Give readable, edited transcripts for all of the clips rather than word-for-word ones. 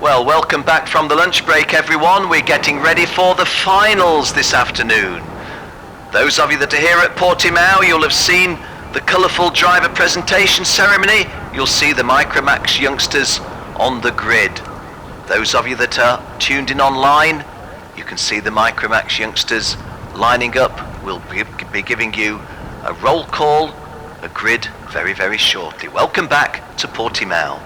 Well, welcome back from the lunch break, everyone. We're getting ready for the finals this afternoon. Those of you that are here at Portimao, you'll have seen the colourful driver presentation ceremony. You'll see the Micromax youngsters on the grid. Those of you that are tuned in online, you can see the Micromax youngsters lining up. We'll be giving you a roll call, a grid very, very shortly. Welcome back to Portimao.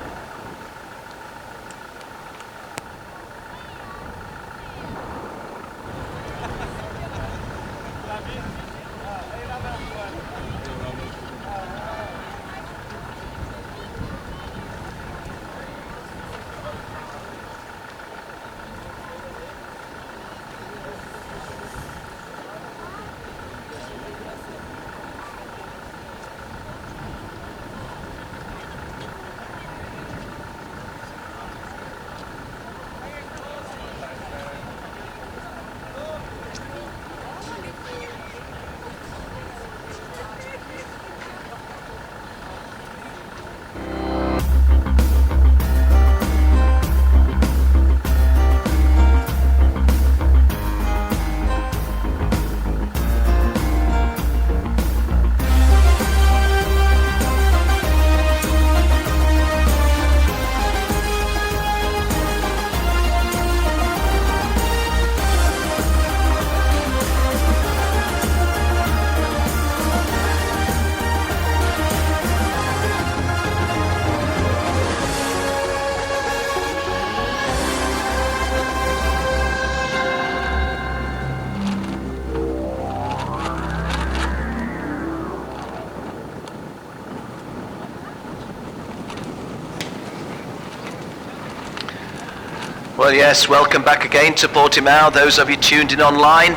Well, yes, welcome back again to Portimao. Those of you tuned in online,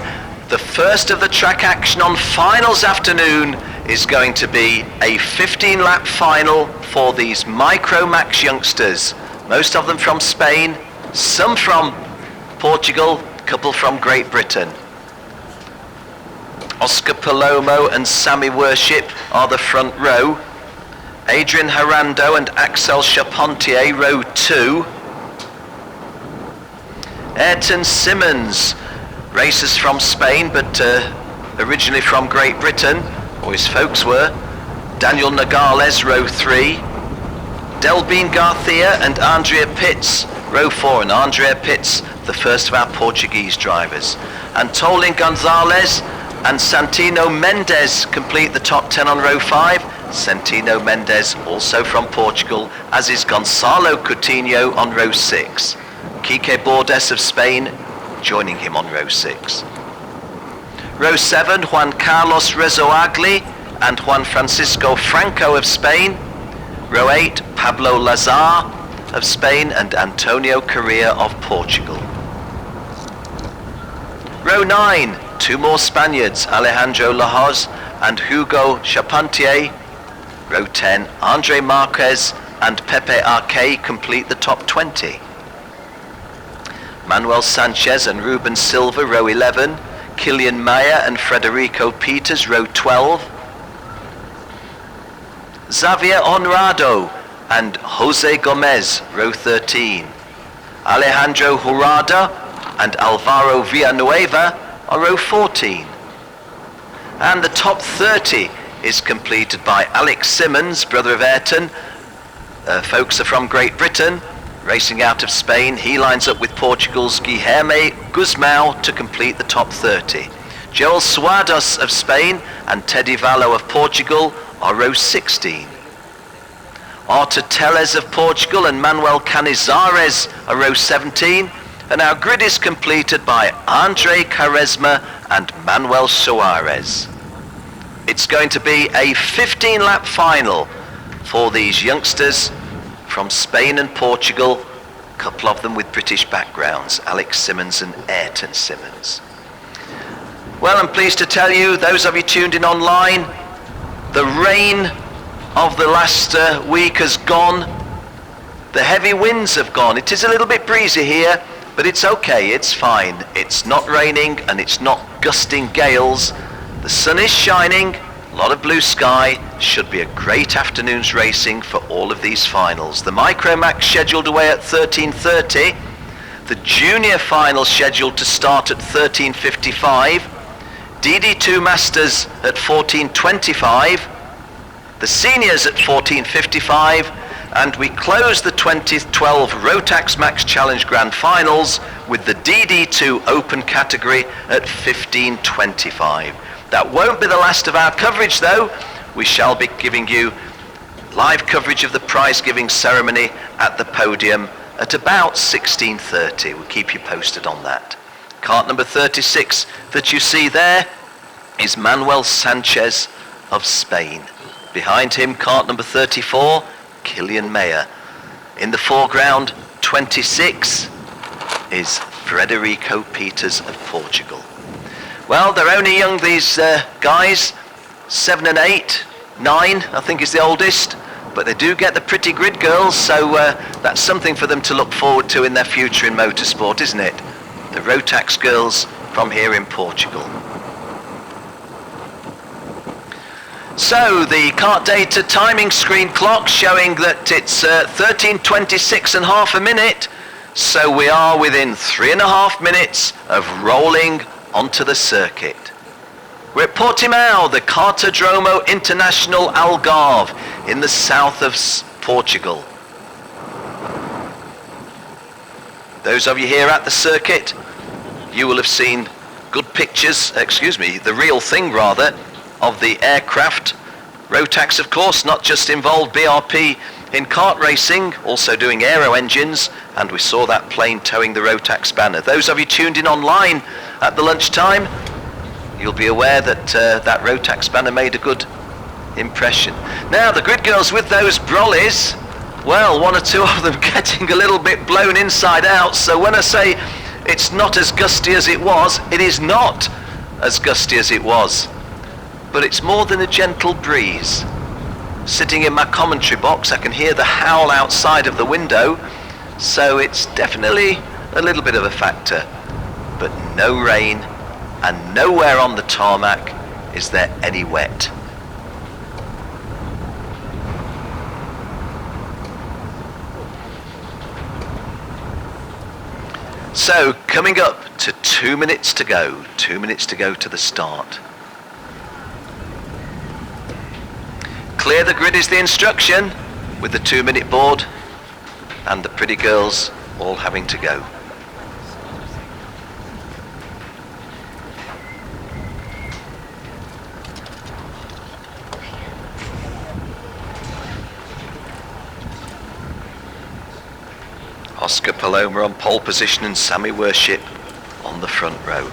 the first of the track action on finals afternoon is going to be a 15-lap final for these Micromax youngsters. Most of them from Spain, some from Portugal, a couple from Great Britain. Oscar Palomo and Sammy Worship are the front row. Adrian Harando and Axel Charpentier, row 2. Ayrton Simmons, racers from Spain, but originally from Great Britain, or his folks were. Daniel Nogales, row 3. Delbin Garcia and Andrea Pitts, row 4, and Andrea Pitts, the first of our Portuguese drivers. Antolin Gonzalez and Santino Mendes complete the top 10 on row 5. Santino Mendes also from Portugal, as is Gonzalo Coutinho on row 6. Quique Bordes of Spain joining him on row 6. Row 7, Juan Carlos Rezoagli and Juan Francisco Franco of Spain. Row 8, Pablo Lazar of Spain and Antonio Correa of Portugal. Row 9, 2 more Spaniards, Alejandro Lahoz and Hugo Charpentier. Row 10, Andre Marquez and Pepe Arque complete the top 20. Manuel Sanchez and Ruben Silva, row 11. Kilian Mayer and Federico Peters, row 12. Xavier Honrado and Jose Gomez, row 13. Alejandro Jurada and Alvaro Villanueva are row 14. And the top 30 is completed by Alex Simmons, brother of Ayrton. Folks are from Great Britain. Racing out of Spain, he lines up with Portugal's Guilherme Guzmão to complete the top 30. Joel Suados of Spain and Teddy Vallo of Portugal are row 16. Artur Teles of Portugal and Manuel Canizares are row 17. And our grid is completed by Andre Quaresma and Manuel Soares. It's going to be a 15-lap final for these youngsters from Spain and Portugal, a couple of them with British backgrounds, Alex Simmons and Ayrton Simmons. Well, I'm pleased to tell you, those of you tuned in online, the rain of the last week has gone. The heavy winds have gone. It is a little bit breezy here, but it's okay, it's fine. It's not raining and it's not gusting gales. The sun is shining, A lot of blue sky. Should be a great afternoon's racing for all of these finals. The Micromax scheduled away at 13:30. The junior final scheduled to start at 13:55. DD2 Masters at 14:25. The seniors at 14:55. And we close the 2012 Rotax Max Challenge Grand Finals with the DD2 Open category at 15:25. That won't be the last of our coverage though. We shall be giving you live coverage of the prize giving ceremony at the podium at about 16:30. We'll keep you posted on that. Cart number 36 that you see there is Manuel Sanchez of Spain. Behind him, cart number 34, Kilian Mayer. In the foreground, 26, is Frederico Peters of Portugal. Well, they're only young, these guys, 7 and 8, 9, I think is the oldest, but they do get the pretty grid girls, so that's something for them to look forward to in their future in motorsport, isn't it? The Rotax girls from here in Portugal. So the KART-DATA timing screen clock showing that it's 13:26 and half a minute. So we are within 3.5 minutes of rolling onto the circuit. We're at Portimao, the Cartodromo International Algarve in the south of Portugal. Those of you here at the circuit, you will have seen good pictures, the real thing rather, of the aircraft. Rotax, of course, not just involved BRP in kart racing, also doing aero engines, and we saw that plane towing the Rotax banner. Those of you tuned in online at the lunchtime, you'll be aware that that Rotax banner made a good impression. Now, the grid girls with those brollies, well, one or two of them getting a little bit blown inside out, so when I say it's not as gusty as it was, it is not as gusty as it was. But it's more than a gentle breeze. Sitting in my commentary box, I can hear the howl outside of the window, so it's definitely a little bit of a factor. But no rain, and nowhere on the tarmac is there any wet. So, coming up to 2 minutes to go, 2 minutes to go to the start. Clear the grid is the instruction, with the 2-minute board and the pretty girls all having to go. Oscar Paloma on pole position and Sammy Worship on the front row.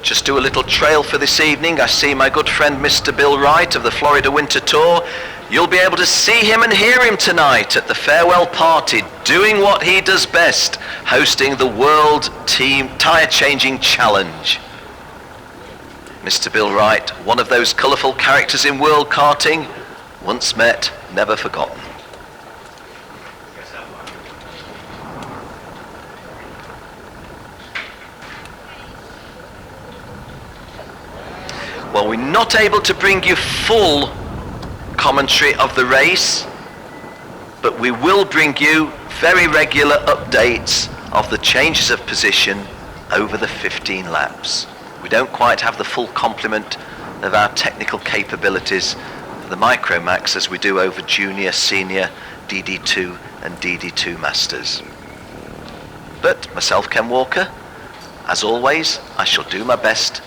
Just do a little trail for this evening. I see my good friend Mr. Bill Wright of the Florida Winter Tour. You'll be able to see him and hear him tonight at the farewell party, doing what he does best, hosting the World Team Tire Changing Challenge. Mr. Bill Wright, one of those colourful characters in world karting, once met, never forgotten. Well, we're not able to bring you full commentary of the race, but we will bring you very regular updates of the changes of position over the 15 laps. We don't quite have the full complement of our technical capabilities for the Micromax as we do over junior, senior, DD2 and DD2 Masters. But myself, Ken Walker, as always, I shall do my best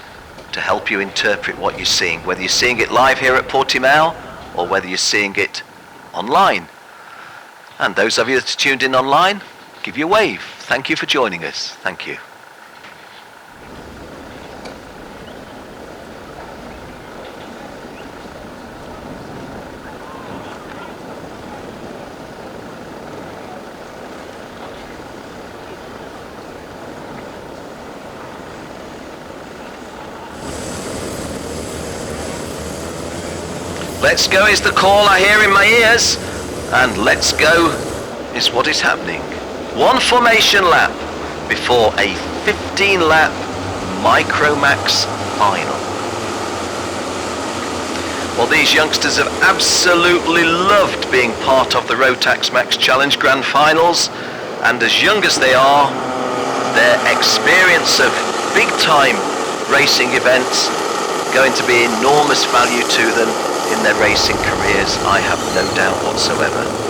to help you interpret what you're seeing, whether you're seeing it live here at Portimao or whether you're seeing it online. And those of you that are tuned in online, give you a wave. Thank you for joining us. Thank you. Let's go is the call I hear in my ears, and let's go is what is happening. One formation lap, before a 15-lap Micromax final. Well, these youngsters have absolutely loved being part of the Rotax Max Challenge Grand Finals, and as young as they are, their experience of big-time racing events going to be enormous value to them in their racing careers, I have no doubt whatsoever.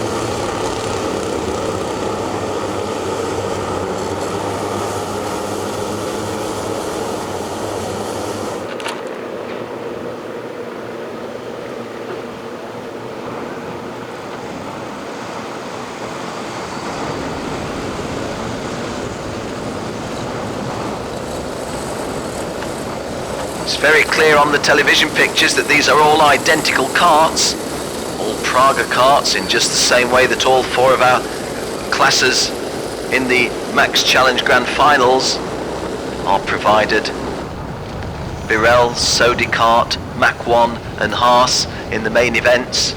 It's very clear on the television pictures that these are all identical karts, all Praga karts, in just the same way that all four of our classes in the Max Challenge Grand Finals are provided. Birel, Sodi Kart, Mach 1 and Haas in the main events,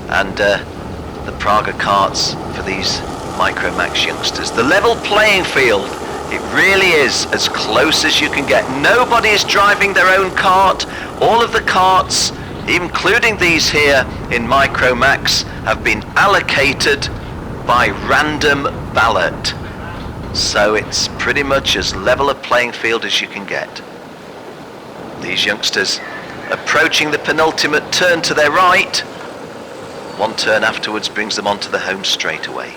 and the Praga karts for these Micromax youngsters. The level playing field, it really is as close as you can get. Nobody is driving their own kart. All of the karts, including these here in Micromax, have been allocated by random ballot. So it's pretty much as level a playing field as you can get. These youngsters approaching the penultimate turn to their right. One turn afterwards brings them onto the home straightaway.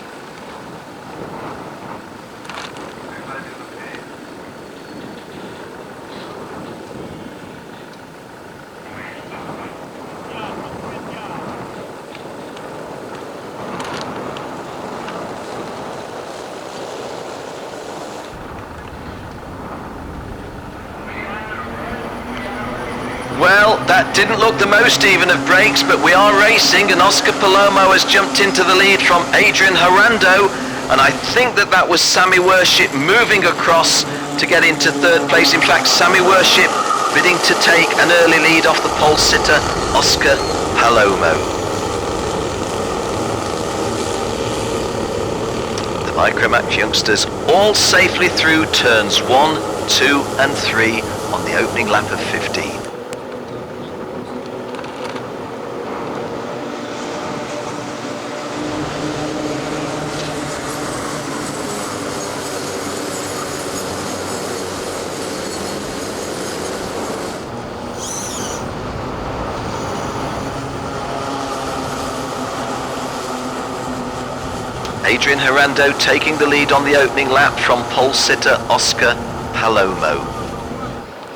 Well, that didn't look the most even of breaks, but we are racing, and Oscar Palomo has jumped into the lead from Adrian Harando, and I think that was Sammy Worship moving across to get into third place. In fact, Sammy Worship bidding to take an early lead off the pole sitter, Oscar Palomo. The Micromax youngsters all safely through turns 1, 2 and 3 on the opening lap of 15. Adrian Harando taking the lead on the opening lap from pole sitter Oscar Palomo.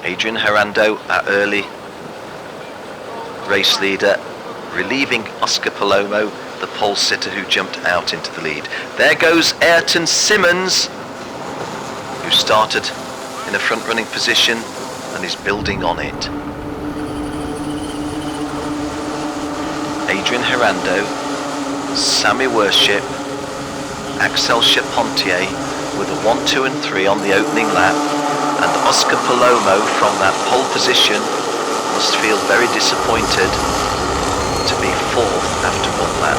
Adrian Harando, our early race leader, relieving Oscar Palomo, the pole sitter who jumped out into the lead. There goes Ayrton Simmons, who started in a front running position and is building on it. Adrian Harando, Sammy Worship, Axel Charpentier with a 1, 2 and 3 on the opening lap, and Oscar Palomo from that pole position must feel very disappointed to be fourth after one lap.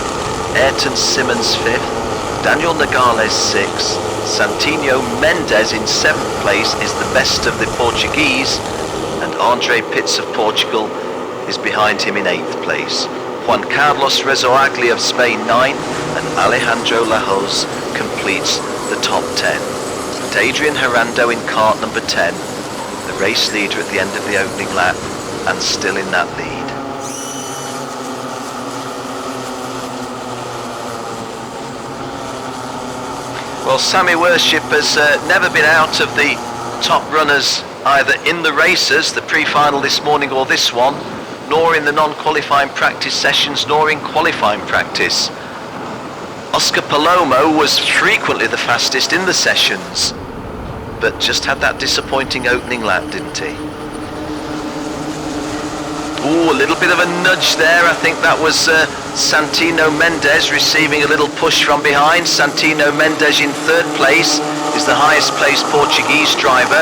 Ayrton Simmons 5th, Daniel Nogales 6th, Santino Mendes in 7th place is the best of the Portuguese, and Andre Pitts of Portugal is behind him in 8th place. Juan Carlos Rezoagli of Spain 9th, and Alejandro Lahoz completes the top 10. And Adrian Harando in kart number 10, the race leader at the end of the opening lap, and still in that lead. Well, Sammy Worship has never been out of the top runners, either in the races, the pre-final this morning or this one, nor in the non-qualifying practice sessions, nor in qualifying practice. Oscar Palomo was frequently the fastest in the sessions, but just had that disappointing opening lap, didn't he? Ooh, a little bit of a nudge there. I think that was Santino Mendes receiving a little push from behind. Santino Mendes in third place is the highest placed Portuguese driver.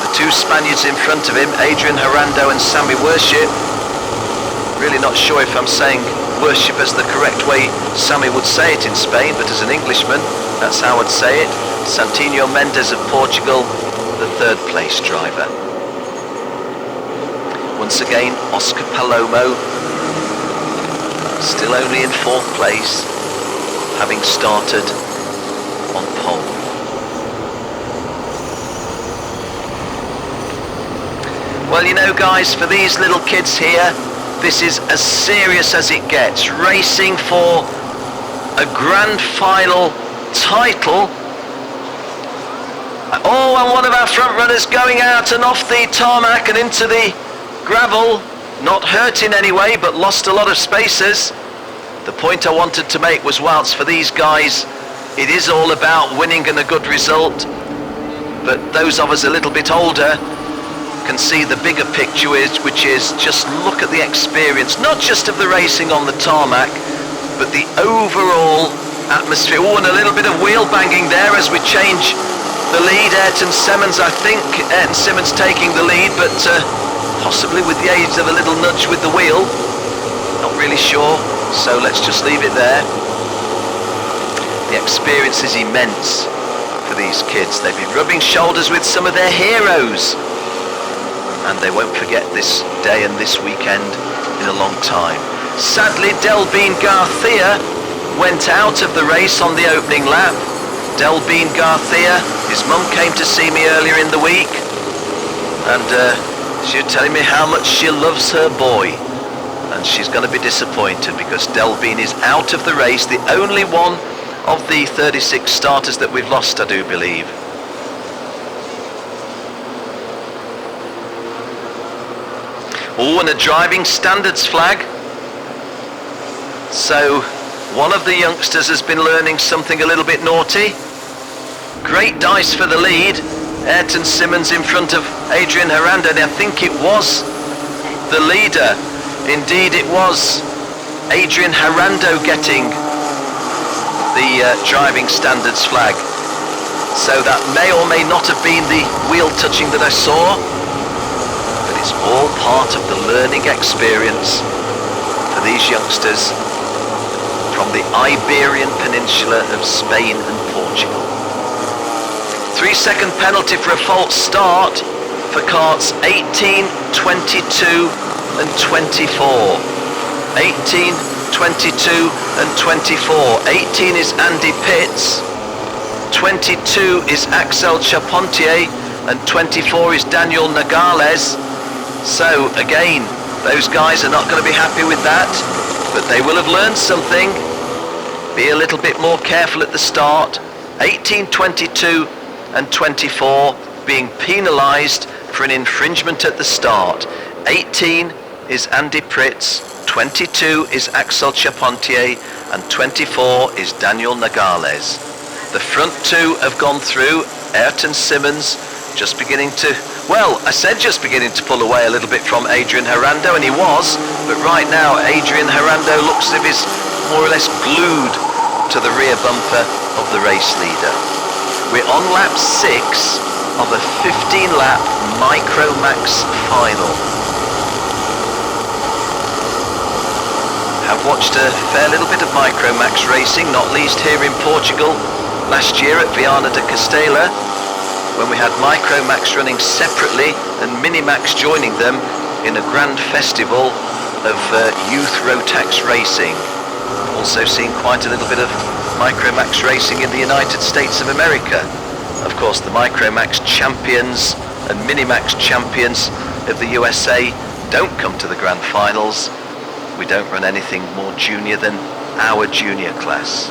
The two Spaniards in front of him, Adrian Harando and Sammy Worship. Really not sure if I'm saying Worship as the correct way Sammy would say it in Spain, but as an Englishman, that's how I'd say it. Santinho Mendes of Portugal, the third place driver. Once again, Oscar Palomo, still only in fourth place, having started on pole. Well, you know guys, for these little kids here, this is as serious as it gets. Racing for a grand final title. Oh, and one of our front runners going out and off the tarmac and into the gravel, not hurt in any way, but lost a lot of spaces. The point I wanted to make was, whilst for these guys it is all about winning and a good result, but those of us a little bit older can see the bigger picture, which is just look at the experience, not just of the racing on the tarmac, but the overall atmosphere. Oh, and a little bit of wheel banging there as we change the lead. Ayrton Simmons, I think Ayrton Simmons taking the lead, but possibly with the aid of a little nudge with the wheel. Not really sure, so let's just leave it there. The experience is immense for these kids. They've been rubbing shoulders with some of their heroes, and they won't forget this day and this weekend in a long time. Sadly, Delbin Garcia went out of the race on the opening lap. Delbin Garcia, his mum came to see me earlier in the week, and she was telling me how much she loves her boy, and she's going to be disappointed because Delbin is out of the race, the only one of the 36 starters that we've lost, I do believe. Oh, and a driving standards flag. So one of the youngsters has been learning something a little bit naughty. Great dice for the lead. Ayrton Simmons in front of Adrian Herrando, and I think it was the leader. Indeed it was Adrian Herrando getting the driving standards flag. So that may or may not have been the wheel touching that I saw, but it's all part of the learning experience for these youngsters from the Iberian Peninsula of Spain and Portugal. 3-second penalty for a false start for carts 18, 22 and 24. 18, 22 and 24. 18 is Andy Pitts, 22 is Axel Charpentier, and 24 is Daniel Nogales. So again, those guys are not going to be happy with that, but they will have learned something. Be a little bit more careful at the start. 18, 22 and 24 being penalised for an infringement at the start. 18 is Andy Pritz, 22 is Axel Charpentier, and 24 is Daniel Nogales. The front two have gone through. Ayrton Simmons just beginning to, well, I said just beginning to pull away a little bit from Adrian Herrando, and he was, but right now Adrian Herrando looks as if he's more or less glued to the rear bumper of the race leader. We're on lap 6 of a 15-lap Micromax final. I've watched a fair little bit of Micromax racing, not least here in Portugal last year at Viana de Castela, when we had Micromax running separately and Minimax joining them in a grand festival of youth Rotax racing. Also seen quite a little bit of Micromax racing in the United States of America. Of course, the Micromax champions and Minimax champions of the USA don't come to the grand finals. We don't run anything more junior than our junior class.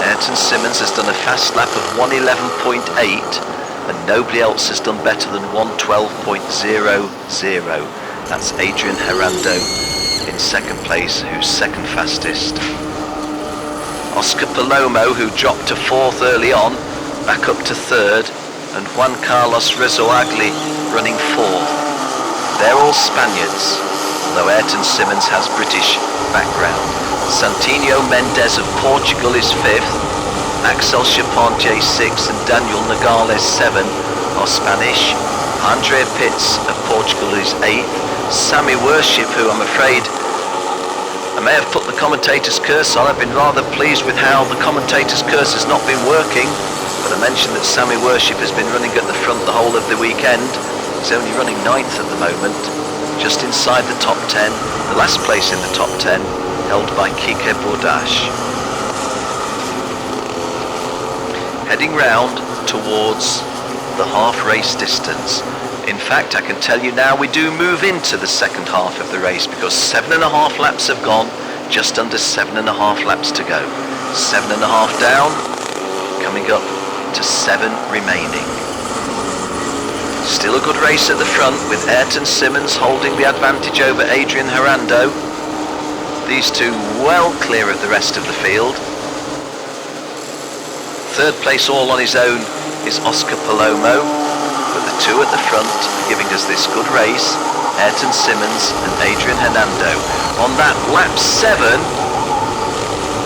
Ayrton Simmons has done a fast lap of 1:11.8, and nobody else has done better than 1:12.00. That's Adrian Herrando in second place, who's second fastest. Oscar Palomo, who dropped to fourth early on, back up to third, and Juan Carlos Rezoagli running fourth. They're all Spaniards, although Ayrton Simmons has British background. Santinho Mendes of Portugal is fifth, Axel Charpentier sixth, and Daniel Nogales 7 are Spanish. Andrea Pitts of Portugal is eighth. Sammy Worship, who I'm afraid I may have put the commentator's cursor on. I've been rather pleased with how the commentator's cursor has not been working, but I mentioned that Sammy Worship has been running at the front the whole of the weekend. He's only running 9th at the moment, just inside the top 10, the last place in the top 10, held by Kike Bordash. Heading round towards the half race distance. In fact, I can tell you now we do move into the second half of the race because 7.5 laps have gone, just under 7.5 laps to go. 7.5 down, coming up to 7 remaining. Still a good race at the front with Ayrton Simmons holding the advantage over Adrian Harando. These two well clear of the rest of the field. Third place all on his own is Oscar Palomo, but the two at the front are giving us this good race, Ayrton Simmons and Adrian Hernando. On that lap 7,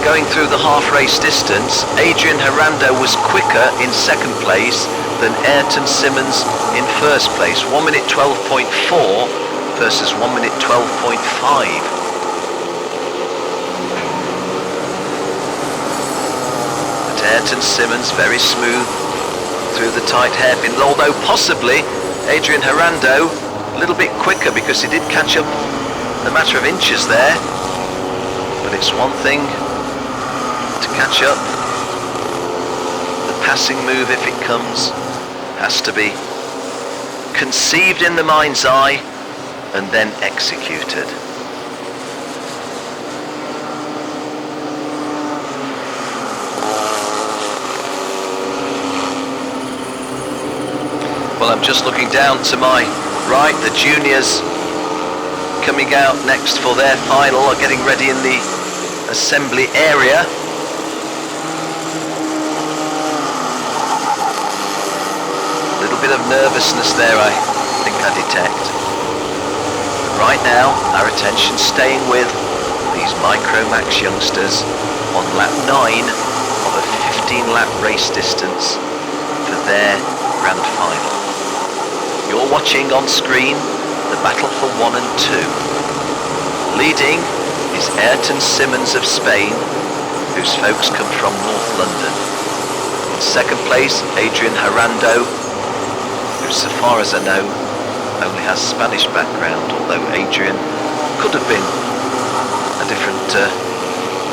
going through the half race distance, Adrian Hernando was quicker in second place than Ayrton Simmons in first place. 1 minute 12.4 versus 1 minute 12.5. Ayrton Simmons very smooth through the tight hairpin, although possibly Adrian Hernando a little bit quicker because he did catch up a matter of inches there, but it's one thing to catch up. The passing move, if it comes, has to be conceived in the mind's eye and then executed. Well, I'm just looking down to my right. The juniors coming out next for their final are getting ready in the assembly area. A little bit of nervousness there, I think I detect. But right now, our attention staying with these Micromax youngsters on lap 9 of a 15-lap race distance for their grand final. You're watching on screen the battle for 1 and 2. Leading is Ayrton Simmons of Spain, whose folks come from North London. In second place, Adrian Hernando, who, so far as I know, only has Spanish background, although Adrian could have been a different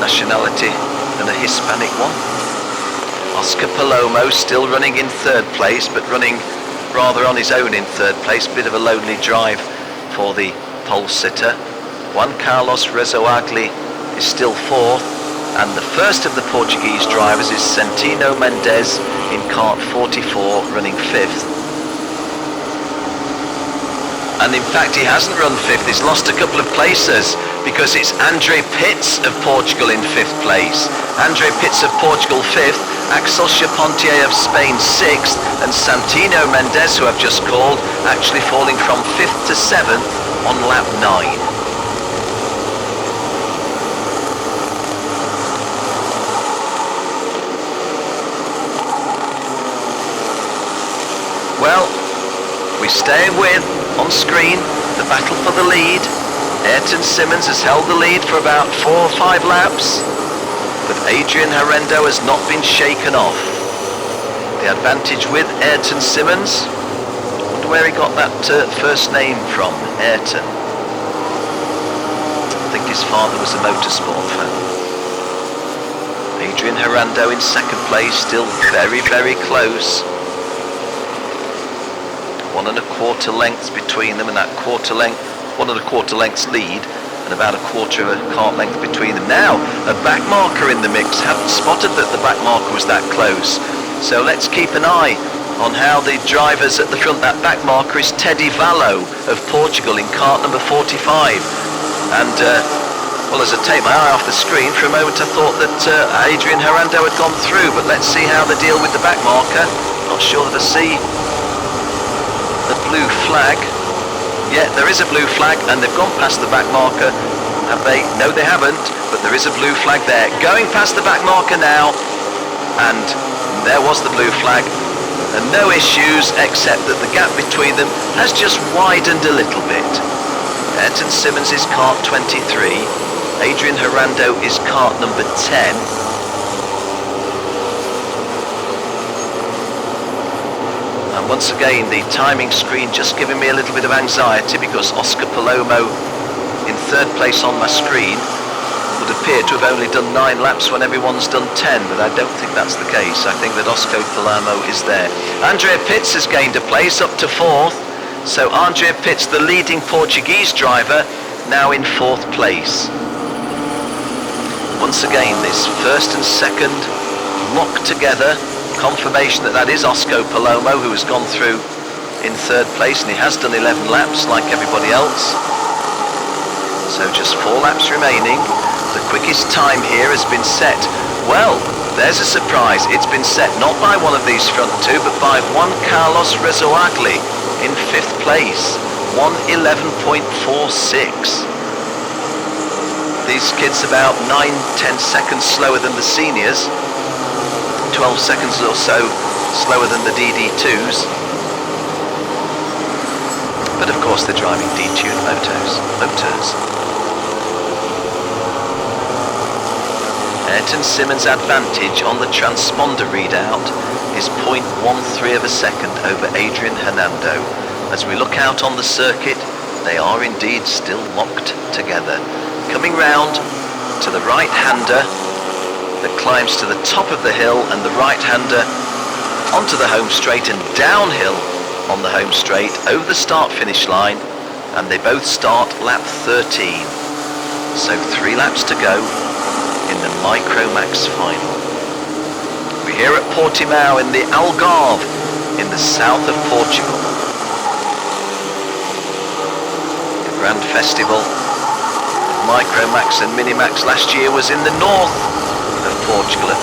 nationality than a Hispanic one. Oscar Palomo still running in third place, but running rather on his own in third place. Bit of a lonely drive for the pole sitter. Juan Carlos Rezoagli is still fourth, and the first of the Portuguese drivers is Centino Mendes in kart 44, running fifth. And in fact, he hasn't run fifth, he's lost a couple of places, because it's Andre Pitts of Portugal in fifth place. Andre Pitts of Portugal fifth, Axel Chapontier of Spain sixth, and Santino Mendes, who I've just called, actually falling from fifth to seventh on lap 9. Well, we stay with, on screen, the battle for the lead. Ayrton Simmons has held the lead for about 4 or 5 laps, but Adrian Hernando has not been shaken off. The advantage with Ayrton Simmons. I wonder where he got that first name from, Ayrton. I think his father was a motorsport fan. Adrian Hernando in second place, still very, very close. 1 1/4 lengths between them, and that 1 1/4 lengths lead, and about 1/4 of a kart length between them. Now, a back marker in the mix. Haven't spotted that the back marker was that close. So let's keep an eye on how the drivers at the front. That back marker is Teddy Vallo of Portugal in kart number 45. And, well, as I take my eye off the screen, for a moment I thought that Adrian Hernando had gone through, but let's see how they deal with the back marker. Not sure that I see the blue flag. Yeah, there is a blue flag, and they've gone past the back marker. Have they? No, they haven't, but there is a blue flag there. Going past the back marker now, and there was the blue flag. And no issues, except that the gap between them has just widened a little bit. Ayrton Simmons is kart 23, Adrian Herando is kart number 10. And once again, the timing screen just giving me a little bit of anxiety because Oscar Palomo in third place on my screen would appear to have only done 9 laps when everyone's done 10, but I don't think that's the case. I think that Oscar Palomo is there. Andrea Pitts has gained a place up to 4th. So Andrea Pitts, the leading Portuguese driver, now in 4th place. Once again, this first and second locked together. Confirmation that that is Oscar Palomo, who has gone through in 3rd place, and he has done 11 laps like everybody else. So just 4 laps remaining. The quickest time here has been set. Well, there's a surprise. It's been set not by one of these front two, but by Juan Carlos Rezoagli in 5th place. 1:11.46. These kids about 9-10 seconds slower than the seniors. 12 seconds or so slower than the DD2s. But of course they're driving detuned motors. Ayrton Simmons' advantage on the transponder readout is 0.13 of a second over Adrian Hernando. As we look out on the circuit, they are indeed still locked together. Coming round to the right-hander that climbs to the top of the hill, and the right-hander onto the home straight and downhill on the home straight over the start-finish line, and they both start lap 13. So 3 laps to go in the Micromax final. We're here at Portimao in the Algarve in the south of Portugal. The Grand Festival of Micromax and Minimax last year was in the north of Portugal at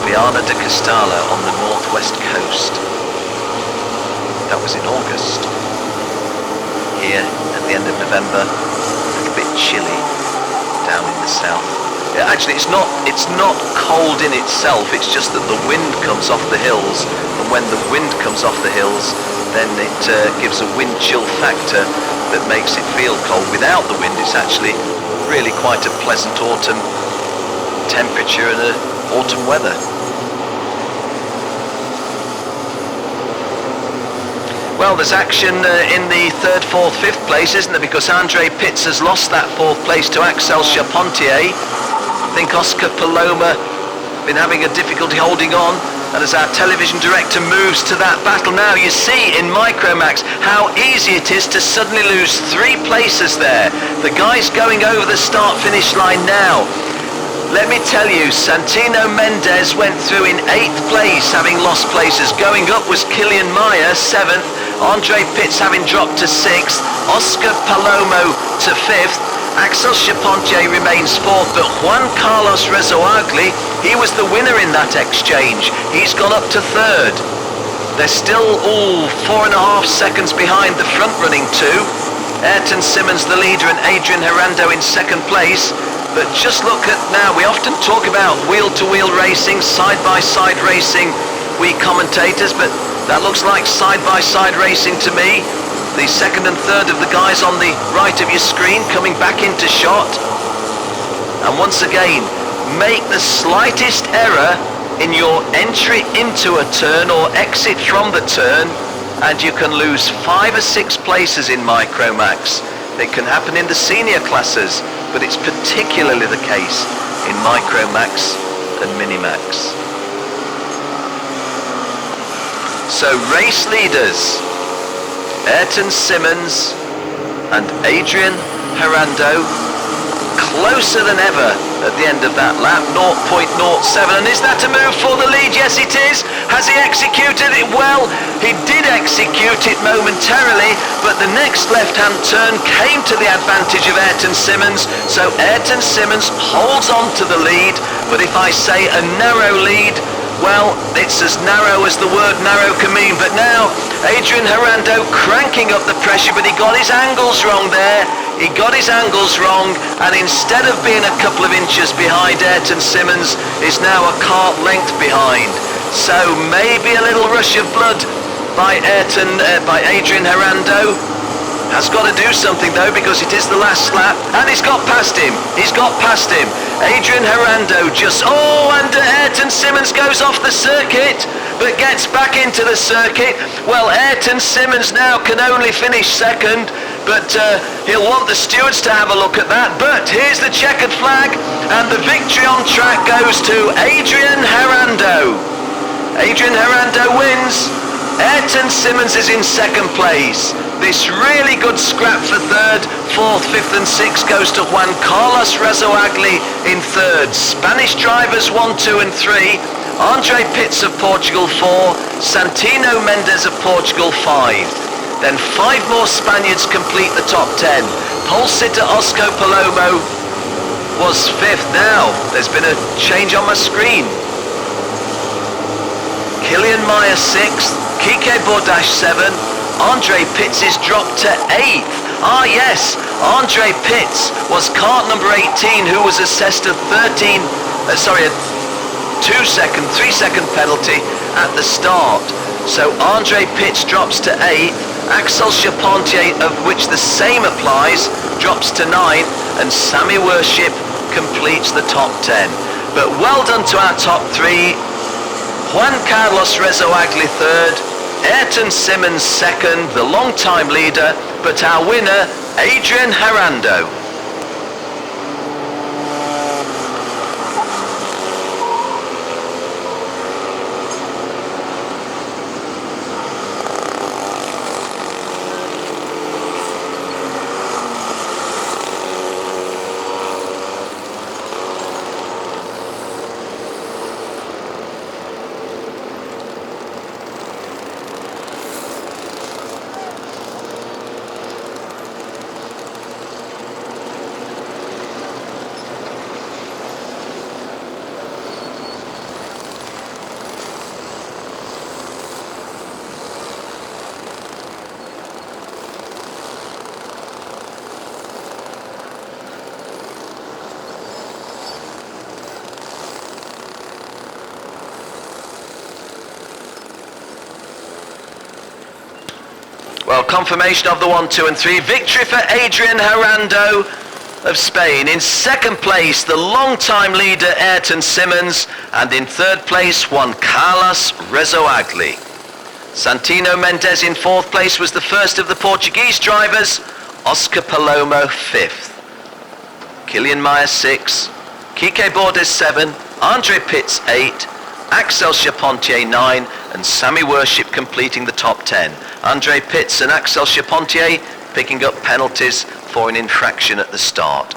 Viana do Castelo on the northwest coast. That was in August. Here at the end of November, a little bit chilly down in the south. Actually, it's not cold in itself, it's just that the wind comes off the hills, and when the wind comes off the hills, then it gives a wind chill factor that makes it feel cold. Without the wind, it's actually really quite a pleasant autumn temperature and autumn weather. Well, there's action in the 3rd, 4th, 5th place, isn't there? Because Andre Pitts has lost that 4th place to Axel Charpentier. I think Oscar Paloma been having a difficulty holding on, and as our television director moves to that battle now, you see in Micromax how easy it is to suddenly lose 3 places there. The guy's going over the start-finish line now. Let me tell you, Santino Mendes went through in 8th place, having lost places. Going up was Kilian Mayer, 7th. Andre Pitts having dropped to 6th. Oscar Palomo to 5th. Axel Charpentier remains 4th, but Juan Carlos Rezoagli, he was the winner in that exchange. He's gone up to 3rd. They're still all 4.5 seconds behind the front-running two. Ayrton Simmons, the leader, and Adrian Herando in 2nd place. But just look at now, we often talk about wheel-to-wheel racing, side-by-side racing, we commentators, but that looks like side-by-side racing to me. The 2nd and 3rd of the guys on the right of your screen coming back into shot. And once again, make the slightest error in your entry into a turn or exit from the turn, and you can lose 5 or 6 places in Micromax. It can happen in the senior classes, but it's particularly the case in Micromax and Minimax. So race leaders, Ayrton Simmons and Adrian Herando, closer than ever at the end of that lap, 0.07. And is that a move for the lead? Yes, it is. Has he executed it? Well, he did execute it momentarily, but the next left-hand turn came to the advantage of Ayrton Simmons. So Ayrton Simmons holds on to the lead, but if I say a narrow lead, well, it's as narrow as the word narrow can mean. But now, Adrian Herando cranking up the pressure, but he got his angles wrong there. He got his angles wrong, and instead of being a couple of inches behind Ayrton Simmons, is now a kart length behind. So maybe a little rush of blood by Adrian Herando. Has got to do something though, because it is the last lap, and he's got past him. He's got past him. Adrian Herando just, and Ayrton Simmons goes off the circuit, but gets back into the circuit. Well, Ayrton Simmons now can only finish second, but he'll want the stewards to have a look at that. But here's the checkered flag, and the victory on track goes to Adrian Herando. Adrian Herando wins. Ayrton Simmons is in second place. This really good scrap for third. Fourth, fifth and sixth goes to Juan Carlos Rezoagli in third. Spanish drivers 1, 2 and 3. Andre Pitts of Portugal 4. Santino Mendes of Portugal 5. Then 5 more Spaniards complete the top 10. Pole sitter Oscar Palomo was 5th. Now there's been a change on my screen. Kilian Meyer 6th. Kike Bordash 7, Andre Pitts is dropped to 8th. Ah yes, Andre Pitts was kart number 18 who was assessed a 3 second penalty at the start. So Andre Pitts drops to 8th, Axel Charpentier, of which the same applies, drops to 9th, and Sammy Worship completes the top 10. But well done to our top 3. Juan Carlos Rezoagli 3rd, Ayrton Simmons 2nd, the long-time leader, but our winner, Adrian Herando. Well, confirmation of the 1, 2 and 3. Victory for Adrian Herando of Spain. In second place, the long-time leader Ayrton Simmons, and in third place, Juan Carlos Rezoagli. Santino Mendes in fourth place was the first of the Portuguese drivers. Oscar Palomo 5th. Kilian Meyer 6. Kike Bordes 7. Andre Pitts 8. Axel Charpentier 9. And Sammy Worship completing the top 10. Andre Pitts and Axel Charpentier picking up penalties for an infraction at the start.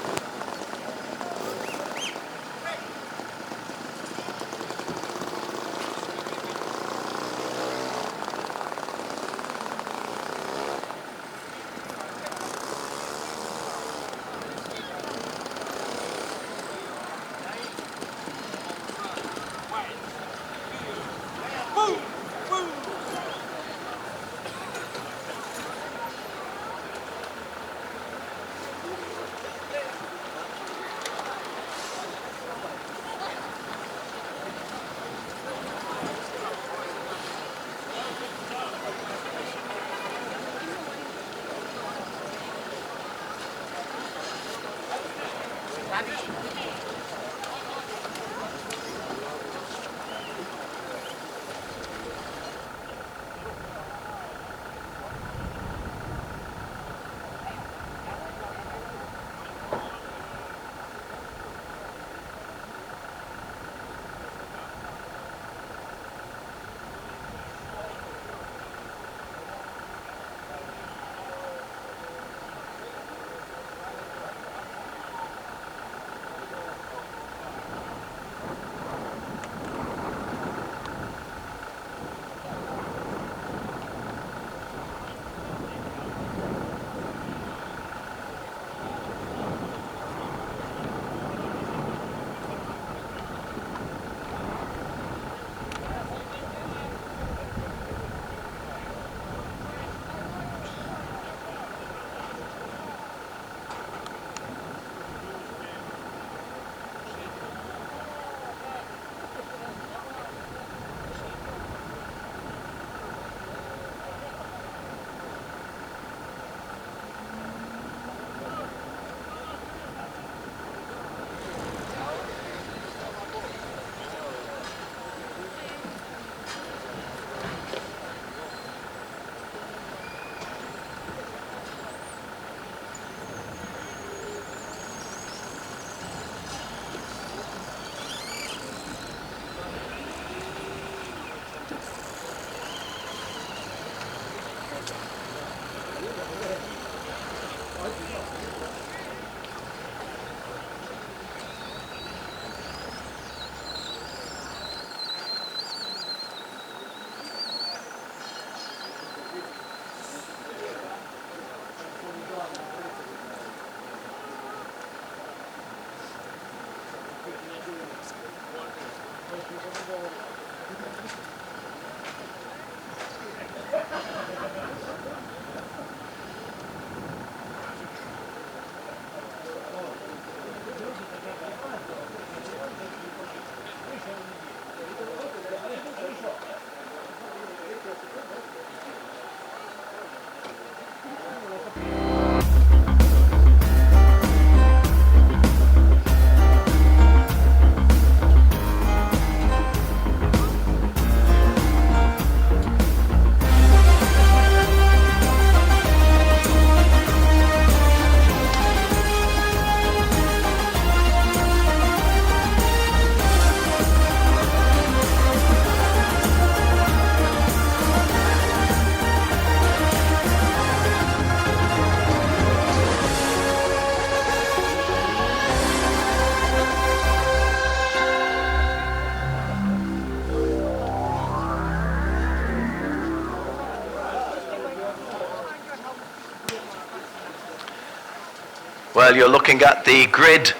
Well, you're looking at the grid,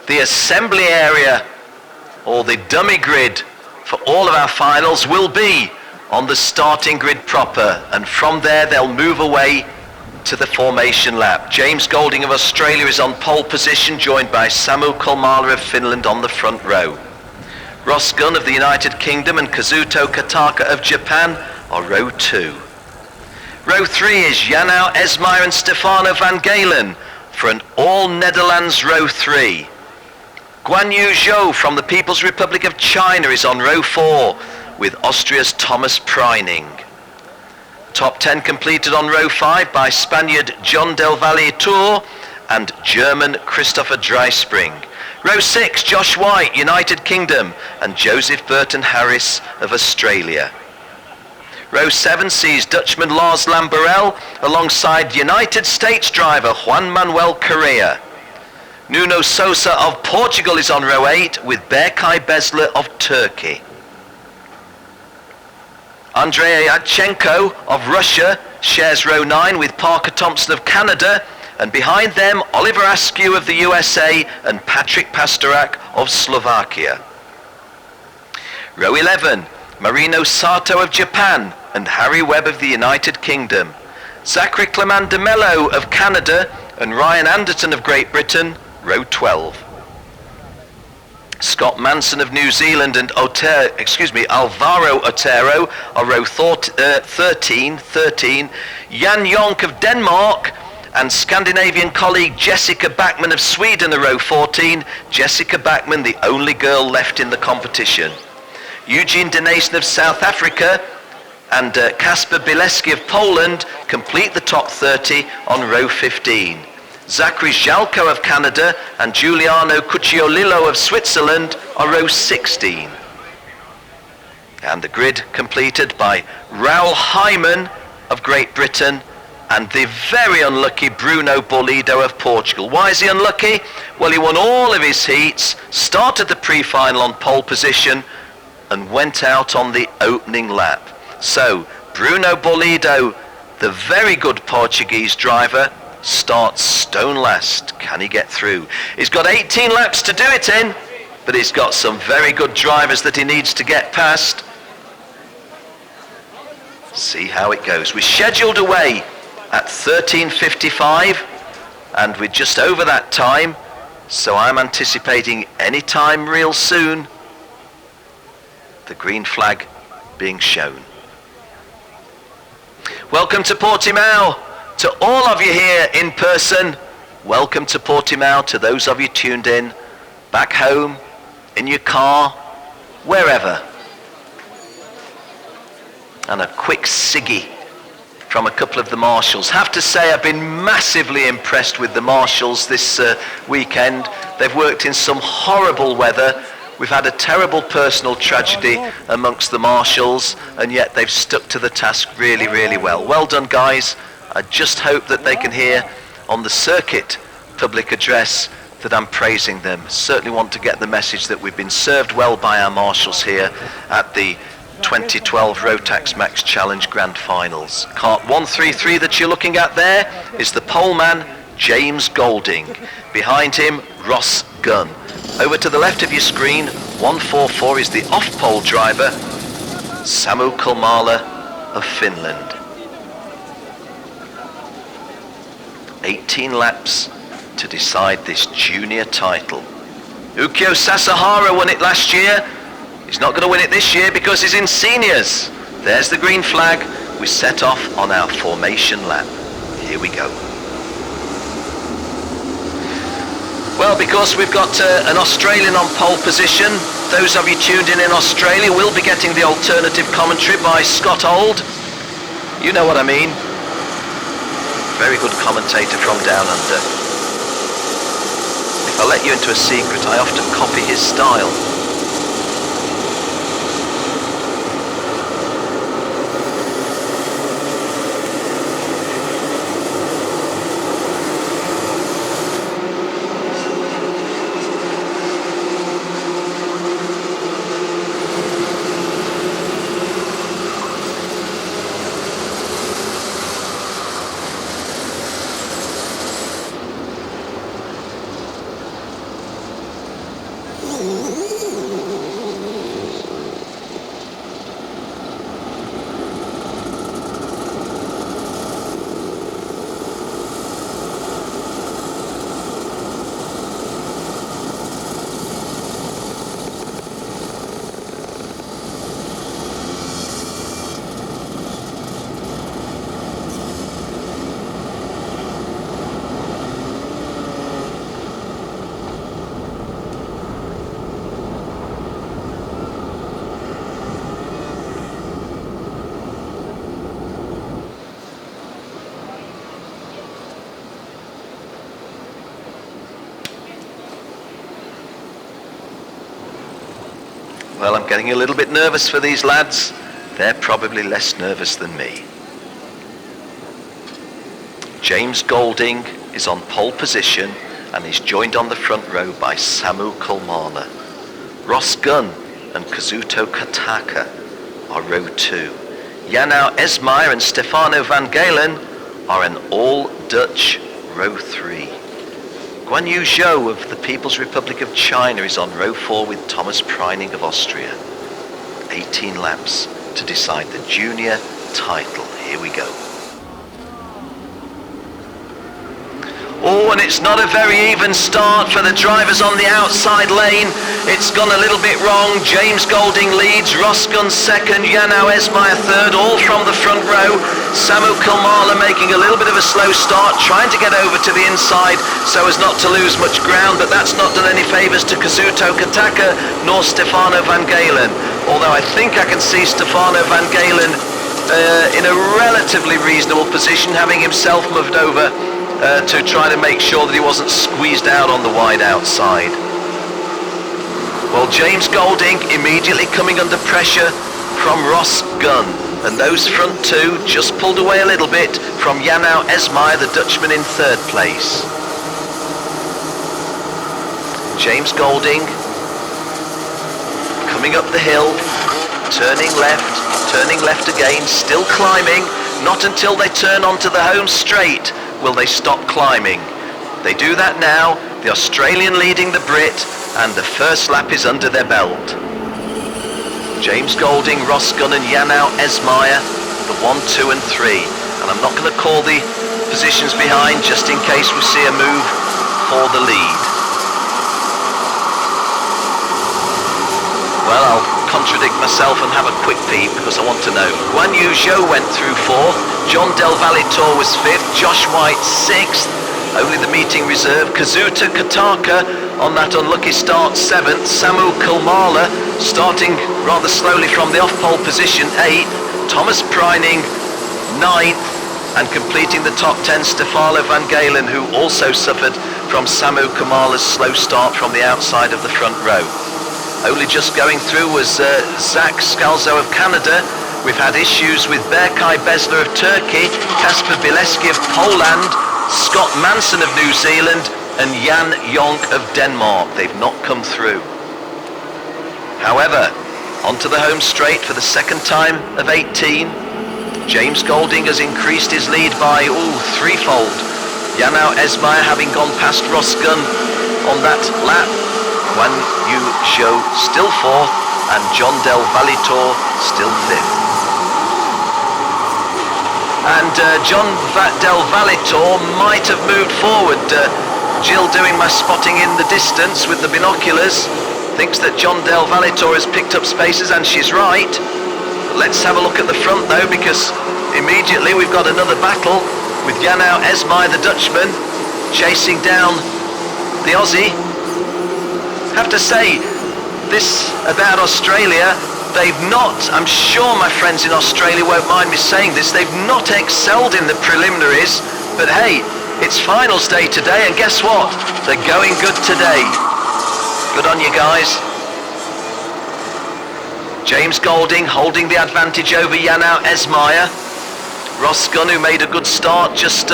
the assembly area, or the dummy grid for all of our finals will be on the starting grid proper, and from there they'll move away to the formation lap. James Golding of Australia is on pole position, joined by Samu Kolmala of Finland on the front row. Ross Gunn of the United Kingdom and Kazuto Kataka of Japan are row 2. Row 3 is Janau Esmeyer and Stefano van Galen for an all-Netherlands row 3. Guan Yu Zhou from the People's Republic of China is on row 4 with Austria's Thomas Preining. Top 10 completed on row 5 by Spaniard John Del Valle Tour and German Christopher Dreispring. Row 6, Josh White, United Kingdom, and Joseph Burton Harris of Australia. Row 7 sees Dutchman Lars Lamberel alongside United States driver Juan Manuel Correa. Nuno Sosa of Portugal is on row 8 with Berkay Besler of Turkey. Andrei Yatchenko of Russia shares row 9 with Parker Thompson of Canada, and behind them Oliver Askew of the USA and Patrick Pastorak of Slovakia. Row 11, Marino Sato of Japan and Harry Webb of the United Kingdom. Zachary Clement de Mello of Canada and Ryan Anderton of Great Britain, row 12. Scott Manson of New Zealand and Alvaro Otero are row 13. Jan Jonk of Denmark and Scandinavian colleague Jessica Backman of Sweden are row 14. Jessica Backman, the only girl left in the competition. Eugene Denason of South Africa and Kasper Bileski of Poland complete the top 30 on row 15. Zachary Jalko of Canada and Giuliano Cucciolillo of Switzerland are row 16. And the grid completed by Raul Hyman of Great Britain and the very unlucky Bruno Bolido of Portugal. Why is he unlucky? Well, he won all of his heats, started the pre-final on pole position and went out on the opening lap. So Bruno Bolido, the very good Portuguese driver, starts stone last. Can he get through? He's got 18 laps to do it in, but he's got some very good drivers that he needs to get past. See how it goes. We're scheduled away at 13:55 and we're just over that time, so I'm anticipating any time real soon the green flag being shown. Welcome to Portimao. To all of you here in person, welcome to Portimao. To those of you tuned in back home, in your car, wherever. And a quick ciggy from a couple of the marshals. Have to say I've been massively impressed with the marshals this weekend. They've worked in some horrible weather. We've had a terrible personal tragedy amongst the marshals, and yet they've stuck to the task really, really well. Well done, guys. I just hope that they can hear on the circuit public address that I'm praising them. Certainly want to get the message that we've been served well by our marshals here at the 2012 Rotax Max Challenge Grand Finals. Kart 133 that you're looking at there is the poleman James Golding. Behind him, Ross Gunn. Over to the left of your screen, 144 is the off-pole driver, Samu Kolmala of Finland. 18 laps to decide this junior title. Ukyo Sasahara won it last year. He's not going to win it this year because he's in seniors. There's the green flag. We set off on our formation lap. Here we go. Well, because we've got an Australian on pole position, those of you tuned in Australia will be getting the alternative commentary by Scott Old. You know what I mean. Very good commentator from down under. If I let you into a secret, I often copy his style. Well, I'm getting a little bit nervous for these lads. They're probably less nervous than me. James Golding is on pole position and is joined on the front row by Samu Kulmala. Ross Gunn and Kazuto Kataka are row 2. Janau Esmeyer and Stefano van Galen are an all-Dutch row 3. Guan Yu Zhou of the People's Republic of China is on row 4 with Thomas Preining of Austria. 18 laps to decide the junior title. Here we go. Oh, and it's not a very even start for the drivers on the outside lane. It's gone a little bit wrong. James Golding leads, Ross Gunn second, Janau Esmeyer third, all from the front row. Samu Kulmala making a little bit of a slow start, trying to get over to the inside so as not to lose much ground, but that's not done any favours to Kazuto Kataka nor Stefano van Galen. Although I think I can see Stefano van Galen in a relatively reasonable position, having himself moved over to try to make sure that he wasn't squeezed out on the wide outside. Well, James Golding immediately coming under pressure from Ross Gunn, and those front two just pulled away a little bit from Janau Esmeyer, the Dutchman, in third place. James Golding coming up the hill, turning left again, still climbing. Not until they turn onto the home straight will they stop climbing. They do that now, the Australian leading the Brit, and the first lap is under their belt. James Golding, Ross Gunn and Janau Esmeyer, the 1, 2 and 3. And I'm not going to call the positions behind just in case we see a move for the lead. Well, I'll contradict myself and have a quick peep because I want to know. Guan Yu Zhou went through 4th, John Del Valitor was 5th, Josh White 6th, only the meeting reserve. Kazuto Kataka on that unlucky start 7th, Samu Kulmala starting rather slowly from the off-pole position 8th, Thomas Preining 9th, and completing the top 10 Stefano van Galen, who also suffered from Samu Kulmala's slow start from the outside of the front row. Only just going through was Zach Scalzo of Canada. We've had issues with Berkay Besler of Turkey, Kasper Bileski of Poland, Scott Manson of New Zealand, and Jan Jonk of Denmark. They've not come through. However, onto the home straight for the second time of 18. James Golding has increased his lead by threefold. Janau Esmeyer having gone past Ross Gunn on that lap. Guan Yu Zhou still 4th, and John Del Valitor still 5th. And John Del Valitor might have moved forward. Jill, doing my spotting in the distance with the binoculars, thinks that John Del Valitor has picked up spaces, and she's right. But let's have a look at the front though, because immediately we've got another battle with Janau Esmeyer, the Dutchman, chasing down the Aussie. Have to say this about Australia, they've not, I'm sure my friends in Australia won't mind me saying this, they've not excelled in the preliminaries, but hey, it's finals day today, and guess what? They're going good today. Good on you guys. James Golding holding the advantage over Janau Esmeyer. Ross Gunn, who made a good start, just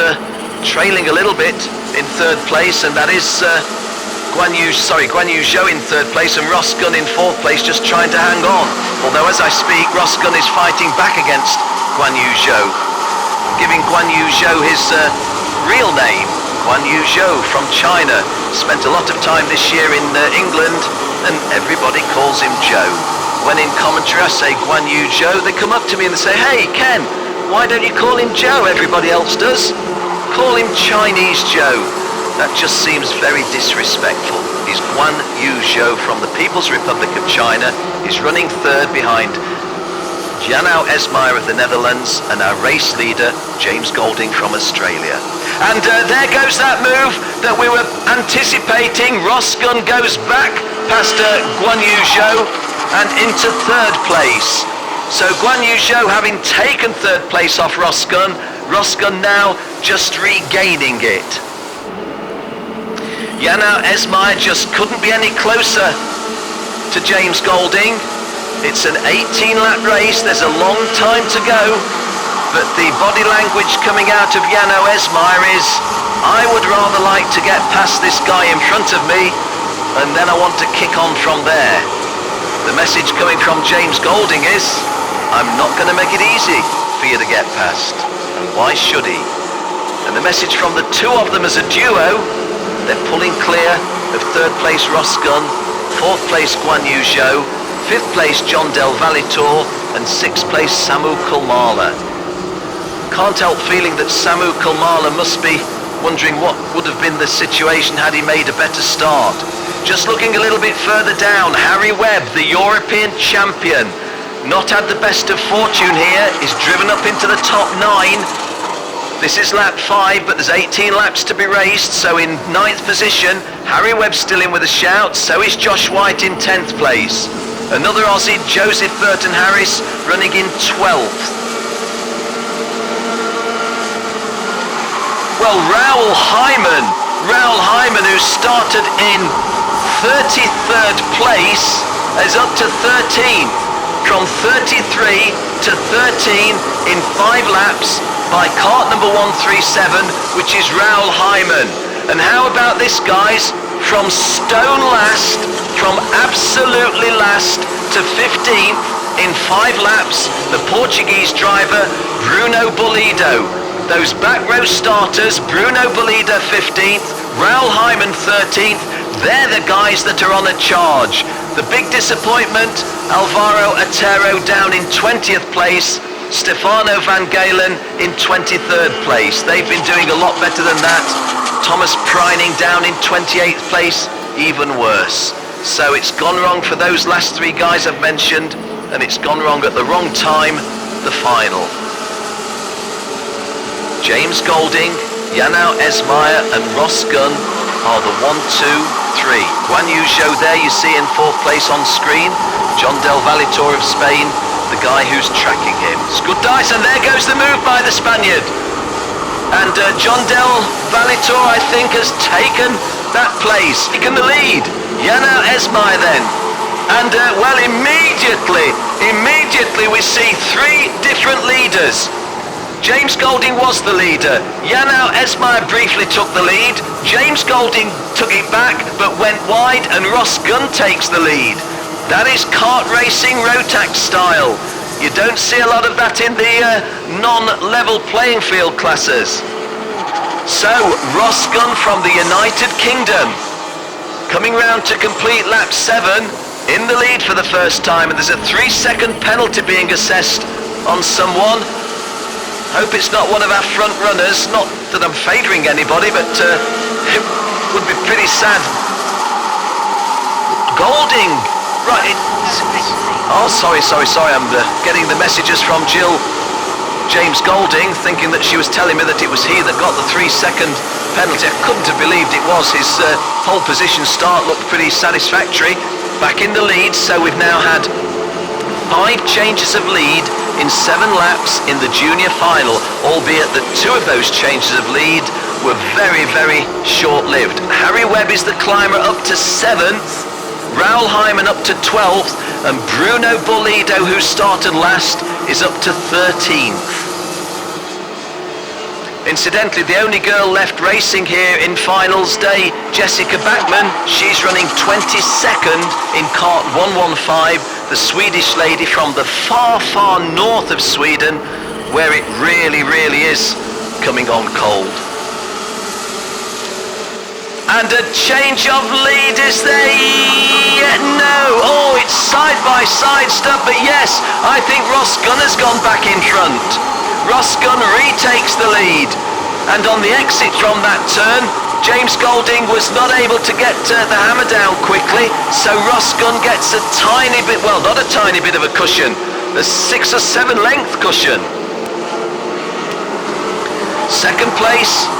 trailing a little bit in third place, and that is Guan Yu Zhou in third place and Ross Gunn in fourth place, just trying to hang on. Although as I speak, Ross Gunn is fighting back against Guan Yu Zhou, giving Guan Yu Zhou his real name. Guan Yu Zhou from China, spent a lot of time this year in England, and everybody calls him Joe. When in commentary I say Guan Yu Zhou, they come up to me and they say, "Hey Ken, why don't you call him Joe? Everybody else does. Call him Chinese Joe." That just seems very disrespectful. He's Guan Yu Zhou from the People's Republic of China. He's running third behind Janau Esmeyer of the Netherlands and our race leader, James Golding from Australia. And there goes that move that we were anticipating. Ross Gunn goes back past Guan Yu Zhou and into third place. So Guan Yu Zhou having taken third place off Ross Gunn now just regaining it. Janau Esmeyer just couldn't be any closer to James Golding. It's an 18-lap race, there's a long time to go, but the body language coming out of Jano Esmair is, I would rather like to get past this guy in front of me, and then I want to kick on from there. The message coming from James Golding is, I'm not going to make it easy for you to get past, and why should he? And the message from the two of them as a duo, they're pulling clear of third place Ross Gunn, fourth place Guan Yu Zhou, fifth place John Del Valitor, and sixth place Samu Kulmala. Can't help feeling that Samu Kulmala must be wondering what would have been the situation had he made a better start. Just looking a little bit further down, Harry Webb, the European champion, not had the best of fortune here, is driven up into the top 9. This is lap 5, but there's 18 laps to be raced, so in 9th position, Harry Webb's still in with a shout, so is Josh White in 10th place. Another Aussie, Joseph Burton Harris, running in 12th. Well, Raoul Hyman, who started in 33rd place, is up to 13th. From 33 to 13 in 5 laps by kart number 137, which is Raoul Hyman. And how about this, guys? From stone last, from absolutely last to 15th in 5 laps, the Portuguese driver Bruno Bollido. Those back row starters, Bruno Bollido 15th, Raoul Hyman 13th, they're the guys that are on a charge. The big disappointment, Alvaro Otero down in 20th place, Stefano Van Galen in 23rd place. They've been doing a lot better than that. Thomas Preining down in 28th place, even worse. So it's gone wrong for those last 3 guys I've mentioned, and it's gone wrong at the wrong time, the final. James Golding, Jano Esmair and Ross Gunn are the 1, 2, 3. Guan Yu Zhou there you see in 4th place on screen. John Del Valitor of Spain, the guy who's tracking him. It's good dice, and there goes the move by the Spaniard. And John Del Valitor, I think, has taken that place, taken the lead. Jano Esmair then. And well, immediately we see 3 different leaders. James Golding was the leader. Jano Esmair briefly took the lead. James Golding took it back but went wide, and Ross Gunn takes the lead. That is kart racing Rotax style. You don't see a lot of that in the non-level playing field classes. So Ross Gunn from the United Kingdom coming round to complete lap 7 in the lead for the first time, and there's a 3-second penalty being assessed on someone. Hope it's not one of our front runners. Not that I'm favouring anybody, but it would be pretty sad. Golding, right? Oh, sorry. I'm getting the messages from Jill James Golding, thinking that she was telling me that it was he that got the 3-second penalty. I couldn't have believed it was. His pole position start looked pretty satisfactory. Back in the lead, so we've now had 5 changes of lead in 7 laps in the junior final, albeit that 2 of those changes of lead were very, very short-lived. Harry Webb is the climber up to 7th, Raoul Hyman up to 12th, and Bruno Bollido, who started last, is up to 13th. Incidentally, the only girl left racing here in finals day, Jessica Backman, she's running 22nd in kart 115, the Swedish lady from the far, far north of Sweden, where it really, really is coming on cold. And a change of lead, is there? No. Oh, it's side-by-side stuff, but yes, I think Ross Gunn has gone back in front. Ross Gunn retakes the lead, and on the exit from that turn, James Golding was not able to get the hammer down quickly, so Ross Gunn gets a tiny bit, well, not a tiny bit of a cushion, a 6 or 7 length cushion. Second place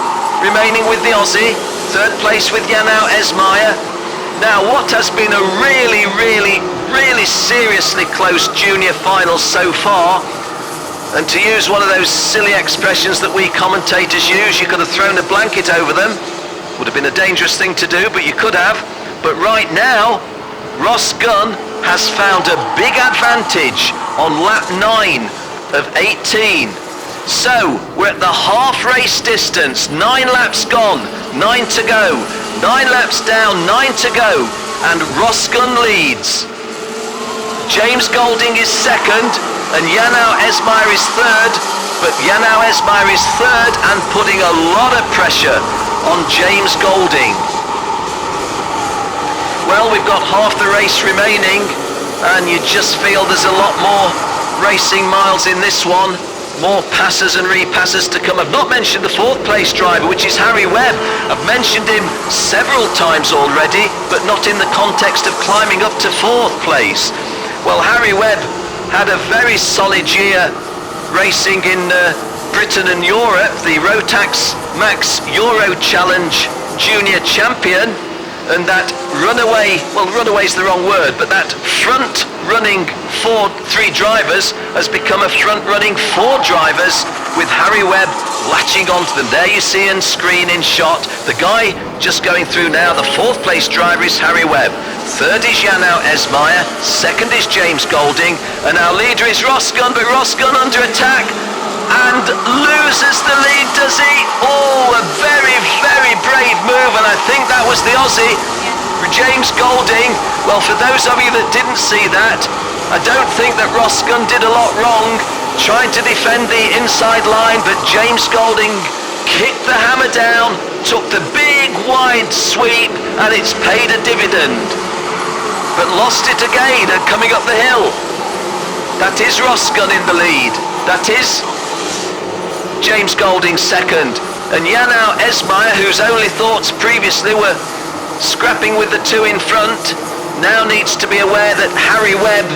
remaining with the Aussie, third place with Jano Esmair. Now, what has been a really, really, really seriously close junior final so far, and to use one of those silly expressions that we commentators use, you could have thrown a blanket over them. Would have been a dangerous thing to do, but you could have. But right now, Ross Gunn has found a big advantage on lap 9 of 18. So we're at the half race distance, 9 laps gone, 9 to go, 9 laps down, 9 to go, and Ross Gunn leads. James Golding is second, and Janau Esmayer is third, but Janau Esmayer is third and putting a lot of pressure on James Golding. Well, we've got half the race remaining, and you just feel there's a lot more racing miles in this one. More passes and repasses to come. I've not mentioned the 4th place driver, which is Harry Webb. I've mentioned him several times already, but not in the context of climbing up to 4th place. Well, Harry Webb had a very solid year racing in Britain and Europe, the Rotax Max Euro Challenge Junior Champion, and that runaway, well, runaway's the wrong word, but that front-running 3 drivers has become a front-running 4 drivers, with Harry Webb latching onto them. There you see on screen in shot, the guy just going through now, the 4th place driver is Harry Webb. 3rd is Janau Esmayer, 2nd is James Golding, and our leader is Ross Gunn, but Ross Gunn under attack and loses the lead, does he? Oh, a very, very brave move, and I think that was the Aussie, James Golding. Well, for those of you that didn't see that, I don't think that Ross Gunn did a lot wrong, trying to defend the inside line, but James Golding kicked the hammer down, took the big wide sweep, and it's paid a dividend. But lost it again and coming up the hill. That is Ross Gunn in the lead. That is James Golding second. And Janau Esmayer, whose only thoughts previously were scrapping with the 2 in front, now needs to be aware that Harry Webb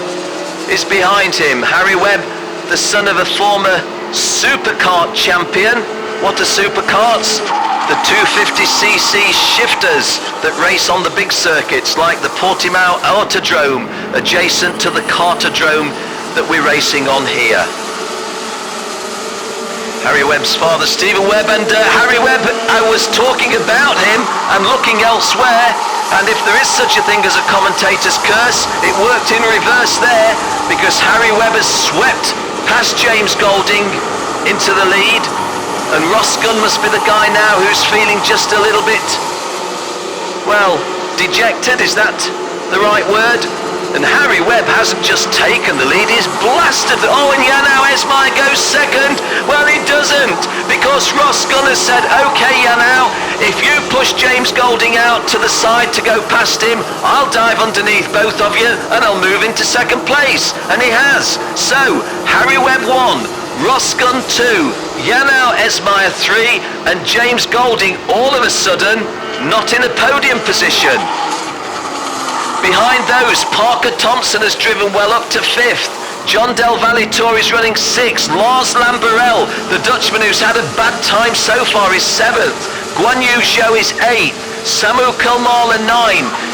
is behind him. Harry Webb, the son of a former superkart champion. What are superkarts? The 250cc shifters that race on the big circuits like the Portimao Autodrome, adjacent to the Kartodrome that we're racing on here. Harry Webb's father, Stephen Webb, and Harry Webb, I was talking about him and looking elsewhere, and if there is such a thing as a commentator's curse, it worked in reverse there, because Harry Webb has swept past James Golding into the lead, and Ross Gunn must be the guy now who's feeling just a little bit, well, dejected, is that the right word? And Harry Webb hasn't just taken the lead, he's blasted. Oh, and Janau Esmayer goes second. Well, he doesn't, because Ross Gunn has said, okay, Janau, if you push James Golding out to the side to go past him, I'll dive underneath both of you and I'll move into 2nd place. And he has. So, Harry Webb 1, Ross Gunn 2, Janau Esmayer 3, and James Golding all of a sudden not in a podium position. Behind those, Parker Thompson has driven well up to 5th. John Del Valle Tour is running 6th. Lars Lamberel, the Dutchman who's had a bad time so far, is 7th. Guan Yu Zhou is 8th. Samu Kulmala 9.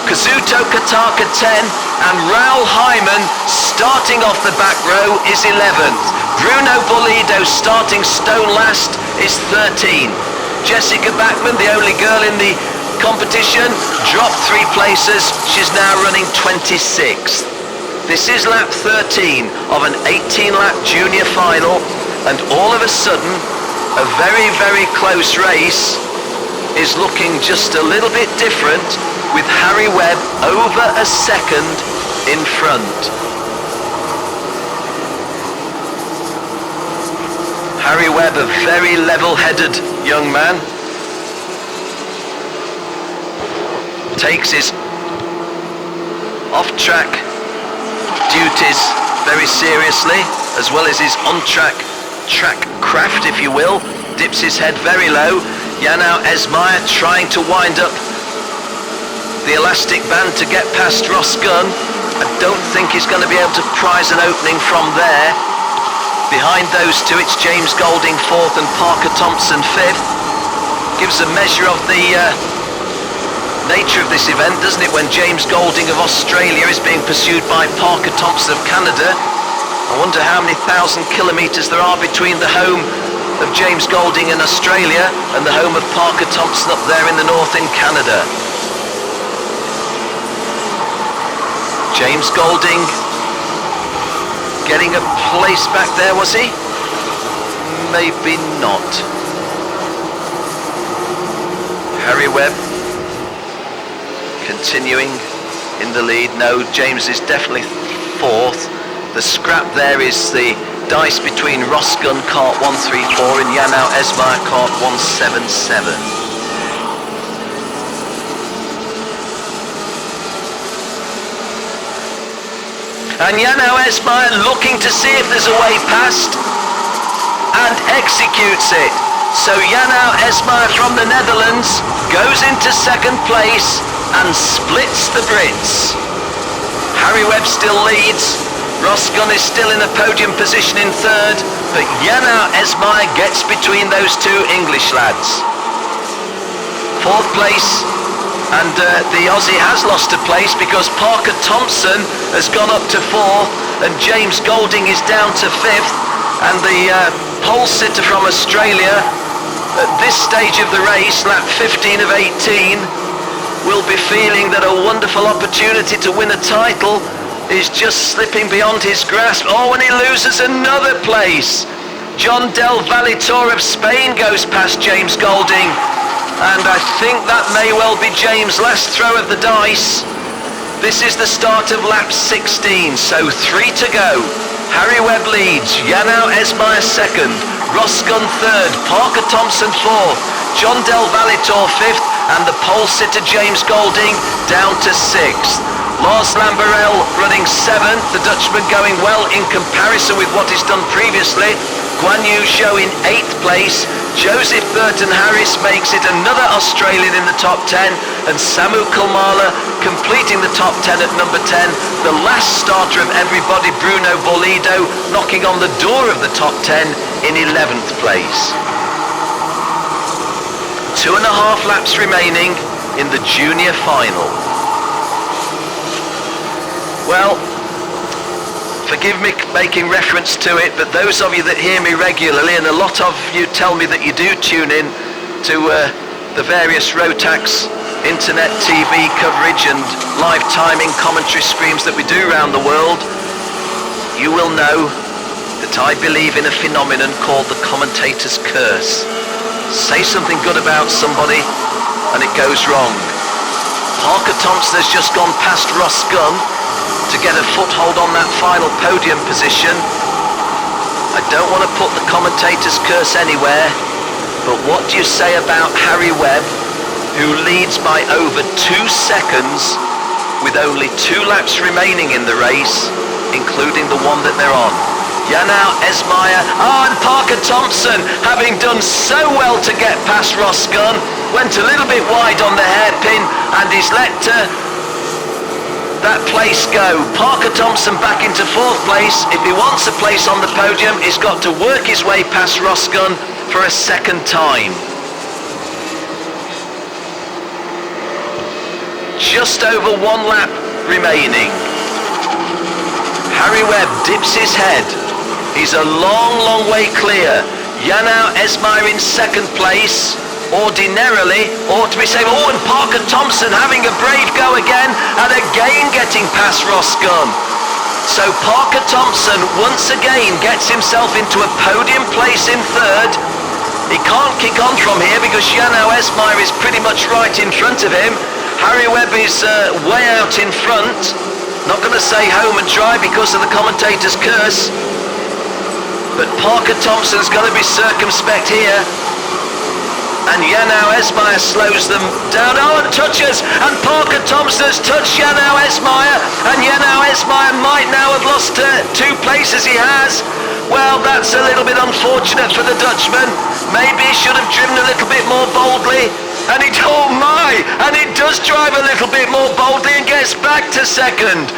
Kazuto Kataka 10. And Raul Hyman, starting off the back row, is 11th. Bruno Bolido, starting stone last, is 13th. Jessica Bachmann, the only girl in the competition, dropped 3 places. She's now running 26th. This is lap 13 of an 18-lap junior final, and all of a sudden a very, very close race is looking just a little bit different, with Harry Webb over a second in front. Harry Webb, a very level-headed young man, takes his off-track duties very seriously, as well as his on-track craft, if you will. Dips his head very low. Janau Esmayer trying to wind up the elastic band to get past Ross Gunn. I don't think he's going to be able to prize an opening from there. Behind those 2, it's James Golding 4th and Parker Thompson 5th. Gives a measure of the nature of this event, doesn't it, when James Golding of Australia is being pursued by Parker Thompson of Canada. I wonder how many thousand kilometres there are between the home of James Golding in Australia and the home of Parker Thompson up there in the north in Canada. James Golding getting a place back there, was he? Maybe not. Harry Webb continuing in the lead. No, James is definitely fourth. The scrap there is the dice between Rosgun, KART 134 and Janau Esmayer, KART 177. And Janau Esmayer looking to see if there's a way past and executes it. So Janau Esmayer from the Netherlands goes into second place and splits the Brits. Harry Webb still leads. Rosgun is still in a podium position in third, but Janau Esmayer gets between those two English lads. Fourth place, and the Aussie has lost a place because Parker Thompson has gone up to fourth and James Golding is down to fifth, and the pole sitter from Australia at this stage of the race, lap 15 of 18, will be feeling that a wonderful opportunity to win a title is just slipping beyond his grasp. Oh, and he loses another place. John Del Valitor of Spain goes past James Golding, and I think that may well be James' last throw of the dice. This is the start of lap 16, so 3 to go. Harry Webb leads, Janau Esmayer second, Rosgun third, Parker Thompson fourth, John Del Valitor fifth, and the pole sitter James Golding down to sixth. Lars Lamberel running seventh, the Dutchman going well in comparison with what he's done previously. Guan Yu Zhou in 8th place. Joseph Burton Harris makes it another Australian in the top 10, and Samu Kulmala completing the top 10 at number 10. The last starter of everybody, Bruno Bolido, knocking on the door of the top 10 in 11th place. 2.5 laps remaining in the junior final. Well, forgive me making reference to it, but those of you that hear me regularly, and a lot of you tell me that you do tune in to the various Rotax internet TV coverage and live timing commentary streams that we do around the world, you will know that I believe in a phenomenon called the commentator's curse. Say something good about somebody and it goes wrong. Parker Thompson has just gone past Rosgun to get a foothold on that final podium position. I don't want to put the commentator's curse anywhere, but what do you say about Harry Webb, who leads by over 2 seconds with only 2 laps remaining in the race, including the one that they're on? Janau Esmayer, and Parker Thompson, having done so well to get past Rosgun, went a little bit wide on the hairpin and is let that place go. Parker Thompson back into 4th place. If he wants a place on the podium, he's got to work his way past Rosgun for a second time. Just over 1 lap remaining. Harry Webb dips his head. He's a long, long way clear. Janau Esmayer in 2nd place. Ordinarily ought to be safe. Oh, and Parker Thompson having a brave go again, and again getting past Rosgun. So Parker Thompson once again gets himself into a podium place in 3rd. He can't kick on from here because Janau Esmayer is pretty much right in front of him. Harry Webb is way out in front. Not going to say home and dry because of the commentator's curse, but Parker Thompson's got to be circumspect here. And Janau Esmayer slows them down. Oh, and touches, and Parker Thompson has touched Janau Esmayer, and Janau Esmayer might now have lost 2 places. He has. Well, that's a little bit unfortunate for the Dutchman. Maybe he should have driven a little bit more boldly. And it, oh my, and it does drive a little bit more boldly and gets back to 2nd.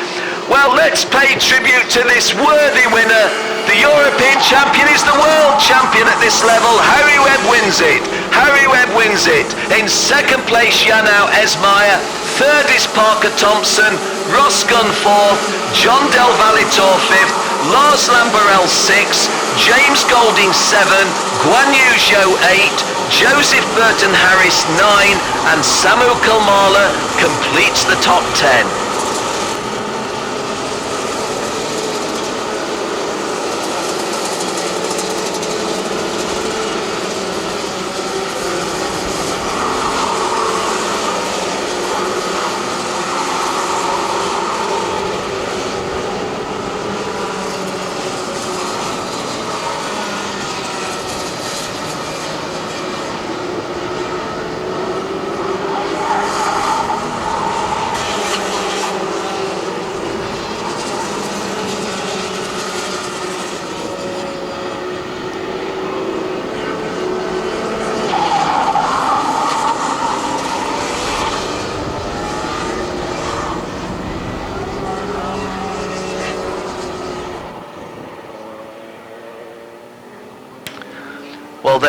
Well, let's pay tribute to this worthy winner. The European champion is the world champion at this level. Harry Webb wins it. Harry Webb wins it. In 2nd place, Janau Esmayer. 3rd is Parker Thompson. Rosgun 4th. John Del Valitor 5th. Lars Lamberel 6th. James Golding 7. Guan Yu Zhou 8. Joseph Burton Harris 9. And Samu Kulmala completes the top 10.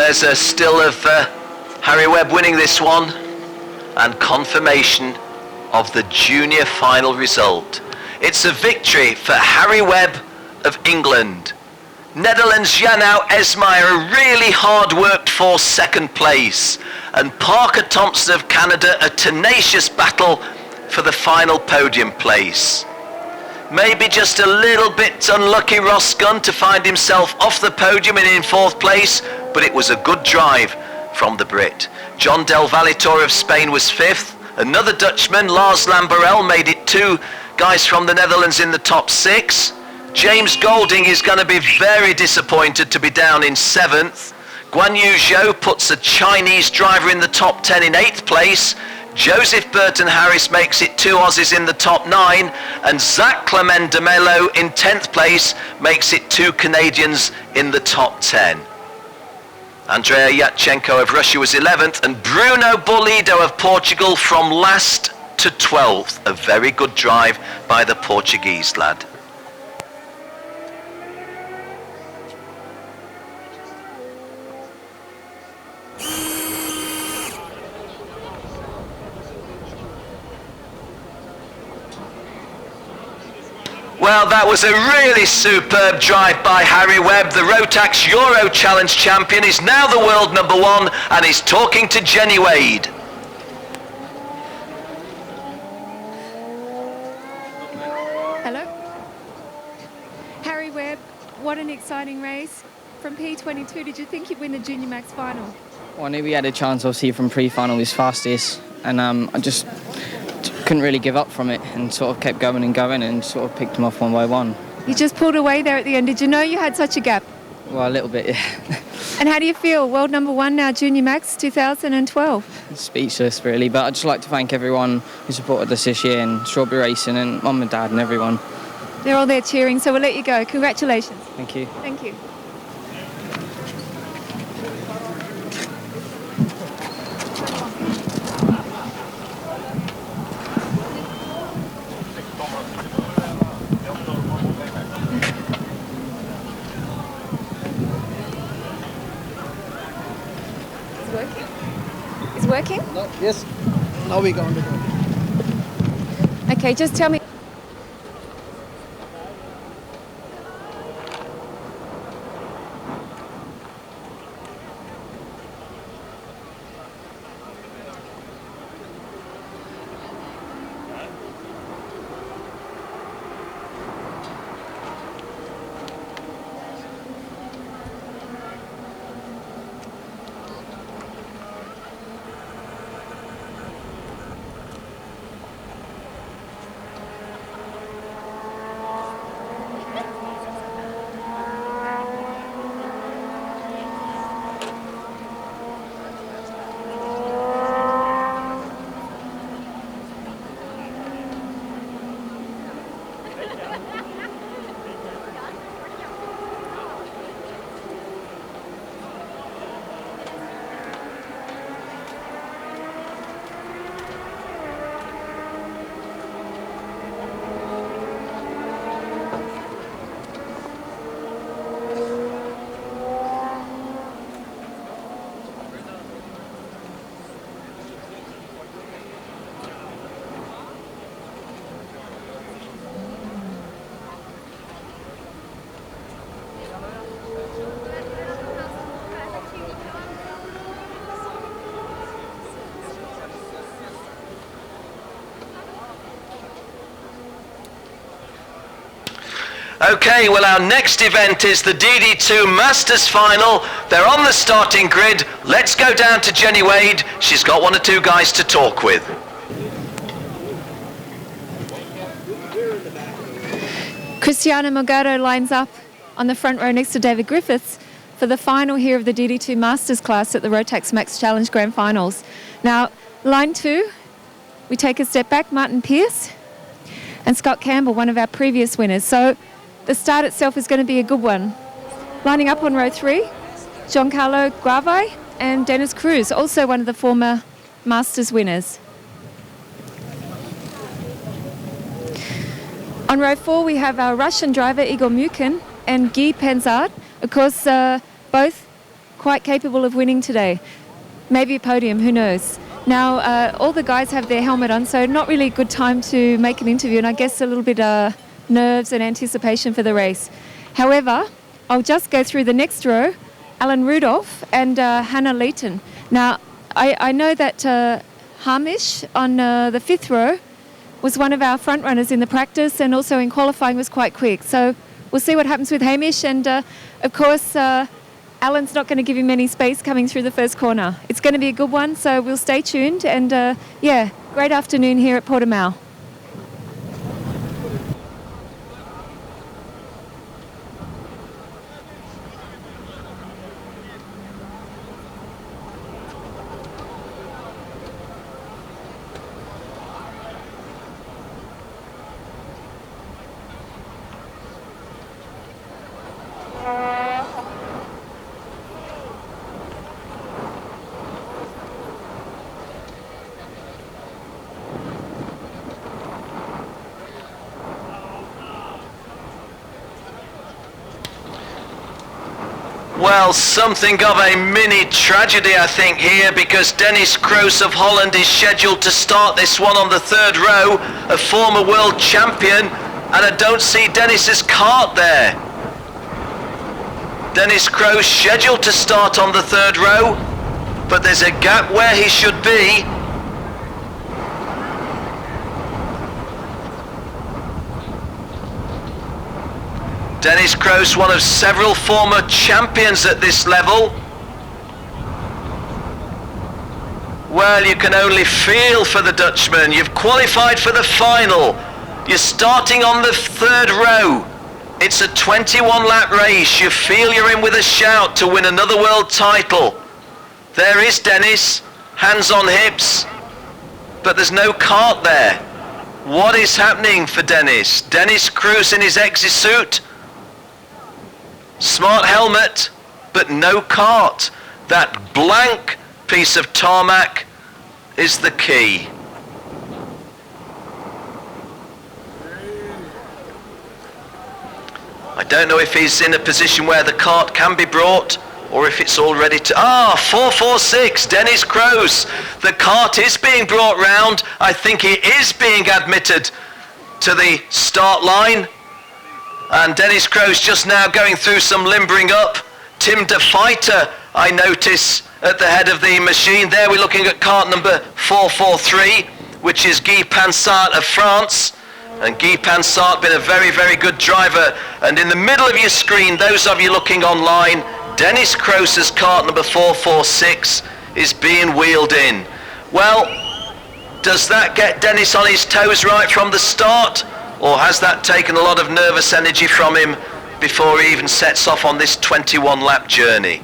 there's a still of Harry Webb winning this one, and confirmation of the junior final result. It's a victory for Harry Webb of England. Netherlands' Jannou Esmeyer really hard worked for second place, and Parker Thompson of Canada a tenacious battle for the final podium place. Maybe just a little bit unlucky Ross Gunn to find himself off the podium and in fourth place, but it was a good drive from the Brit. John Del Valitor of Spain was fifth. Another Dutchman, Lars Lamberel, made it two guys from the Netherlands in the top six. James Golding is going to be very disappointed to be down in seventh. Guan Yu Zhou puts a Chinese driver in the top 10 in eighth place. Joseph Burton Harris makes it two Aussies in the top 9, and Zach Clement de Mello in 10th place makes it two Canadians in the top 10. Andrea Yatchenko of Russia was 11th, and Bruno Bolido of Portugal from last to 12th. A very good drive by the Portuguese lad. Well, that was a really superb drive by Harry Webb. The Rotax Euro Challenge champion is now the world number 1 and is talking to Jenny Wade. Hello. Harry Webb, what an exciting race. From P22, did you think you'd win the Junior Max final? Well, I knew we had a chance, obviously, from pre-final was fastest, and I just couldn't really give up from it and sort of kept going and sort of picked them off one by one. You just pulled away there at the end. Did you know you had such a gap? Well, a little bit, yeah. And how do you feel? World number 1 now, Junior Max 2012. Speechless, really, but I'd just like to thank everyone who supported us this year, and Strawberry Racing and Mum and Dad and everyone. They're all there cheering, so we'll let you go. Congratulations. Thank you. Thank you. Working? No, yes. Now we go on the go. Okay, just tell me. Okay, well, our next event is the DD2 Masters Final. They're on the starting grid. Let's go down to Jenny Wade. She's got one or two guys to talk with. Cristiano Morgado lines up on the front row next to David Griffiths for the final here of the DD2 Masters class at the Rotax Max Challenge Grand Finals. Now, line 2, we take a step back, Martin Pearce and Scott Campbell, one of our previous winners. So the start itself is going to be a good one. Lining up on row 3, Giancarlo Guave and Dennis Cruz, also one of the former Masters winners. On row 4, we have our Russian driver Igor Mukin and Guy Penzard. Of course, both quite capable of winning today. Maybe a podium, who knows. Now, all the guys have their helmet on, so not really a good time to make an interview, and I guess a little bit nerves and anticipation for the race. However, I'll just go through the next row, Alan Rudolph and Hannah Leighton. Now, I know that Hamish on the 5th row was one of our front runners in the practice, and also in qualifying was quite quick. So we'll see what happens with Hamish, and of course Alan's not going to give him any space coming through the first corner. It's going to be a good one, so we'll stay tuned, and yeah, great afternoon here at Portimao. Well, something of a mini tragedy, I think, here, because Dennis Kroos of Holland is scheduled to start this one on the 3rd row, a former world champion, and I don't see Dennis's kart there. Dennis Kroos scheduled to start on the 3rd row, but there's a gap where he should be. Dennis Kroos, one of several former champions at this level. Well, you can only feel for the Dutchman. You've qualified for the final. You're starting on the 3rd row. It's a 21-lap race. You feel you're in with a shout to win another world title. There is Dennis, hands on hips, but there's no kart there. What is happening for Dennis? Dennis Kroos in his exosuit. Smart helmet, but no kart. That blank piece of tarmac is the key. I don't know if he's in a position where the kart can be brought, or if it's all ready to... 446, Dennis Kroos. The kart is being brought round. I think he is being admitted to the start line. And Dennis Kroos just now going through some limbering up. Tim de Fighter, I notice, at the head of the machine. There we're looking at kart number 443, which is Guy Pansart of France. And Guy Pansart been a very, very good driver. And in the middle of your screen, those of you looking online, Dennis Kroos's kart number 446 is being wheeled in. Well, does that get Dennis on his toes right from the start? Or has that taken a lot of nervous energy from him before he even sets off on this 21-lap journey?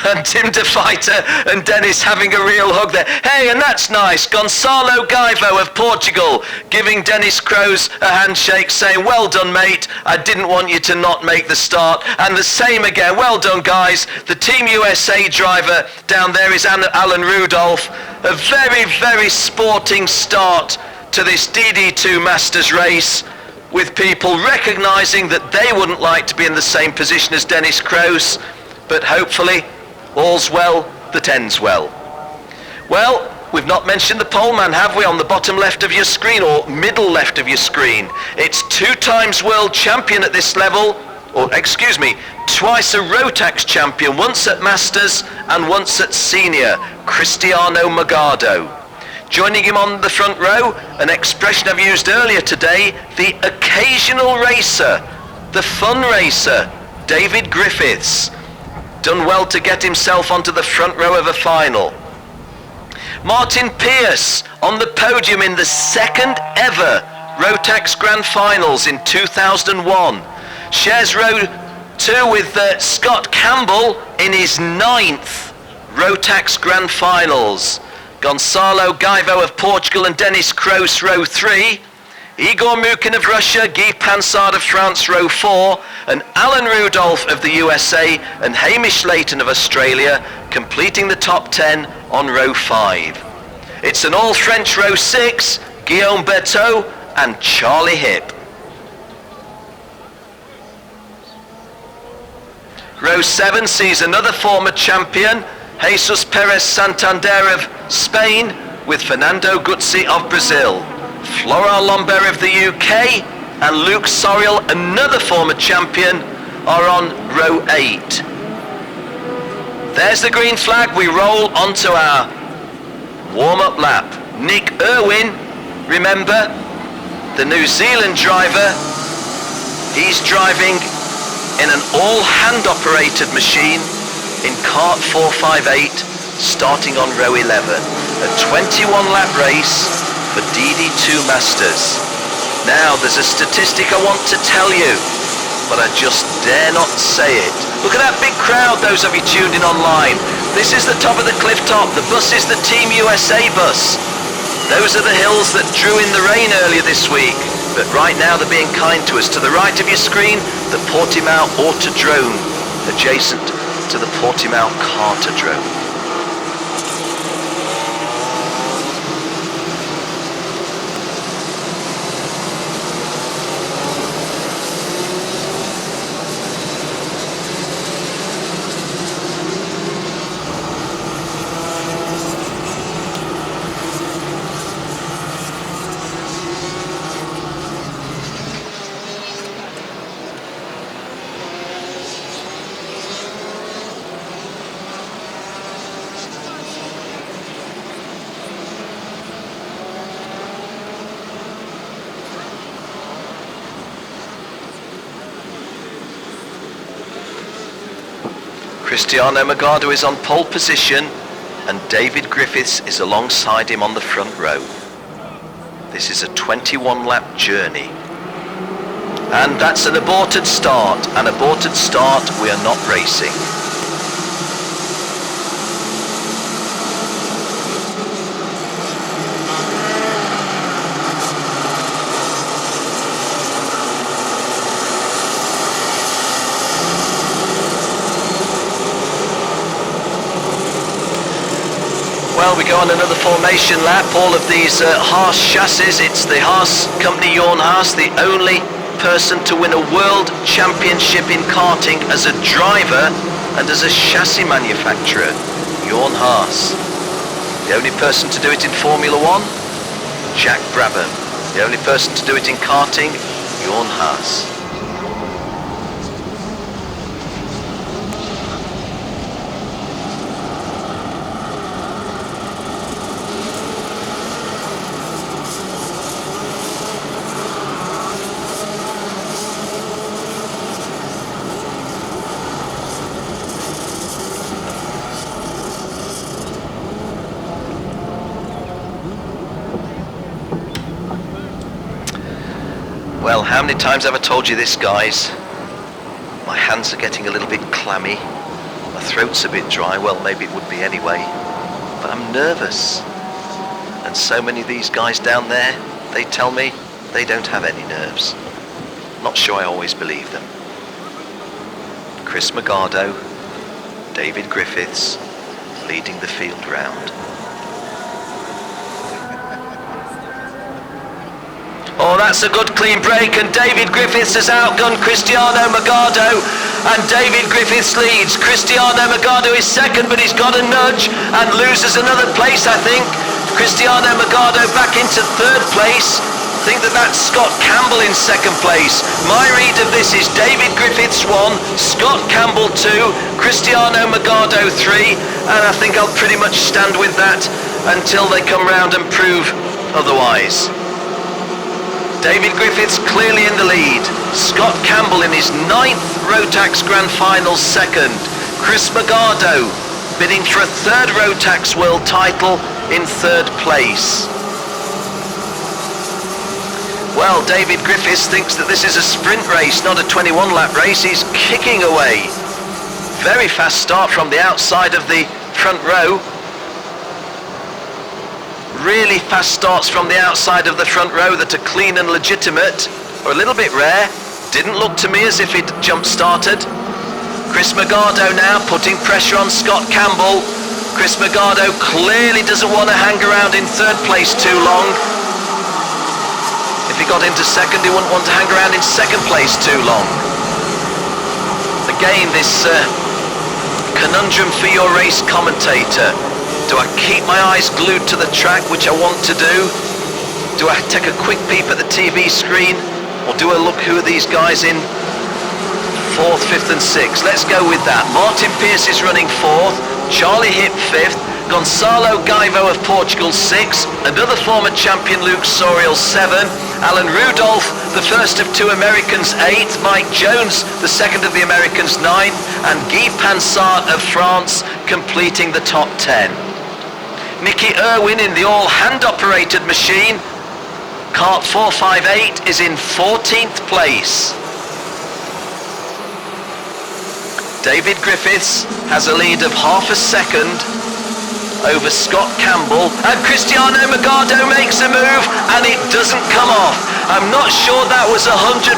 And Tim de Fighter and Dennis having a real hug there. Hey, and that's nice. Gonçalo Gaivo of Portugal giving Dennis Kroos a handshake saying, well done, mate. I didn't want you to not make the start. And the same again. Well done, guys. The Team USA driver down there is Alan Rudolph. A very, very sporting start to this DD2 Masters race, with people recognising that they wouldn't like to be in the same position as Dennis Kroos, but hopefully all's well that ends well. Well, we've not mentioned the poleman, have we, on the bottom left of your screen, or middle left of your screen? It's 2 times world champion at this level, or excuse me, twice a Rotax champion, once at Masters and once at Senior, Cristiano Magado. Joining him on the front row, an expression I've used earlier today, the occasional racer, the fun racer, David Griffiths. Done well to get himself onto the front row of a final. Martin Pearce on the podium in the 2nd ever Rotax Grand Finals in 2001. Shares row 2 with Scott Campbell in his 9th Rotax Grand Finals. Gonçalo Gaivo of Portugal and Dennis Kroos, row 3. Igor Mukin of Russia, Guy Pansart of France, row 4. And Alan Rudolph of the USA and Hamish Leighton of Australia completing the top 10 on row 5. It's an all-French row 6, Guillaume Berthaud and Charlie Hipp. Row 7 sees another former champion, Jesus Perez Santander of Spain, with Fernando Guzzi of Brazil. Flora Lambert of the UK and Luke Soriel, another former champion, are on row 8. There's the green flag. We roll onto our warm-up lap. Nick Irwin, remember, the New Zealand driver, he's driving in an all-hand operated machine in KART 458, starting on row 11. A 21 lap race for DD2 Masters. Now there's a statistic I want to tell you, but I just dare not say it. Look at that big crowd, those of you tuned in online. This is the top of the cliff top. The bus is the Team USA bus. Those are the hills that drew in the rain earlier this week, but right now they're being kind to us. To the right of your screen, the Portimao Autodrome, adjacent to the Portimao Cartodrome. Cristiano Magado is on pole position and David Griffiths is alongside him on the front row. This is a 21 lap journey. And that's an aborted start. An aborted start, we are not racing. Well, we go on another formation lap. All of these Haas chassis. It's the Haas company, Jorn Haas, the only person to win a world championship in karting as a driver and as a chassis manufacturer. Jorn Haas. The only person to do it in Formula 1, Jack Brabham. The only person to do it in karting, Jorn Haas. Well, how many times have I told you this, guys? My hands are getting a little bit clammy. My throat's a bit dry. Well, maybe it would be anyway. But I'm nervous. And so many of these guys down there, they tell me they don't have any nerves. Not sure I always believe them. Chris Magado, David Griffiths, leading the field round. Oh, that's a good clean break, and David Griffiths has outgunned Cristiano Magado, and David Griffiths leads. Cristiano Magado is second, but he's got a nudge and loses another place, I think. Cristiano Magado back into third place. I think that's Scott Campbell in second place. My read of this is David Griffiths 1, Scott Campbell 2, Cristiano Magado 3, and I think I'll pretty much stand with that until they come round and prove otherwise. David Griffiths clearly in the lead. Scott Campbell in his 9th Rotax Grand Finals second. Chris Magado bidding for a 3rd Rotax World title in 3rd place. Well, David Griffiths thinks that this is a sprint race, not a 21 lap race. He's kicking away. Very fast start from the outside of the front row. Really fast starts from the outside of the front row that are clean and legitimate, or a little bit rare. Didn't look to me as if it jump-started. Chris Magado now putting pressure on Scott Campbell. Chris Magado clearly doesn't want to hang around in 3rd place too long. If he got into 2nd, he wouldn't want to hang around in 2nd place too long. again, this conundrum for your race commentator. Do I keep my eyes glued to the track, which I want to do? Do I take a quick peep at the TV screen? Or do I look who are these guys in 4th, 5th and 6th? Let's go with that. Martin Pearce is running 4th, Charlie Hip 5th, Gonçalo Gaivo of Portugal 6th, another former champion Luke Sorial 7, Alan Rudolph, the first of 2 Americans 8, Mike Jones, the second of the Americans 9, and Guy Pansart of France completing the top 10. Nicky Irwin in the all hand-operated machine, KART 458, is in 14th place. David Griffiths has a lead of half a second over Scott Campbell, and Cristiano Magado makes a move and it doesn't come off. I'm not sure that was 100%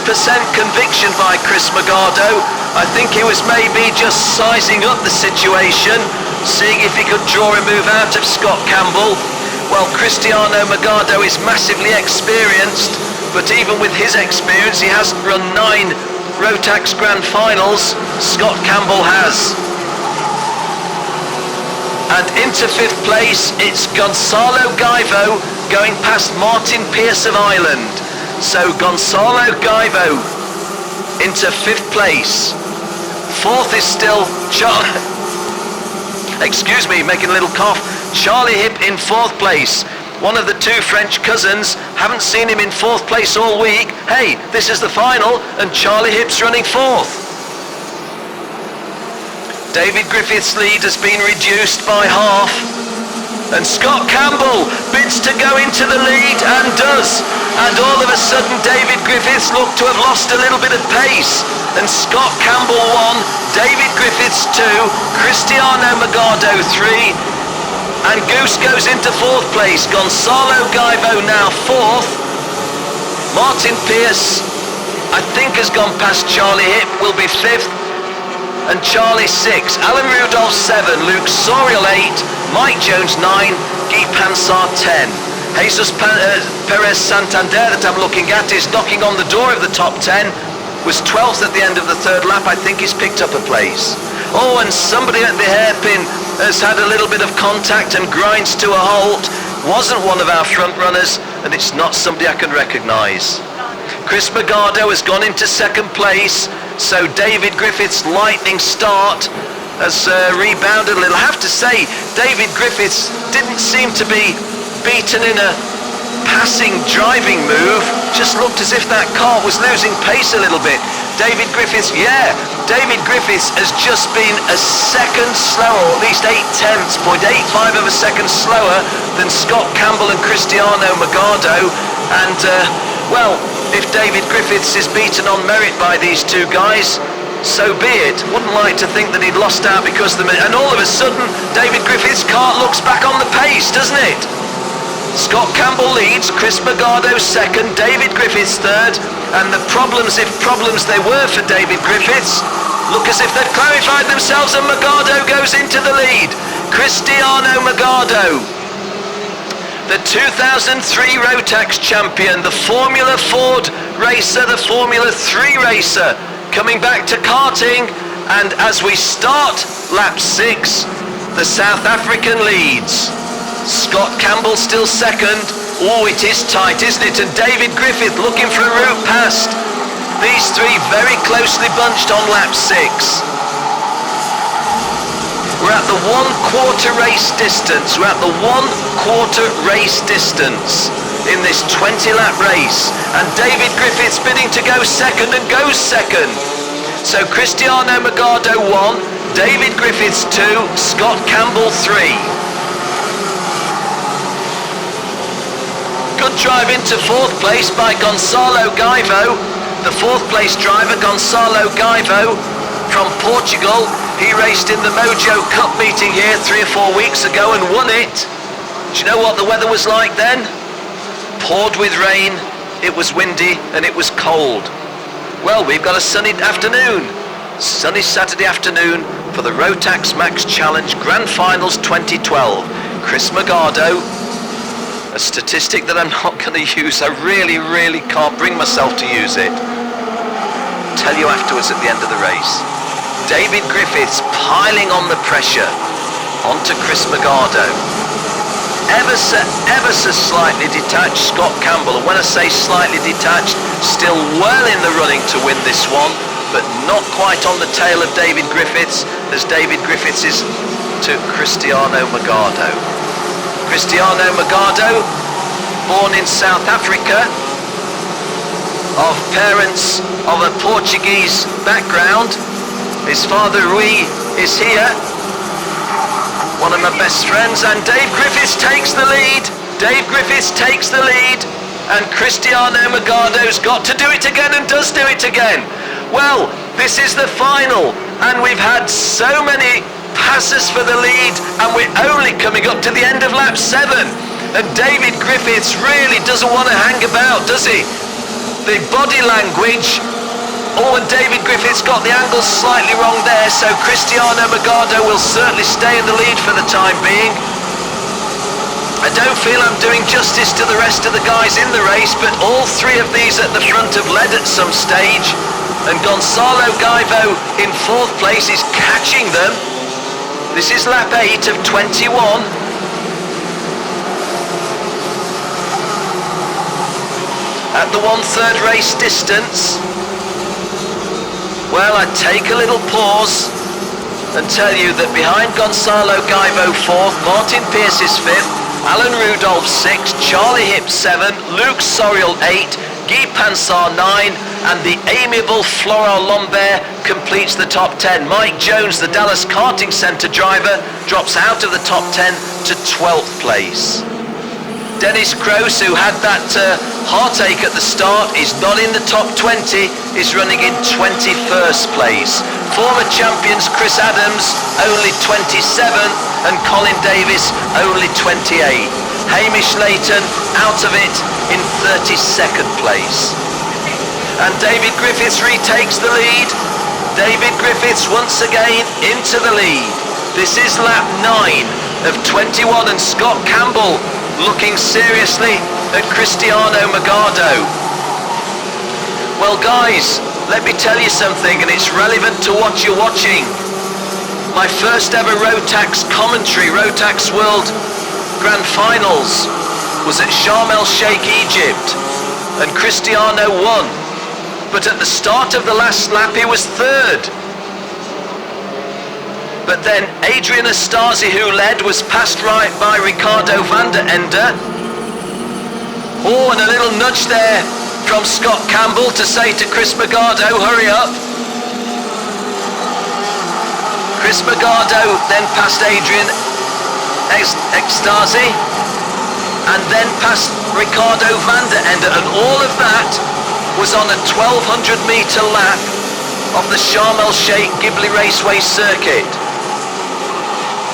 conviction by Chris Magado. I think he was maybe just sizing up the situation, seeing if he could draw a move out of Scott Campbell. Well, Cristiano Magado is massively experienced, but even with his experience, he hasn't run 9 Rotax Grand Finals. Scott Campbell has. And into 5th place, it's Gonçalo Gaivo going past Martin Pearce of Ireland. So Gonçalo Gaivo into 5th place. 4th is still excuse me, making a little cough. Charlie Hip in 4th place. One of the 2 French cousins, haven't seen him in 4th place all week. Hey, this is the final, and Charlie Hip's running 4th. David Griffith's lead has been reduced by half, and Scott Campbell bids to go into the lead and does. And all of a sudden David Griffiths looked to have lost a little bit of pace, and Scott Campbell 1, David Griffiths 2, Cristiano Magado 3, and Goose goes into 4th place. Gonçalo Gaivo now 4th. Martin Pearce, I think, has gone past Charlie Hip, will be 5th. And Charlie 6, Alan Rudolph 7, Luke Sorial 8, Mike Jones 9, Guy Pansart 10. Jesus Perez Santander, that I'm looking at, is knocking on the door of the top 10, was 12th at the end of the 3rd lap. I think he's picked up a place. Oh, and somebody at the hairpin has had a little bit of contact and grinds to a halt. Wasn't one of our front runners, and it's not somebody I can recognise. Chris Magado has gone into 2nd place. So David Griffiths' lightning start has rebounded a little. I have to say, David Griffiths didn't seem to be beaten in a passing driving move. Just looked as if that car was losing pace a little bit. David Griffiths has just been a second slower, or at least 0.85 of a second slower than Scott Campbell and Cristiano Magado. And, well, if David Griffiths is beaten on merit by these 2 guys, so be it. Wouldn't like to think that he'd lost out because of them. And all of a sudden, David Griffiths' car looks back on the pace, doesn't it? Scott Campbell leads, Chris Magado 2nd, David Griffiths 3rd, and the problems, if problems they were for David Griffiths, look as if they've clarified themselves, and Magado goes into the lead. Cristiano Magado, the 2003 Rotax champion, the Formula Ford racer, the Formula 3 racer, coming back to karting. And as we start lap 6, the South African leads. Scott Campbell still 2nd. Oh, it is tight, isn't it? And David Griffith looking for a route past. These 3 very closely bunched on lap 6. We're at the 1/4 race distance. We're at the 1/4 race distance in this 20-lap race. And David Griffith's bidding to go 2nd and goes 2nd. So Cristiano Magado 1, David Griffiths 2, Scott Campbell 3. Good drive into 4th place by Gonçalo Gaivo. The 4th place driver, Gonçalo Gaivo, from Portugal. He raced in the Mojo Cup meeting here 3 or 4 weeks ago and won it. Do you know what the weather was like then? Poured with rain, it was windy and it was cold. Well, we've got a sunny afternoon. Sunny Saturday afternoon for the Rotax Max Challenge Grand Finals 2012. Chris Magado, a statistic that I'm not going to use. I really, really can't bring myself to use it. Tell you afterwards at the end of the race. David Griffiths piling on the pressure onto Chris Magado. Ever so slightly detached Scott Campbell, and when I say slightly detached, still well in the running to win this one, but not quite on the tail of David Griffiths, as David Griffiths is to Cristiano Magado. Cristiano Magado, born in South Africa, of parents of a Portuguese background. His father Rui is here, one of my best friends, and Dave Griffiths takes the lead. Dave Griffiths takes the lead, and Cristiano Magado's got to do it again and does do it again. Well, this is the final, and we've had so many passes for the lead, and we're only coming up to the end of lap 7. And David Griffiths really doesn't want to hang about, does he? The body language. Oh, and David Griffiths got the angle slightly wrong there, so Cristiano Magado will certainly stay in the lead for the time being. I don't feel I'm doing justice to the rest of the guys in the race, but all three of these at the front have led at some stage, and Gonçalo Gaivo in 4th place is catching them. This is lap 8 of 21. At the 1/3 race distance. Well, I'd take a little pause and tell you that behind Gonçalo Gaivo 4th, Martin Pearce is 5th, Alan Rudolph 6th, Charlie Hipp 7th, Luke Sorial 8th, Guy Pansar 9th, and the amiable Florent Lambert completes the top 10. Mike Jones, the Dallas Karting Centre driver, drops out of the top 10 to 12th place. Dennis Kroos, who had that heartache at the start, is not in the top 20, is running in 21st place. Former champions Chris Adams, only 27th, and Colin Davis, only 28th. Hamish Layton, out of it, in 32nd place. And David Griffiths retakes the lead. David Griffiths once again into the lead. This is lap 9 of 21, and Scott Campbell looking seriously at Cristiano Magado. Well guys, let me tell you something, and it's relevant to what you're watching. My first ever Rotax commentary, Rotax World Grand Finals, was at Sharm el Sheikh, Egypt, and Cristiano won. But at the start of the last lap he was 3rd. But then Adrian Astasi, who led, was passed right by Ricardo van der Ende. Oh, and a little nudge there from Scott Campbell to say to Chris Magado, hurry up. Chris Magado then passed Adrian Astasi and then passed Ricardo van der Ende, and all of that was on a 1200 metre lap of the Sharm el Sheikh Ghibli Raceway circuit.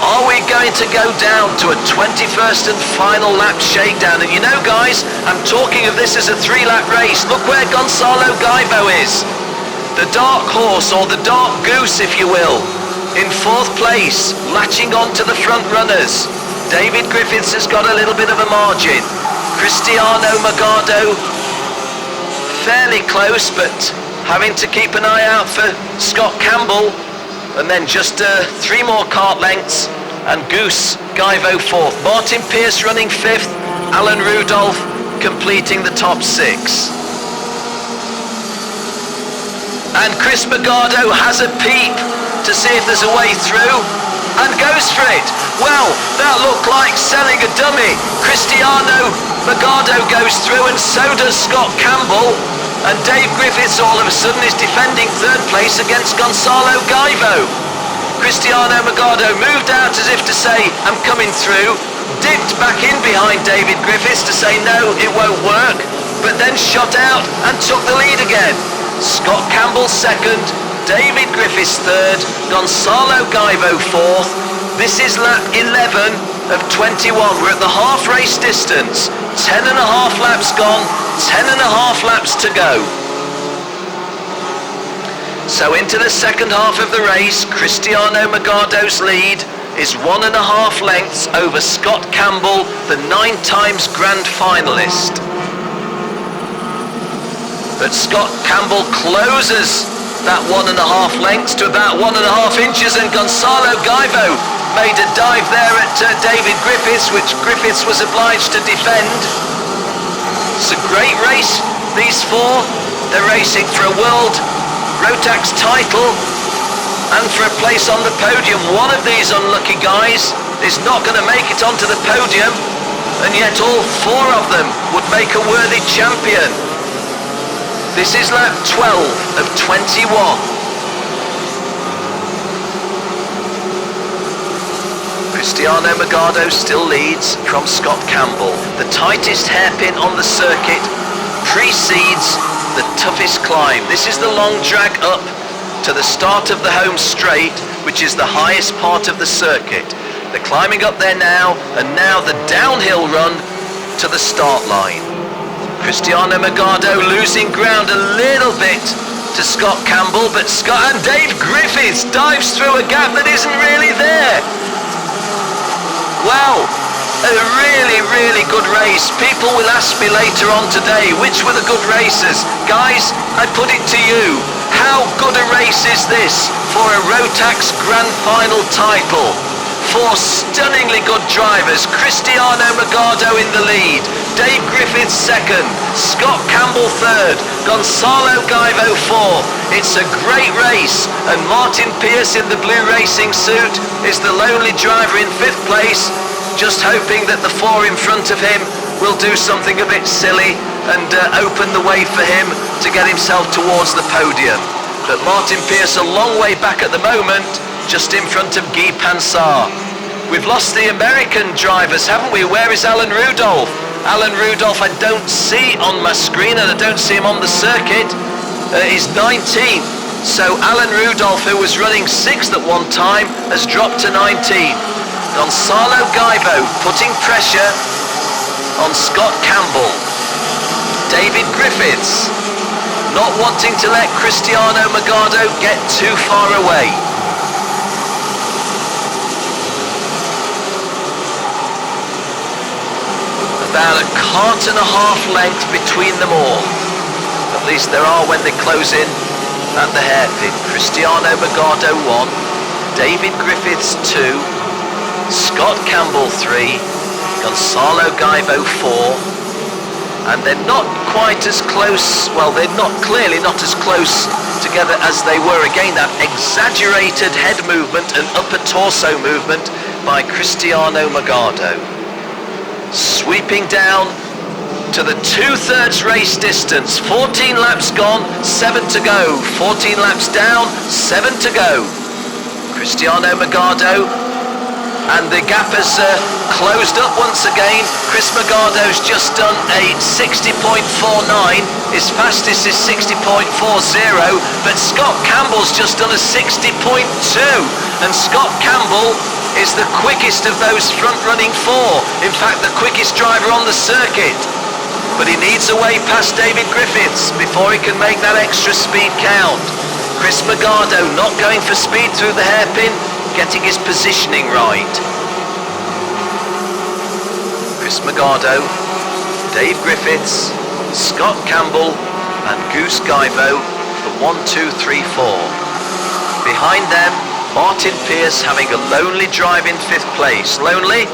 Are we going to go down to a 21st and final lap shakedown? And you know guys, I'm talking of this as a 3-lap race. Look where Gonçalo Gaivo is. The dark horse, or the dark goose if you will, in 4th place, latching on to the front runners. David Griffiths has got a little bit of a margin. Cristiano Magado fairly close, but having to keep an eye out for Scott Campbell. And then just 3 more kart lengths, and Goose Gaivo 4th. Martin Pearce running 5th, Alan Rudolph completing the top 6. And Chris Magado has a peep to see if there's a way through, and goes for it. Well, that looked like selling a dummy. Cristiano Magado goes through, and so does Scott Campbell. And Dave Griffiths all of a sudden is defending 3rd place against Gonçalo Gaivo. Cristiano Magado moved out as if to say, I'm coming through, dipped back in behind David Griffiths to say no, it won't work, but then shot out and took the lead again. Scott Campbell 2nd, David Griffiths 3rd, Gonçalo Gaivo 4th. This is lap 11 of 21. We're at the half race distance. 10.5 laps gone, 10.5 laps to go. So into the second half of the race, Cristiano Magado's lead is 1.5 lengths over Scott Campbell, the 9 times grand finalist. But Scott Campbell closes that 1.5 lengths to about 1.5 inches, and Gonzalo Gaivo made a dive there at David Griffiths, which Griffiths was obliged to defend. It's a great race, these four. They're racing for a world Rotax title and for a place on the podium. One of these unlucky guys is not going to make it onto the podium, and yet all four of them would make a worthy champion. This is lap 12 of 21. Cristiano Magado still leads from Scott Campbell. The tightest hairpin on the circuit precedes the toughest climb. This is the long drag up to the start of the home straight, which is the highest part of the circuit. They're climbing up there now, and now the downhill run to the start line. Cristiano Magado losing ground a little bit to Scott Campbell, but Scott and Dave Griffiths dives through a gap that isn't really there. Wow, a really good race. People will ask me later on today, which were the good races? Guys, I put it to you, how good a race is this for a Rotax Grand Final title? Four stunningly good drivers, Cristiano Magado in the lead, Dave Griffiths second, Scott Campbell third, Gonzalo Gaivo fourth. It's a great race, and Martin Pierce in the blue racing suit is the lonely driver in fifth place, just hoping that the four in front of him will do something a bit silly and open the way for him to get himself towards the podium. But Martin Pierce a long way back at the moment, just in front of Guy Pansar. We've lost the American drivers, haven't we? Where is Alan Rudolph? Alan Rudolph I don't see on my screen, and I don't see him on the circuit. He's 19th. So Alan Rudolph, who was running 6th at one time, has dropped to 19th. Gonzalo Gaivo putting pressure on Scott Campbell. David Griffiths not wanting to let Cristiano Magado get too far away. About a cart and a half length between them all. At least there are when they close in at the hairpin. Cristiano Magado 1, David Griffiths 2, Scott Campbell 3, Gonzalo Gaivo 4, and they're not quite as close, well, they're clearly not as close together as they were. Again, that exaggerated head movement and upper torso movement by Cristiano Magado. Sweeping down to the 2/3 race distance, 14 laps gone, 7 to go, 14 laps down, 7 to go. Cristiano Magado, and the gap has closed up once again. Chris Magado's just done a 60.49, his fastest is 60.40, but Scott Campbell's just done a 60.2, and Scott Campbell is the quickest of those front-running four, in fact the quickest driver on the circuit. But he needs a way past David Griffiths before he can make that extra speed count. Chris Magado not going for speed through the hairpin, getting his positioning right. Chris Magado, Dave Griffiths, Scott Campbell and Goose Gaivo, the 1, 2, 3, 4. Behind them, Martin Pierce having a lonely drive in 5th place. Lonely?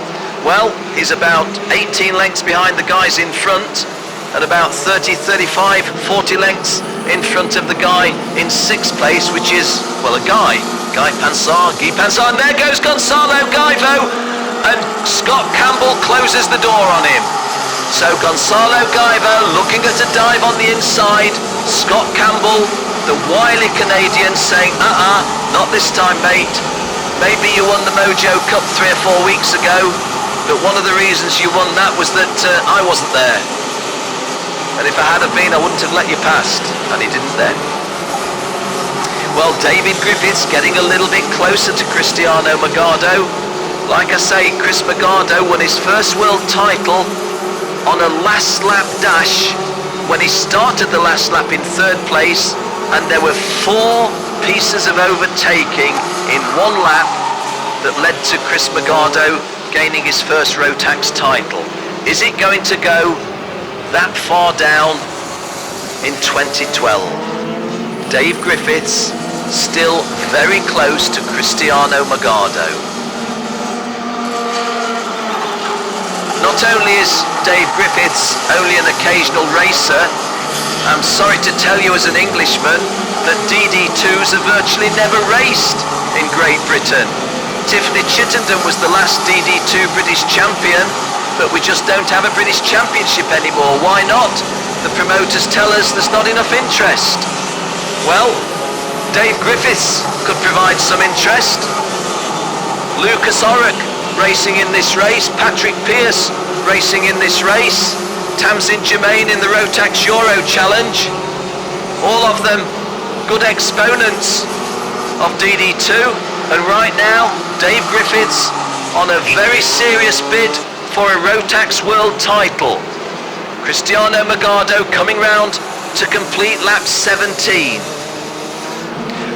Well, he's about 18 lengths behind the guys in front and about 30, 35, 40 lengths in front of the guy in 6th place, which is, well, a guy. Guy Pansar, Guy Pansar, and there goes Gonzalo Gaivo, and Scott Campbell closes the door on him. So Gonzalo Gaivo looking at a dive on the inside, Scott Campbell, the wily Canadian, saying, not this time, mate. Maybe you won the Mojo Cup 3 or 4 weeks ago, but one of the reasons you won that was that I wasn't there. And if I had have been, I wouldn't have let you past, and he didn't then. Well, David Griffiths getting a little bit closer to Cristiano Magado. Like I say, Chris Magado won his first world title on a last lap dash when he started the last lap in 3rd place, and there were 4 pieces of overtaking in 1 lap that led to Chris Magado gaining his first Rotax title. Is it going to go that far down in 2012? Dave Griffiths still very close to Cristiano Magado. Not only is Dave Griffiths only an occasional racer, I'm sorry to tell you as an Englishman that DD2s have virtually never raced in Great Britain. Tiffany Chittenden was the last DD2 British champion, but we just don't have a British Championship anymore. Why not? The promoters tell us there's not enough interest. Well, Dave Griffiths could provide some interest. Lucas Orrock racing in this race, Patrick Pearce racing in this race, Tamsin Germain in the Rotax Euro Challenge. All of them good exponents of DD2, and right now Dave Griffiths on a very serious bid for a Rotax World title. Cristiano Magado coming round to complete lap 17.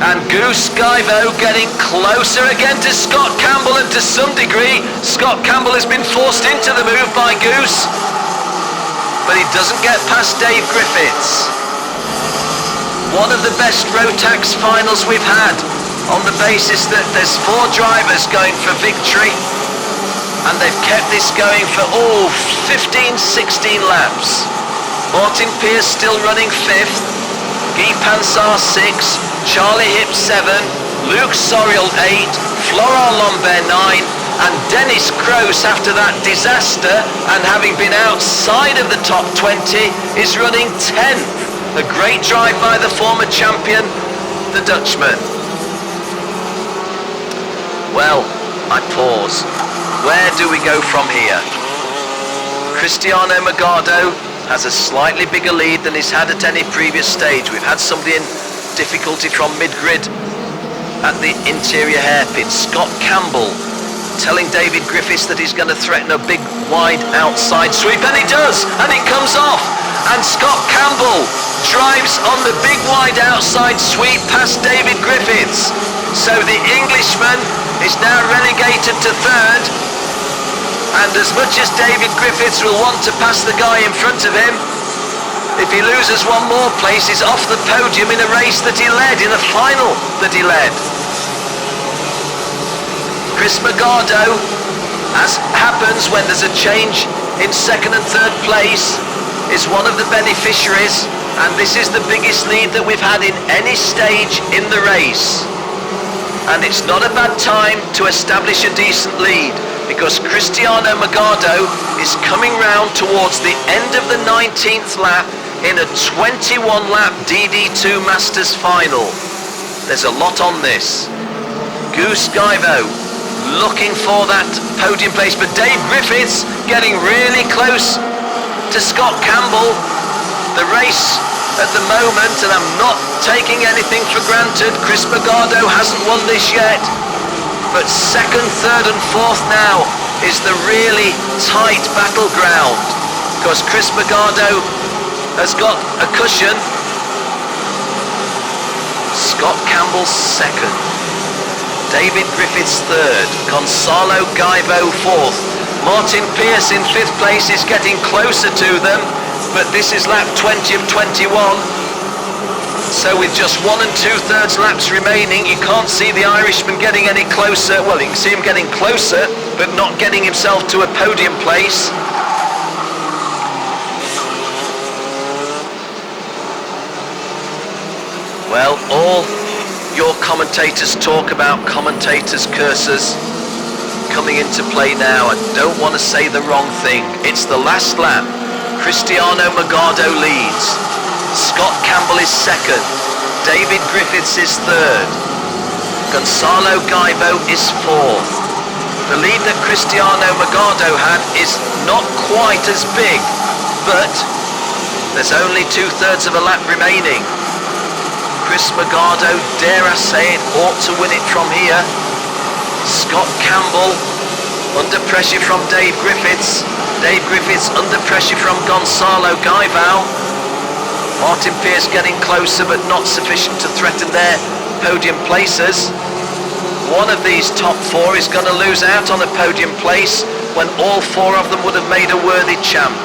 And Goose Guyvo getting closer again to Scott Campbell, and to some degree Scott Campbell has been forced into the move by Goose, but he doesn't get past Dave Griffiths. One of the best Rotax finals we've had, on the basis that there's 4 drivers going for victory, and they've kept this going for 15-16 laps. Martin Pearce still running 5th, Guy Pansar 6th, Charlie Hipp 7th, Luc Soriol 8th, Florent Lambert 9th, and Dennis Kroos, after that disaster and having been outside of the top 20, is running 10th. A great drive by the former champion, the Dutchman. Well, I pause. Where do we go from here? Cristiano Magado has a slightly bigger lead than he's had at any previous stage. We've had somebody in difficulty from mid-grid at the interior hairpin. Scott Campbell telling David Griffiths that he's going to threaten a big wide outside sweep, and he does, and it comes off, and Scott Campbell drives on the big wide outside sweep past David Griffiths. So the Englishman is now relegated to 3rd, and as much as David Griffiths will want to pass the guy in front of him, if he loses one more place, he's off the podium in a race that he led, in a final that he led. Chris Magado, as happens when there's a change in 2nd and 3rd place, is one of the beneficiaries, and this is the biggest lead that we've had in any stage in the race. And it's not a bad time to establish a decent lead, because Cristiano Magado is coming round towards the end of the 19th lap in a 21-lap DD2 Masters final. There's a lot on this. Goose Guyvo looking for that podium place, but Dave Griffiths getting really close to Scott Campbell. The race at the moment, and I'm not taking anything for granted, Chris Magado hasn't won this yet, but 2nd, 3rd and 4th now is the really tight battleground, because Chris Magado has got a cushion. Scott Campbell's 2nd, David Griffiths 3rd, Gonzalo Guyvo 4th, Martin Pearce in 5th place is getting closer to them, but this is lap 20 of 21. So with just 1 2/3 laps remaining, you can't see the Irishman getting any closer. Well, you can see him getting closer, but not getting himself to a podium place. Well, all your commentators talk about commentators' cursors coming into play now. I don't want to say the wrong thing. It's the last lap. Cristiano Magado leads. Scott Campbell is 2nd. David Griffiths is 3rd. Gonzalo Guyvo is 4th. The lead that Cristiano Magado had is not quite as big, but there's only 2/3 of a lap remaining. Chris Magado, dare I say it, ought to win it from here. Scott Campbell under pressure from Dave Griffiths. Dave Griffiths under pressure from Gonzalo Guyvo. Martin Pearce getting closer, but not sufficient to threaten their podium places. One of these top 4 is going to lose out on a podium place when all 4 of them would have made a worthy champ.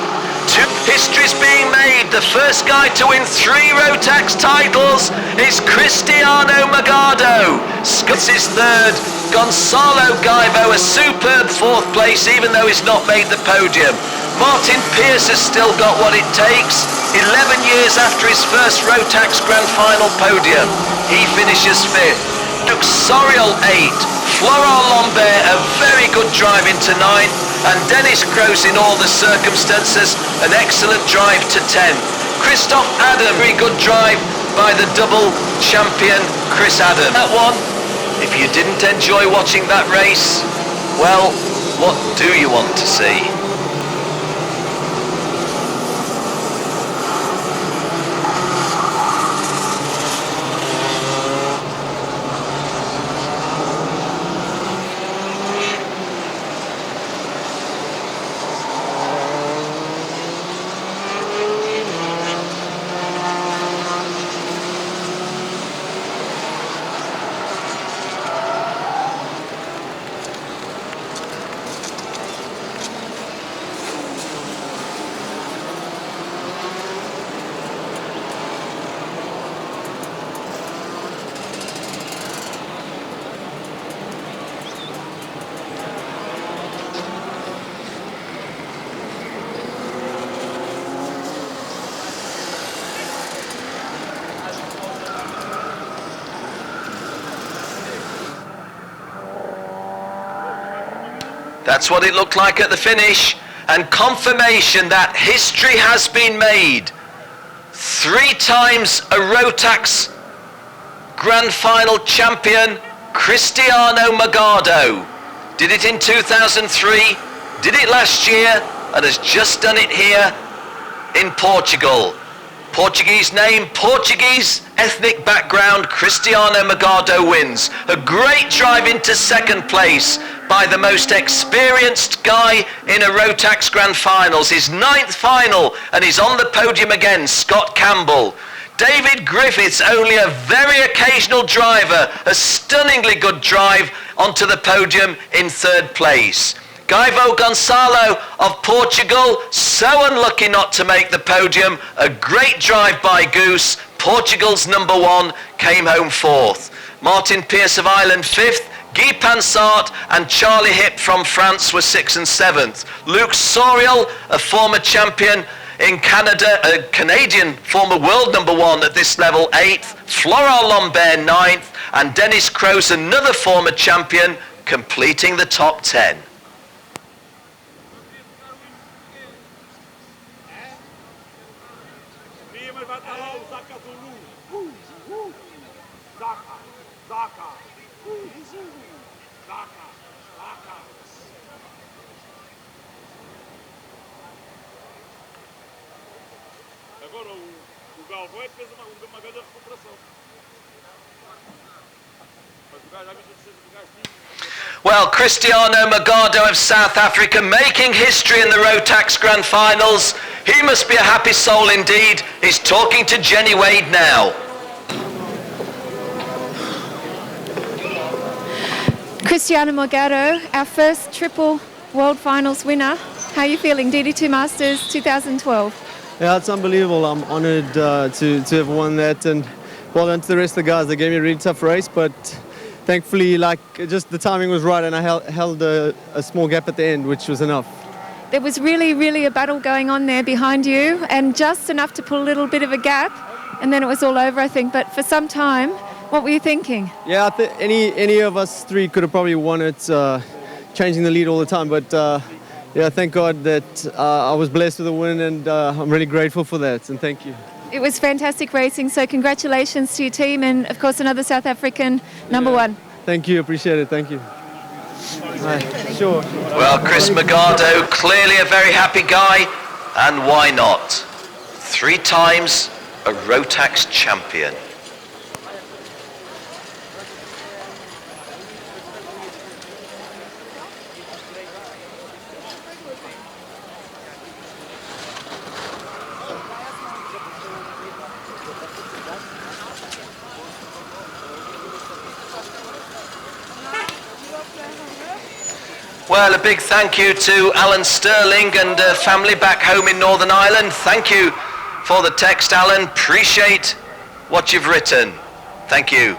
History's being made. The first guy to win 3 Rotax titles is Cristiano Magado. Scott's his third. Gonzalo Gaivo, a superb 4th place, even though he's not made the podium. Martin Pierce has still got what it takes. 11 years after his first Rotax Grand Final podium, he finishes 5th. Duxorial 8th. Florent Lambert, a very good drive into 9th, and Dennis Kroos in all the circumstances, an excellent drive to 10th. Christoph Adam, very good drive by the double champion Chris Adam. That one, if you didn't enjoy watching that race, well, what do you want to see? That's what it looked like at the finish, and confirmation that history has been made. 3 times a Rotax Grand Final champion, Cristiano Magado. Did it in 2003, did it last year, and has just done it here in Portugal. Portuguese name, Portuguese ethnic background, Cristiano Magado wins. A great drive into 2nd place by the most experienced guy in a Rotax Grand Finals. His 9th final, and he's on the podium again, Scott Campbell. David Griffiths, only a very occasional driver, a stunningly good drive onto the podium in 3rd place. Gaivo Gonçalo of Portugal, so unlucky not to make the podium. A great drive by Goose. Portugal's number 1 came home 4th. Martin Pierce of Ireland 5th. Guy Pansart and Charlie Hip from France were 6th and 7th. Luke Sorial, a former champion in Canada, a Canadian former world number 1 at this level, 8th. Florent Lambert 9th, and Dennis Kroos, another former champion, completing the top 10. Well, Cristiano Magado of South Africa making history in the Rotax Grand Finals. He must be a happy soul indeed. He's talking to Jenny Wade now. Cristiano Magado, our first triple World Finals winner. How are you feeling? DD2 Masters 2012. Yeah, it's unbelievable. I'm honoured to have won that, and well done to the rest of the guys. They gave me a really tough race, but thankfully, just the timing was right, and I held a small gap at the end, which was enough. There was really a battle going on there behind you, and just enough to pull a little bit of a gap, and then it was all over, I think. But for some time, what were you thinking? Yeah, any of us 3 could have probably won it, changing the lead all the time. But yeah, thank God that I was blessed with a win, and I'm really grateful for that, and thank you. It was fantastic racing, so congratulations to your team, and of course another South African number 1. Thank you, appreciate it, thank you. Sure. Well, Chris Magado, clearly a very happy guy, and why not? 3 times a Rotax champion. Well, a big thank you to Alan Sterling and family back home in Northern Ireland. Thank you for the text, Alan. Appreciate what you've written. Thank you.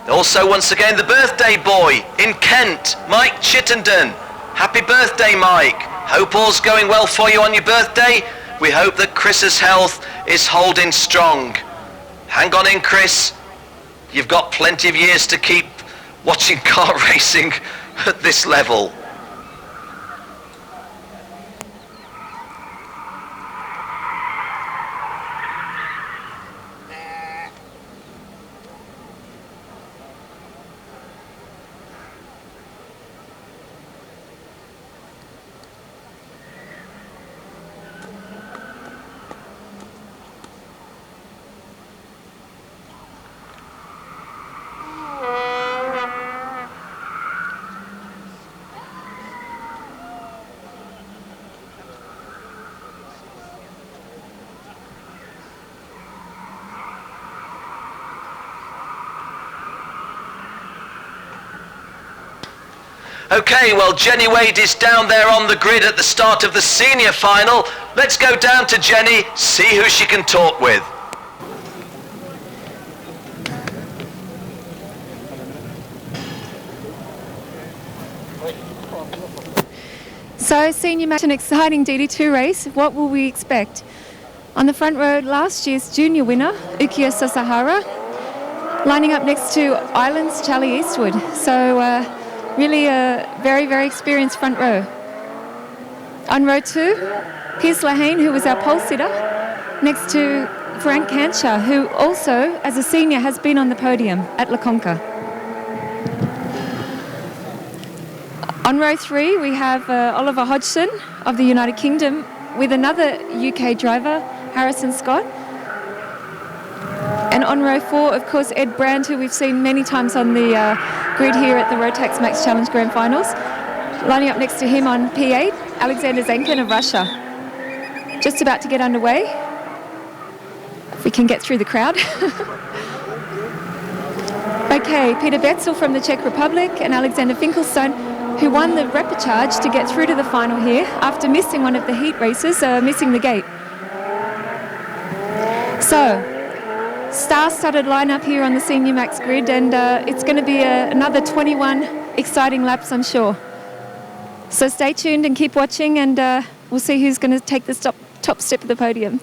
Also, once again, the birthday boy in Kent, Mike Chittenden. Happy birthday, Mike. Hope all's going well for you on your birthday. We hope that Chris's health is holding strong. Hang on in, Chris. You've got plenty of years to keep watching car racing at this level. Okay, well, Jenny Wade is down there on the grid at the start of the senior final. Let's go down to Jenny, see who she can talk with. So, senior match, an exciting DD2 race. What will we expect? On the front row, last year's junior winner, Ukiya Sasahara, lining up next to Islands Charlie Eastwood. So, really a very, very experienced front row. On row 2, Piers Lahane, who was our pole sitter, next to Frank Cancher, who also, as a senior, has been on the podium at La Conca. On row 3, we have Oliver Hodgson of the United Kingdom with another UK driver, Harrison Scott. And on row 4, of course, Ed Brand, who we've seen many times on the grid here at the Rotax Max Challenge Grand Finals. Lining up next to him on P8, Alexander Zenkin of Russia. Just about to get underway. If we can get through the crowd. Okay, Peter Betzel from the Czech Republic and Alexander Finkelstein, who won the repechage to get through to the final here after missing one of the heat races, missing the gate. So, star-studded lineup here on the Senior Max grid, and it's going to be another 21 exciting laps, I'm sure. So stay tuned and keep watching, and we'll see who's going to take the top step of the podium.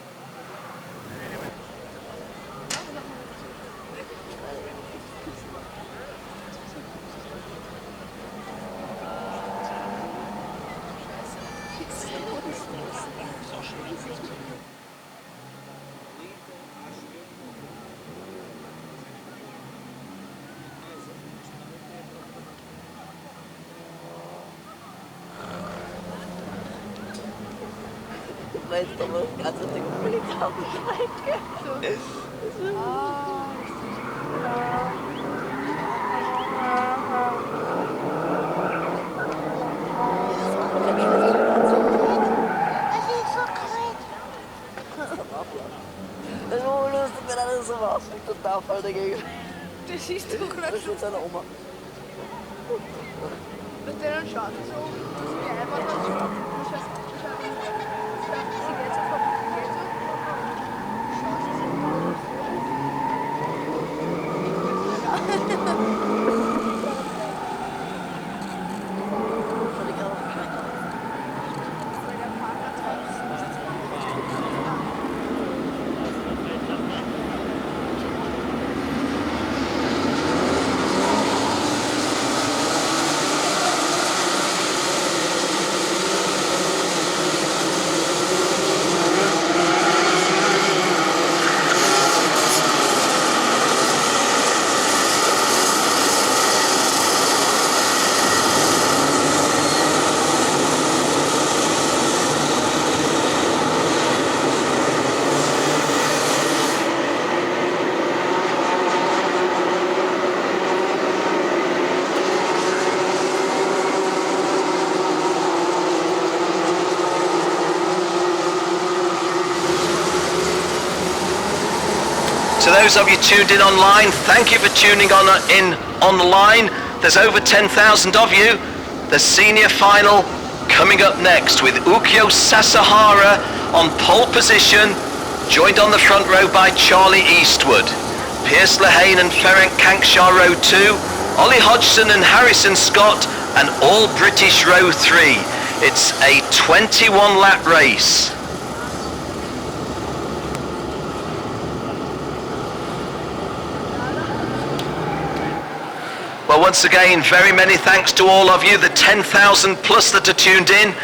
Det siehst du gerade mit seiner Oma. Mit der dann schaut so. Ja, einfach mal To those of you tuned in online, thank you for tuning in online. There's over 10,000 of you. The senior final coming up next with Ukyo Sasahara on pole position, joined on the front row by Charlie Eastwood. Pierce Lehane and Ferenc Kankshaw row 2, Ollie Hodgson and Harrison Scott, and all British row 3. It's a 21 lap race. Well, once again, very many thanks to all of you, the 10,000 plus that are tuned in.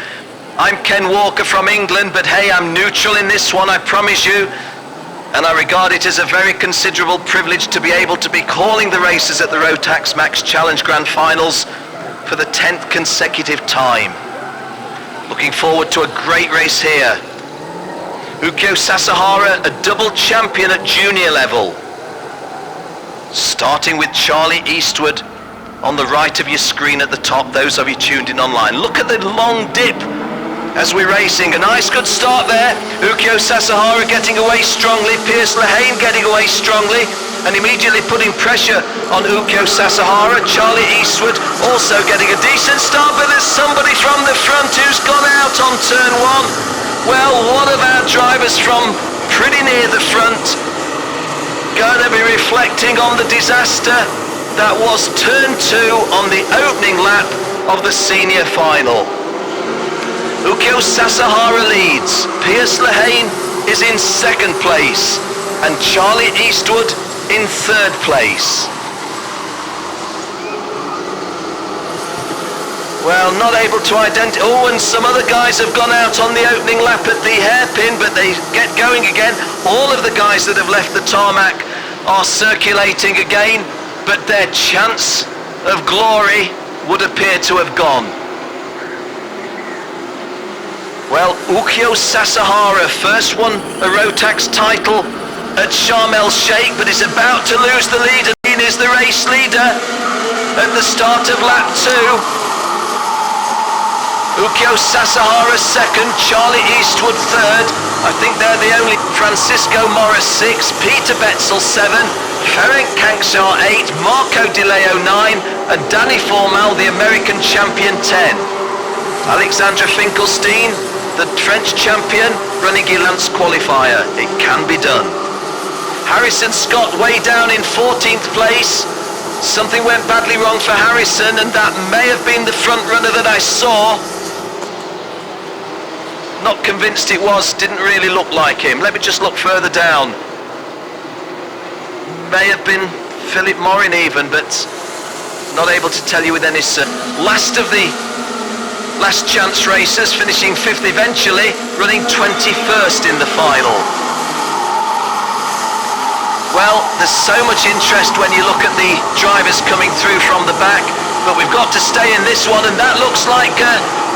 I'm Ken Walker from England, but hey, I'm neutral in this one, I promise you. And I regard it as a very considerable privilege to be able to be calling the races at the Rotax Max Challenge Grand Finals for the 10th consecutive time. Looking forward to a great race here. Ukyo Sasahara, a double champion at junior level. Starting with Charlie Eastwood on the right of your screen at the top, those of you tuned in online. Look at the long dip as we're racing. A nice good start there. Ukyo Sasahara getting away strongly, Pierce Lehane getting away strongly, and immediately putting pressure on Ukyo Sasahara. Charlie Eastwood also getting a decent start, but there's somebody from the front who's gone out on turn 1. Well, one of our drivers from pretty near the front going to be reflecting on the disaster that was turn 2 on the opening lap of the senior final. Ukyo Sasahara leads, Pierce Lehane is in 2nd place, and Charlie Eastwood in 3rd place. Well, not able to identify. Oh, and some other guys have gone out on the opening lap at the hairpin, but they get going again. All of the guys that have left the tarmac are circulating again, but their chance of glory would appear to have gone. Well, Ukyo Sasahara first won a Rotax title at Sharm El Sheikh, but is about to lose the lead, and he is the race leader at the start of lap 2. Ukyo Sasahara 2nd, Charlie Eastwood 3rd. I think they're the only. Francisco Morris 6, Peter Betzel 7, Ferenc Kankshaw 8, Marco Di Leo 9, and Danny Formal, the American champion, 10. Alexandra Finkelstein, the French champion, running Guilance qualifier. It can be done. Harrison Scott way down in 14th place. Something went badly wrong for Harrison, and that may have been the front runner that I saw. Not convinced it was, didn't really look like him. Let me just look further down. May have been Philip Morin even, but not able to tell you with any certainty. Last of the last chance racers, finishing 5th eventually, running 21st in the final. Well, there's so much interest when you look at the drivers coming through from the back, but we've got to stay in this one, and that looks like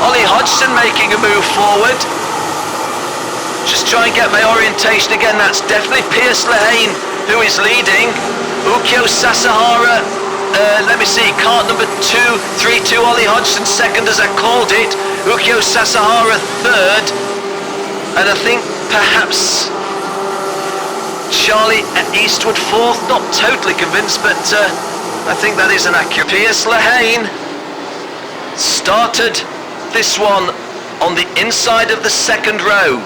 Ollie Hodgson making a move forward. Just try and get my orientation again. That's definitely Pierce Lehane who is leading. Ukyo Sasahara, let me see, kart number 232, Ollie Hodgson 2nd as I called it. Ukyo Sasahara 3rd, and I think perhaps Charlie Eastwood 4th. Not totally convinced, but I think that is an accurate. Pierce Lehane started this one on the inside of the 2nd row.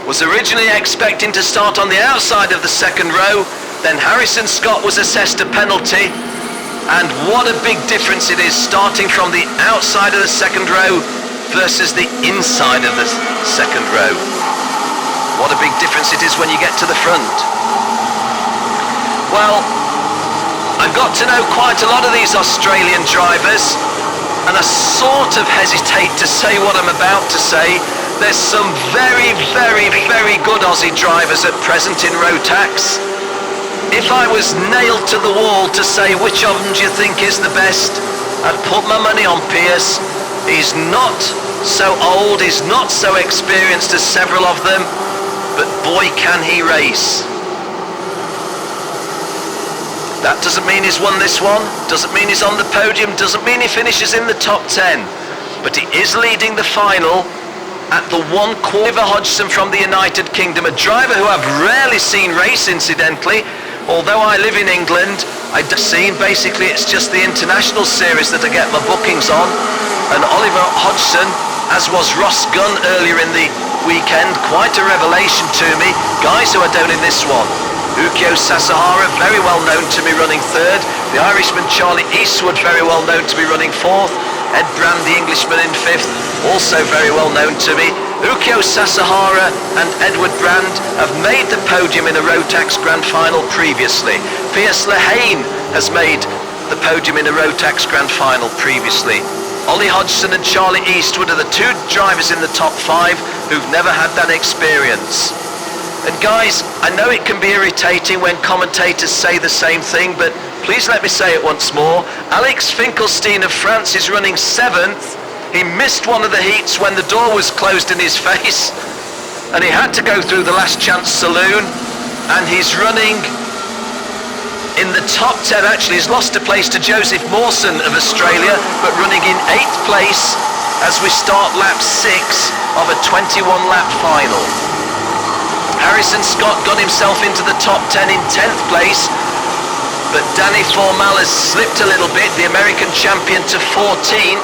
Was originally expecting to start on the outside of the 2nd row, then Harrison Scott was assessed a penalty, and what a big difference it is starting from the outside of the 2nd row versus the inside of the 2nd row. What a big difference it is when you get to the front. Well, I've got to know quite a lot of these Australian drivers, and I sort of hesitate to say what I'm about to say. There's some very, very, very good Aussie drivers at present in Rotax. If I was nailed to the wall to say which of them do you think is the best, I'd put my money on Pierce. He's not so old, he's not so experienced as several of them, but boy can he race. That doesn't mean he's won this one, doesn't mean he's on the podium, doesn't mean he finishes in the top 10, but he is leading the final at the 1/4. Hodgson from the United Kingdom, a driver who I've rarely seen race incidentally, Although I live in England, I've seen basically it's just the international series that I get my bookings on. And Oliver Hodgson, as was Ross Gunn earlier in the weekend, quite a revelation to me. Guys who are down in this one. Ukyo Sasahara, very well known to me, running third. The Irishman Charlie Eastwood, very well known to be running fourth. Ed Brand, the Englishman, in fifth, also very well known to me. Ukyo Sasahara and Edward Brand have made the podium in a Rotax Grand Final previously. Piers Lehane has made the podium in a Rotax Grand Final previously. Ollie Hodgson and Charlie Eastwood are the two drivers in the top 5 who've never had that experience. And guys, I know it can be irritating when commentators say the same thing, but please let me say it once more. Alex Finkelstein of France is running 7th. He missed one of the heats when the door was closed in his face, and he had to go through the last chance saloon, and he's running in the top 10. Actually, he's lost a place to Joseph Mawson of Australia, but running in 8th place as we start lap 6 of a 21-lap final. Harrison Scott got himself into the top 10 in 10th place, but Danny Formal has slipped a little bit, the American champion, to 14th.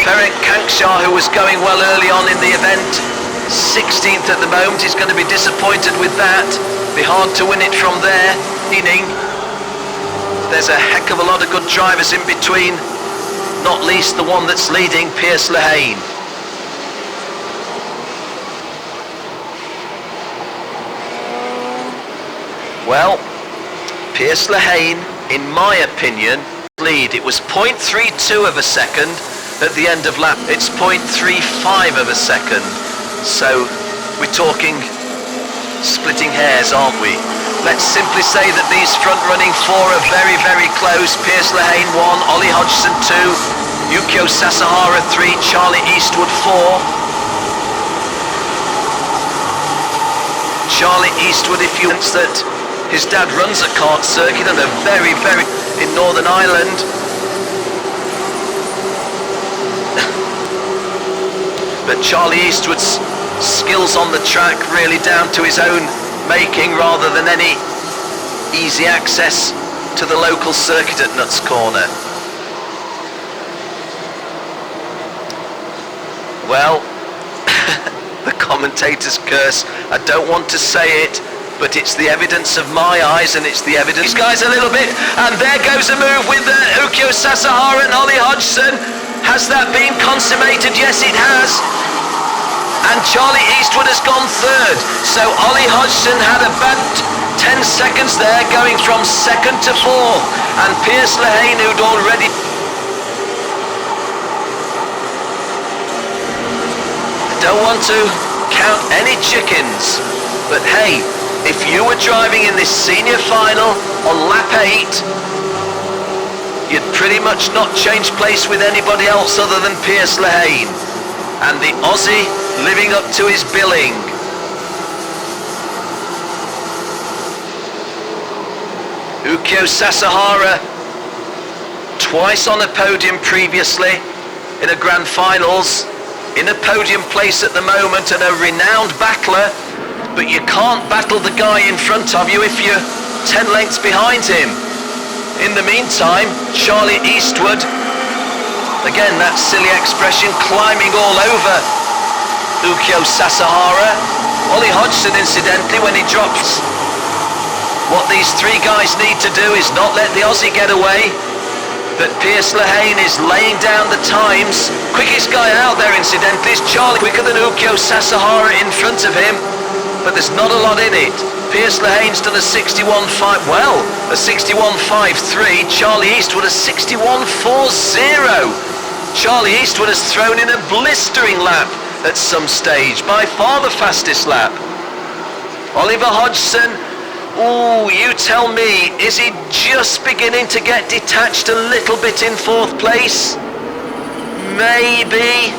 Ferenc Kankshar, who was going well early on in the event, 16th at the moment. He's going to be disappointed with that. Be hard to win it from there. Meaning there's a heck of a lot of good drivers in between, not least the one that's leading, Piers Lehane. Well, Piers Lehane, in my opinion, lead. It was 0.32 of a second at the end of lap. It's 0.35 of a second. So we're talking splitting hairs, aren't we? Let's simply say that these front-running 4 are very, very close. Piers Lehane 1, Ollie Hodgson 2, Ukyo Sasahara 3, Charlie Eastwood 4. Charlie Eastwood, if you think that his dad runs a kart circuit and they're very, very in Northern Ireland. But Charlie Eastwood's skills on the track really down to his own making rather than any easy access to the local circuit at Nuts Corner. Well, the commentator's curse, I don't want to say it, but it's the evidence of my eyes, and it's the evidence. These guys a little bit, and there goes a move with Ukyo Sasahara and Ollie Hodgson. Has that been consummated? Yes, it has. And Charlie Eastwood has gone 3rd. So Ollie Hodgson had about 10 seconds there, going from 2nd to 4th. And Piers Lehane, who'd already... I don't want to count any chickens, but hey, if you were driving in this senior final on lap 8, you'd pretty much not change place with anybody else other than Piers Lehane. And the Aussie living up to his billing. Ukyo Sasahara, twice on a podium previously in a grand finals, in a podium place at the moment and a renowned battler, but you can't battle the guy in front of you if you're 10 lengths behind him. In the meantime, Charlie Eastwood, again that silly expression, climbing all over Ukyo Sasahara. Ollie Hodgson, incidentally, when he drops, what these 3 guys need to do is not let the Aussie get away. But Piers Lehane is laying down the times. Quickest guy out there, incidentally, is Charlie, quicker than Ukyo Sasahara in front of him. But there's not a lot in it. Piers Lehane's done a 61.5, well, a 61.53. Charlie Eastwood a 61.40. Charlie Eastwood has thrown in a blistering lap at some stage, by far the fastest lap. Oliver Hodgson, ooh, you tell me, is he just beginning to get detached a little bit in 4th place? Maybe,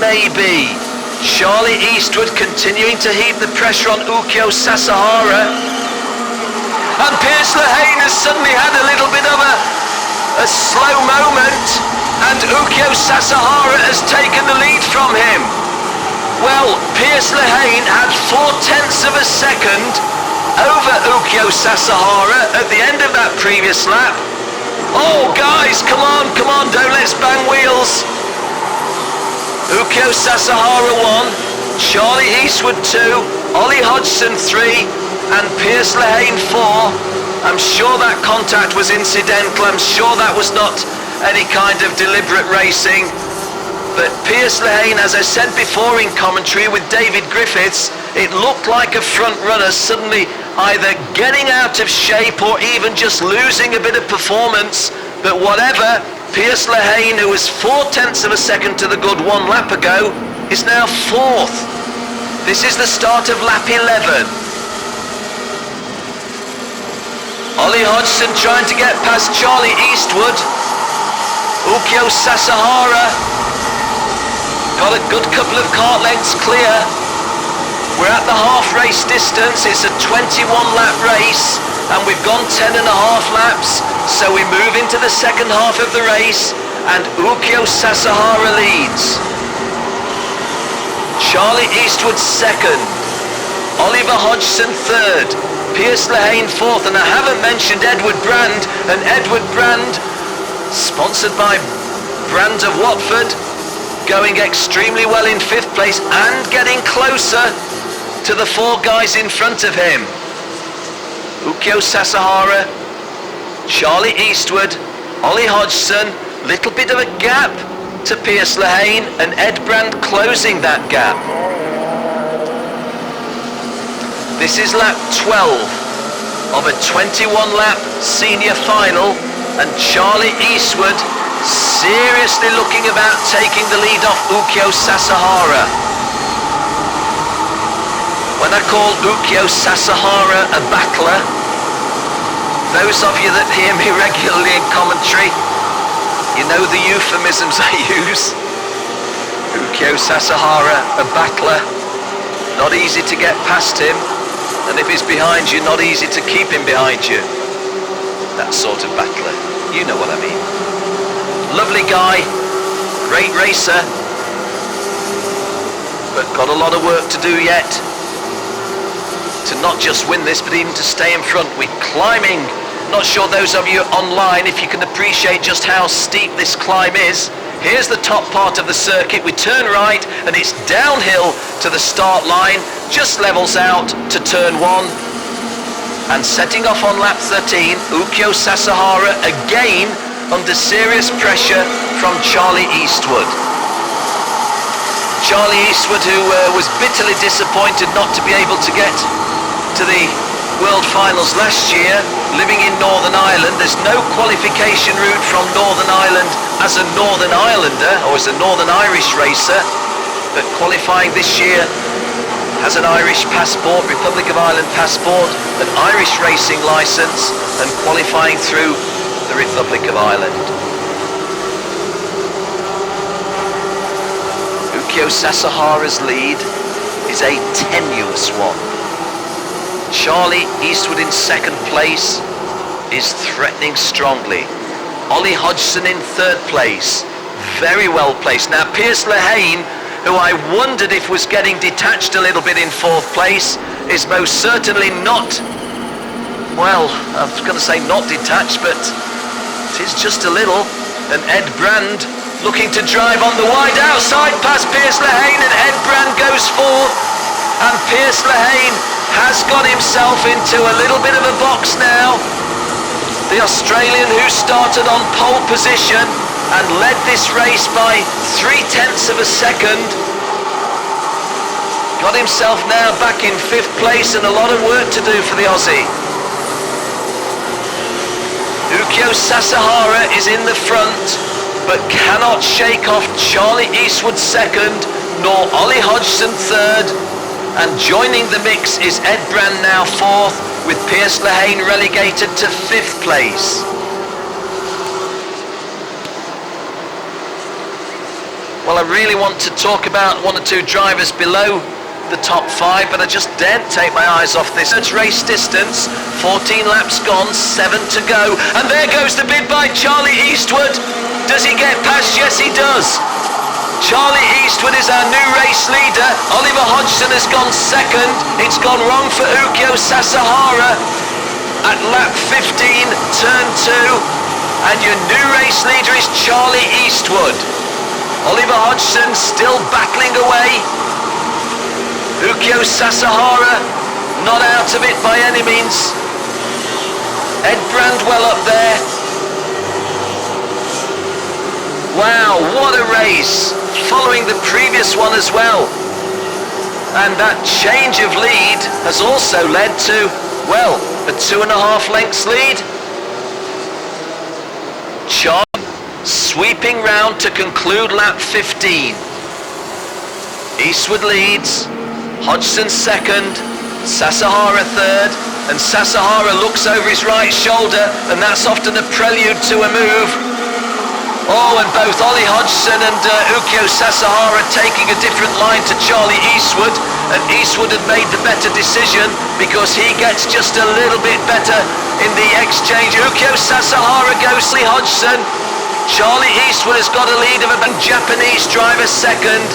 maybe. Charlie Eastwood continuing to heap the pressure on Ukyo Sasahara. And Piers Lehane has suddenly had a little bit of a slow moment, and Ukyo Sasahara has taken the lead from him. Well, Piers Lehane had 0.4 of a second over Ukyo Sasahara at the end of that previous lap. Oh guys, come on, don't let's bang wheels. Ukyo Sasahara 1, Charlie Eastwood 2, Ollie Hodgson 3 and Pierce Lehane 4. I'm sure that contact was incidental, I'm sure that was not any kind of deliberate racing. But Pierce Lehane, as I said before in commentary with David Griffiths, it looked like a front runner suddenly either getting out of shape or even just losing a bit of performance. But whatever, Pierce Lehane, who was 0.4 of a second to the good 1 lap ago, is now 4th. This is the start of lap 11. Ollie Hodgson trying to get past Charlie Eastwood. Ukyo Sasahara got a good couple of kart lengths clear. We're at the half race distance. It's a 21 lap race and we've gone 10.5 laps, so we move into the second half of the race and Ukyo Sasahara leads. Charlie Eastwood 2nd, Oliver Hodgson 3rd, Pierce Lehane 4th, and I haven't mentioned Edward Brand, and Edward Brand, sponsored by Brand of Watford, going extremely well in 5th place and getting closer to the 4 guys in front of him. Ukyo Sasahara, Charlie Eastwood, Ollie Hodgson, little bit of a gap to Pierce Lehane, and Ed Brand closing that gap. This is lap 12 of a 21 lap senior final, and Charlie Eastwood seriously looking about taking the lead off Ukyo Sasahara. When I call Ukyo Sasahara a battler, those of you that hear me regularly in commentary, you know the euphemisms I use. Ukyo Sasahara, a battler, not easy to get past him, and if he's behind you, not easy to keep him behind you. That sort of battler, you know what I mean. Lovely guy, great racer, but got a lot of work to do yet to not just win this, but even to stay in front. We're climbing. Not sure those of you online if you can appreciate just how steep this climb is. Here's the top part of the circuit. We turn right and it's downhill to the start line, just levels out to turn 1. And setting off on lap 13, Ukyo Sasahara again under serious pressure from Charlie Eastwood. Charlie Eastwood, who was bitterly disappointed not to be able to get to the World Finals last year, living in Northern Ireland. There's no qualification route from Northern Ireland as a Northern Islander or as a Northern Irish racer, but qualifying this year has an Irish passport, Republic of Ireland passport, an Irish racing licence, and qualifying through the Republic of Ireland. Ukyo Sasahara's lead is a tenuous one. Charlie Eastwood in 2nd place is threatening strongly. Ollie Hodgson in 3rd place, very well placed. Now Pierce Lehane, who I wondered if was getting detached a little bit in 4th place, is most certainly not, well, I was going to say not detached, but it is just a little. And Ed Brand looking to drive on the wide outside past Pierce Lehane, and Ed Brand goes 4th, and Pierce Lehane has got himself into a little bit of a box now. The Australian who started on pole position and led this race by 0.3 of a second got himself now back in 5th place, and a lot of work to do for the Aussie. Ukyo Sasahara is in the front but cannot shake off Charlie Eastwood 2nd nor Ollie Hodgson 3rd. And joining the mix is Ed Brand now 4th, with Pierce Lehane relegated to 5th place. Well, I really want to talk about 1 or 2 drivers below the top 5, but I just daren't take my eyes off this. It's race distance, 14 laps gone, 7 to go, and there goes the bid by Charlie Eastwood. Does he get past? Yes, he does. Charlie Eastwood is our new race leader. Oliver Hodgson has gone second. It's gone wrong for Ukyo Sasahara at lap 15, turn 2. And your new race leader is Charlie Eastwood. Oliver Hodgson still battling away. Ukyo Sasahara not out of it by any means. Ed Brand well up there. Wow, what a race, following the previous one as well. And that change of lead has also led to, well, a 2.5 lengths lead. Charlie sweeping round to conclude lap 15. Eastwood leads, Hodgson second, Sasahara third, and Sasahara looks over his right shoulder, and that's often a prelude to a move. Oh, and both Ollie Hodgson and Ukyo Sasahara taking a different line to Charlie Eastwood, and Eastwood had made the better decision because he gets just a little bit better in the exchange. Ukyo Sasahara goes Ollie Hodgson. Charlie Eastwood has got a lead of a Japanese driver second.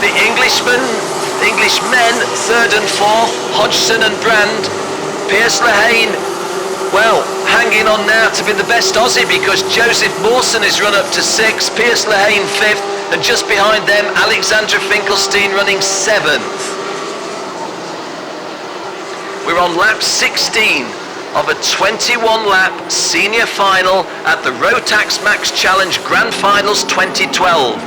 The Englishmen third and fourth, Hodgson and Brand. Piers Lehane, well, hanging on now to be the best Aussie because Joseph Mawson has run up to 6, Piers Lehane 5th, and just behind them Alexandra Finkelstein running 7th. We're on lap 16 of a 21-lap senior final at the Rotax Max Challenge Grand Finals 2012.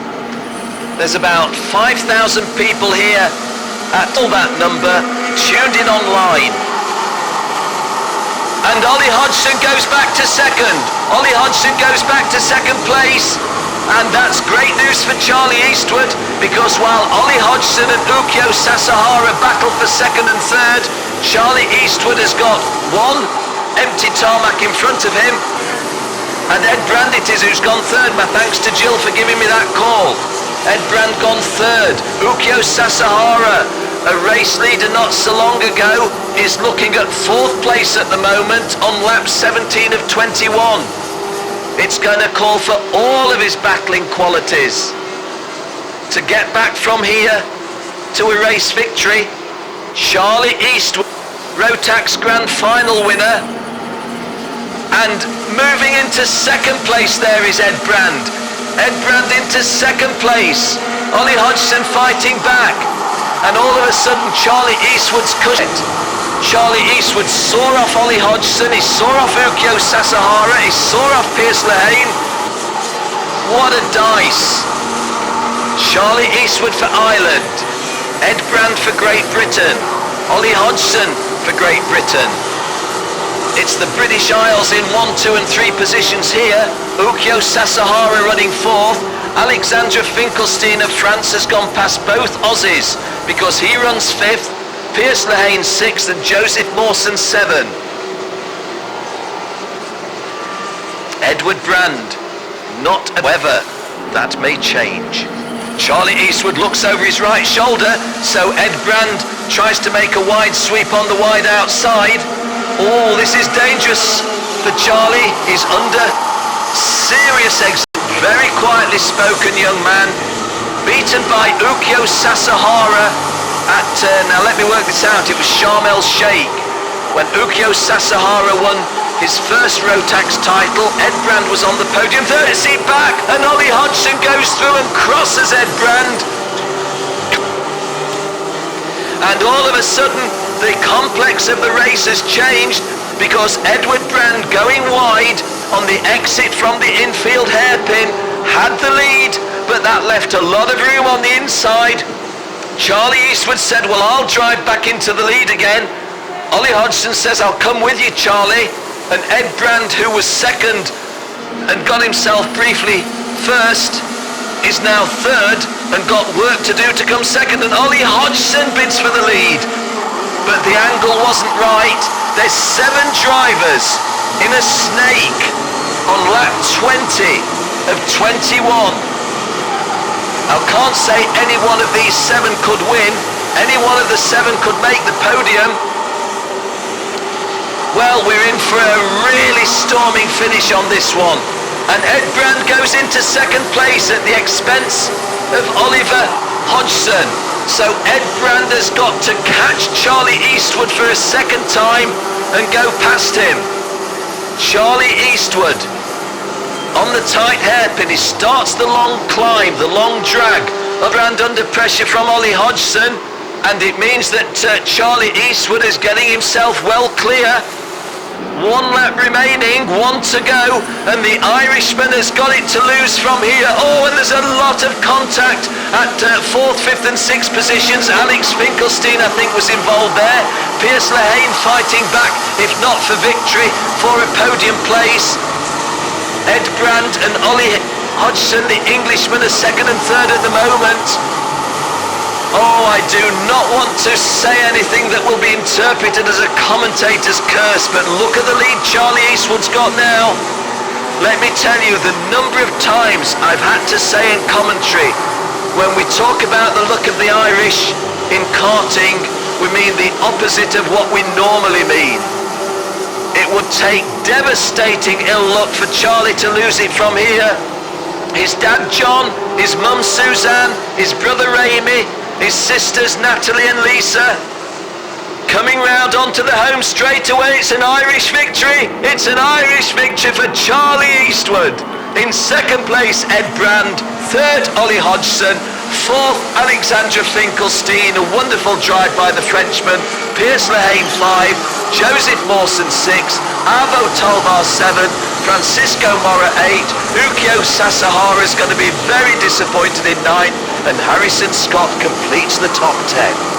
There's about 5,000 people here at all that number tuned in online. And Ollie Hodgson goes back to second. Ollie Hodgson goes back to second place. And that's great news for Charlie Eastwood, because while Ollie Hodgson and Ukyo Sasahara battle for second and third, Charlie Eastwood has got one empty tarmac in front of him. And Ed Brand it is who's gone third. My thanks to Jill for giving me that call. Ed Brand gone third. Ukyo Sasahara, a race leader not so long ago, is looking at 4th place at the moment on lap 17 of 21. It's going to call for all of his battling qualities to get back from here to a race victory. Charlie Eastwood, Rotax Grand Final winner. And moving into second place there is Ed Brand. Ed Brand into second place. Ollie Hodgson fighting back. And all of a sudden Charlie Eastwood's cut. Charlie Eastwood saw off Ollie Hodgson, he saw off Ukyo Sasahara, he saw off Piers Lehane. What a dice. Charlie Eastwood for Ireland, Ed Brand for Great Britain, Ollie Hodgson for Great Britain. It's the British Isles in 1, 2 and 3 positions here. Ukyo Sasahara running 4th. Alexandra Finkelstein of France has gone past both Aussies because he runs 5th. Piers Lehane 6th and Joseph Mawson 7. Edward Brand, not however, that may change. Charlie Eastwood looks over his right shoulder, so Ed Brand tries to make a wide sweep on the wide outside. Oh, this is dangerous for Charlie. He's under serious exam. Very quietly spoken young man. Beaten by Ukyo Sasahara at, now let me work this out, it was Sharm el Sheikh. When Ukyo Sasahara won his first Rotax title, Ed Brand was on the podium. Third seat back, and Ollie Hodgson goes through and crosses Ed Brand. And all of a sudden, the complex of the race has changed because Edward Brand going wide on the exit from the infield hairpin had the lead, but that left a lot of room on the inside. Charlie Eastwood said, well, I'll drive back into the lead again. Ollie Hodgson says, I'll come with you, Charlie. And Ed Brand, who was second and got himself briefly first, is now third and got work to do to come second. And Ollie Hodgson bids for the lead. But the angle wasn't right. There's 7 drivers in a snake on lap 20 of 21. I can't say any one of these 7 could win. Any one of the 7 could make the podium. Well, we're in for a really storming finish on this one. And Ed Brand goes into second place at the expense of Oliver Hodgson. So Ed Brand has got to catch Charlie Eastwood for a second time and go past him. Charlie Eastwood on the tight hairpin. He starts the long climb, the long drag. Brand under pressure from Ollie Hodgson, and it means that Charlie Eastwood is getting himself well clear. 1 lap remaining, 1 to go, and the Irishman has got it to lose from here. Oh, and there's a lot of contact at 4th, 5th and 6th positions. Alex Finkelstein, I think, was involved there. Piers Lehane fighting back, if not for victory, for a podium place. Ed Brand and Ollie Hodgson, the Englishman, are 2nd and 3rd at the moment. Oh, I do not want to say anything that will be interpreted as a commentator's curse, but look at the lead Charlie Eastwood's got now. Let me tell you the number of times I've had to say in commentary, when we talk about the luck of the Irish in karting, we mean the opposite of what we normally mean. It would take devastating ill luck for Charlie to lose it from here. His dad John, his mum Suzanne, his brother Amy, his sisters Natalie and Lisa, coming round onto the home straightaway. It's an Irish victory. It's an Irish victory for Charlie Eastwood. In 2nd place, Ed Brand. 3rd, Ollie Hodgson. 4th, Alexandra Finkelstein. A wonderful drive by the Frenchman. Piers Lehane 5. Joseph Mawson 6. Arvo Talvar 7. Francisco Mora 8. Ukyo Sasahara is going to be very disappointed in 9th. And Harrison Scott completes the top 10.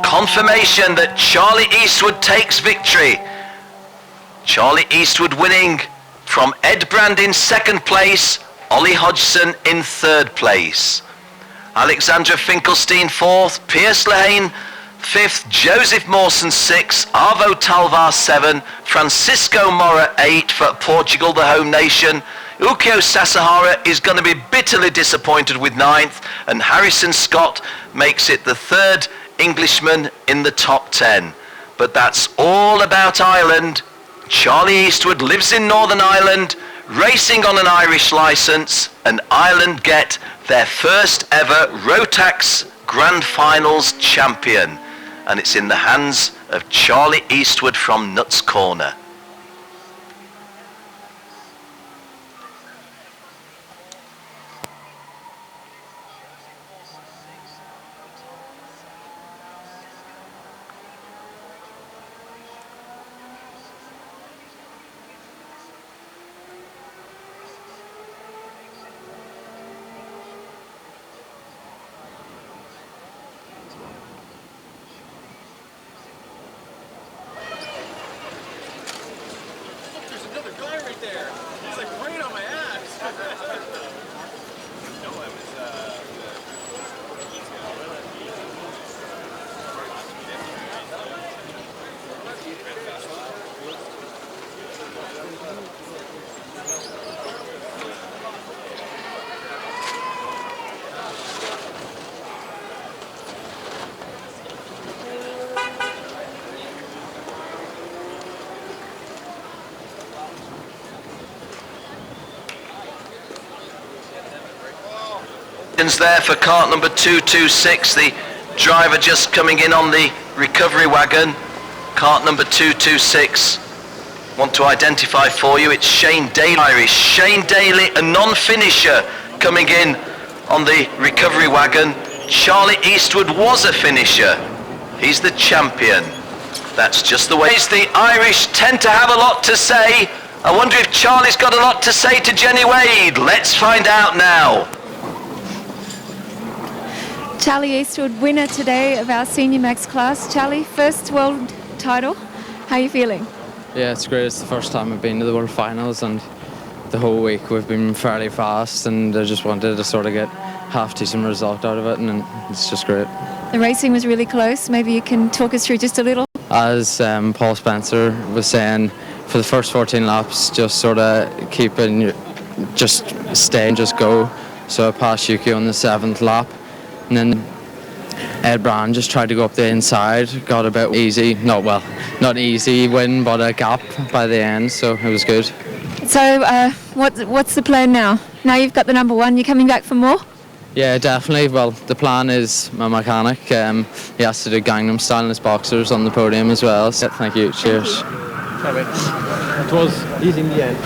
Confirmation that Charlie Eastwood takes victory. Charlie Eastwood winning from Ed Brand in 2nd place, Ollie Hodgson in 3rd place. Alexandra Finkelstein 4th, Piers Lehane 5th, Joseph Mawson 6th, Arvo Talvar 7, Francisco Mora 8 for Portugal, the home nation. Ukyo Sasahara is going to be bitterly disappointed with 9th, and Harrison Scott makes it the 3rd Englishman in the top 10. But that's all about Ireland. Charlie Eastwood lives in Northern Ireland, racing on an Irish licence, and Ireland get their first ever Rotax Grand Finals champion. And it's in the hands of Charlie Eastwood from Nuts Corner. There for cart number 226, the driver just coming in on the recovery wagon. Cart number 226, want to identify for you, it's Shane Daly, Irish. Shane Daly, a non-finisher, coming in on the recovery wagon. Charlie Eastwood was a finisher. He's the champion. That's just the way. The Irish tend to have a lot to say. I wonder if Charlie's got a lot to say to Jenny Wade. Let's find out now. Charlie Eastwood, winner today of our Senior Max class. Charlie, first world title. How are you feeling? Yeah, it's great. It's the first time I've been to the World Finals, and the whole week we've been fairly fast, and I just wanted to sort of get half-decent result out of it, and it's just great. The racing was really close. Maybe you can talk us through just a little. As Paul Spencer was saying, for the first 14 laps, just sort of just stay and just go. So I passed Yuki on the 7th lap, and then Ed Brand just tried to go up the inside, got a bit easy, not easy win, but a gap by the end, so it was good. So what's the plan now? Now you've got the number one, you coming back for more? Yeah, definitely. Well, the plan is my mechanic. He has to do Gangnam Style in his boxers on the podium as well. So, thank you. Cheers. It was easy in the end.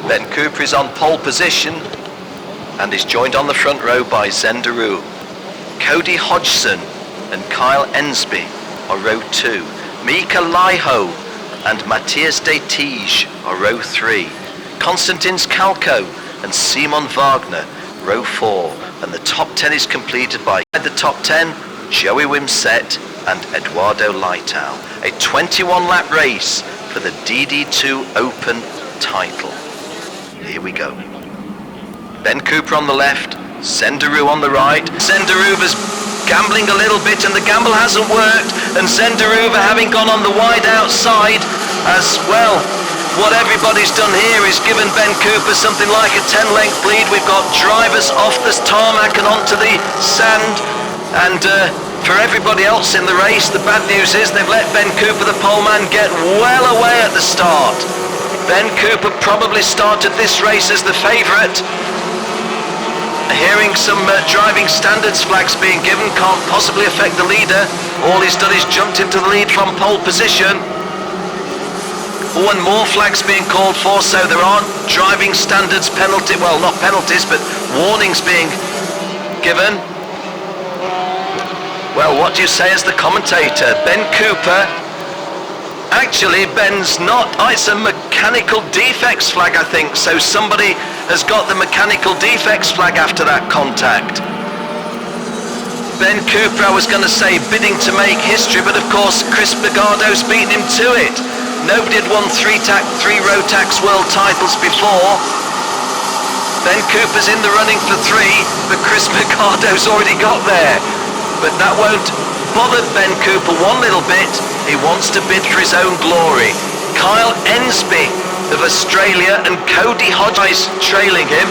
Ben Cooper is on pole position and is joined on the front row by Zendaru. Cody Hodgson and Kyle Ensby are row 2. Mika Laiho and Matthias de Tige are row 3. Konstantin Skalko and Simon Wagner, row 4. And the top 10 is completed by the top 10, Joey Wimsett and Eduardo Leitao. A 21-lap race for the DD2 Open title. Here we go. Ben Cooper on the left, Zendaru on the right. Zendaru was gambling a little bit and the gamble hasn't worked, and Zendaru having gone on the wide outside as well. What everybody's done here is given Ben Cooper something like a 10-length lead. We've got drivers off the tarmac and onto the sand, and for everybody else in the race, the bad news is they've let Ben Cooper, the poleman, get well away at the start. Ben Cooper probably started this race as the favourite. Hearing some driving standards flags being given can't possibly affect the leader. All he's done is jumped into the lead from pole position. Oh, and more flags being called for, so there are driving standards penalty, well, not penalties, but warnings being given. Well, what do you say as the commentator? Ben Cooper, actually Ben's not, it's a mechanical defects flag, I think, so somebody has got the mechanical defects flag after that contact. Ben Cooper, I was going to say, bidding to make history, but of course Chris Bergado's beaten him to it. Nobody had won three Rotax world titles before. Ben Cooper's in the running for 3, but Chris Bergado's already got there. But that won't bother Ben Cooper one little bit. He wants to bid for his own glory. Kyle Ensby of Australia and Cody Hodges trailing him.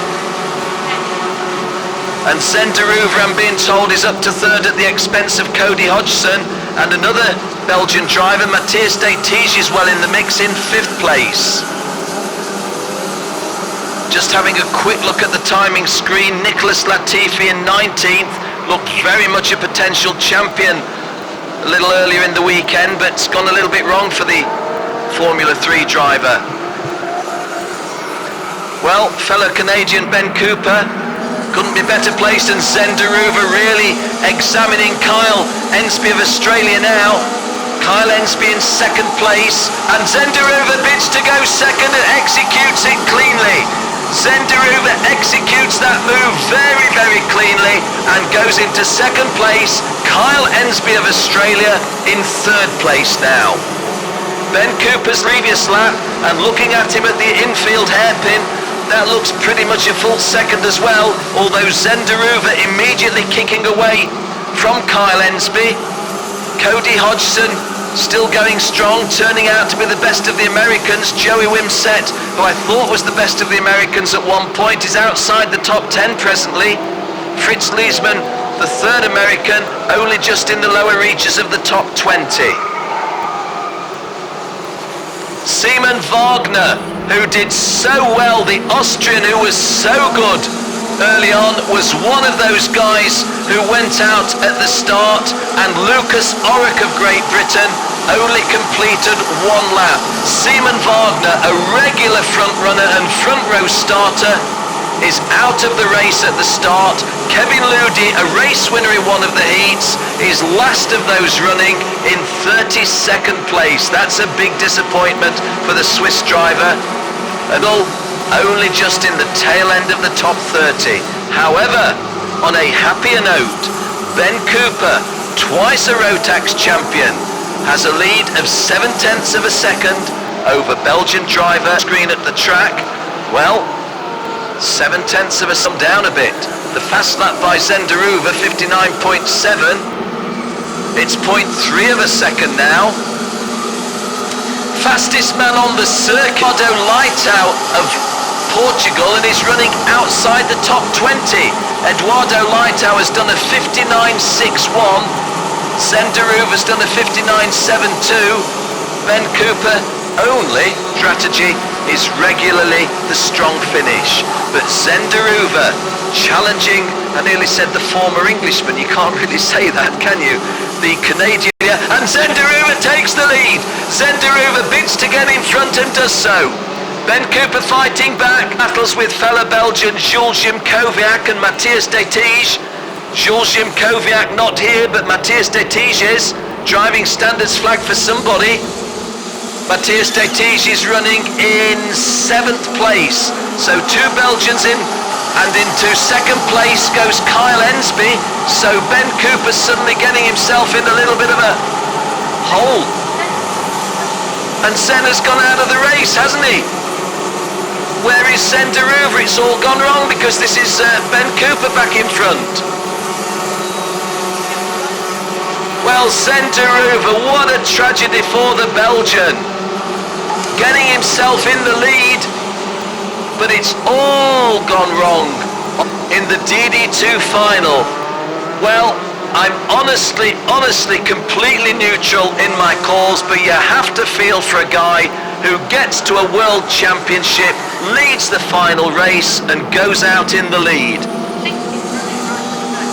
And Zenderuver, I'm being told, is up to 3rd at the expense of Cody Hodgson, and another Belgian driver, Matthias de Tige, is well in the mix in 5th place. Just having a quick look at the timing screen, Nicholas Latifi in 19th, looked very much a potential champion a little earlier in the weekend, but it's gone a little bit wrong for the Formula 3 driver. Well, fellow Canadian Ben Cooper couldn't be better placed, and Zenderuver really examining Kyle Ensby of Australia now. Kyle Ensby in 2nd place, and Zenderuver bids to go 2nd and executes it cleanly. Zenderuver executes that move very, very cleanly and goes into 2nd place. Kyle Ensby of Australia in 3rd place now. Ben Cooper's previous lap, and looking at him at the infield hairpin, that looks pretty much a full 2nd as well, although Zenderuver immediately kicking away from Kyle Ensby. Cody Hodgson still going strong, turning out to be the best of the Americans. Joey Wimsett, who I thought was the best of the Americans at one point, is outside the top 10 presently. Fritz Leisman, the 3rd American, only just in the lower reaches of the top 20. Simon Wagner, who did so well, the Austrian who was so good early on, was one of those guys who went out at the start, and Lucas Orrick of Great Britain only completed 1 lap. Simon Wagner, a regular front runner and front row starter, is out of the race at the start. Kevin Ludi, a race winner in one of the heats, is last of those running in 32nd place. That's a big disappointment for the Swiss driver, and only just in the tail end of the top 30. However, on a happier note, Ben Cooper, twice a Rotax champion, has a lead of 0.7 of a second over Belgian driver. Screen at the track. Well, 0.7 of a second down a bit. The fast lap by Zenderuver, 59.7. It's 0.3 of a second now. Fastest man on the circuit, Eduardo Leitão of Portugal, and is running outside the top 20. Eduardo Leitão has done a 59.61. Zenderuver's done a 59.72. Ben Cooper only strategy is regularly the strong finish, but Zenderuver challenging, I nearly said the former Englishman, you can't really say that, can you? The Canadian, and Zenderuver takes the lead. Zenderuver bids to get in front and does so. Ben Cooper fighting back, battles with fellow Belgian Jules Jimkoviak and Matthias de Tige. Jules Jimkoviak not here, but Matthias de Tige is. Driving standards flag for somebody. Matthias de Tige is running in 7th place. So 2 Belgians in, and into 2nd place goes Kyle Ensby. So Ben Cooper's suddenly getting himself in a little bit of a hole. And Senna's gone out of the race, hasn't he? Where is Zenderuver? It's all gone wrong because this is Ben Cooper back in front. Well, Zenderuver, what a tragedy for the Belgian. Getting himself in the lead, but it's all gone wrong in the DD2 final. Well, I'm honestly completely neutral in my calls, but you have to feel for a guy who gets to a world championship, leads the final race and goes out in the lead.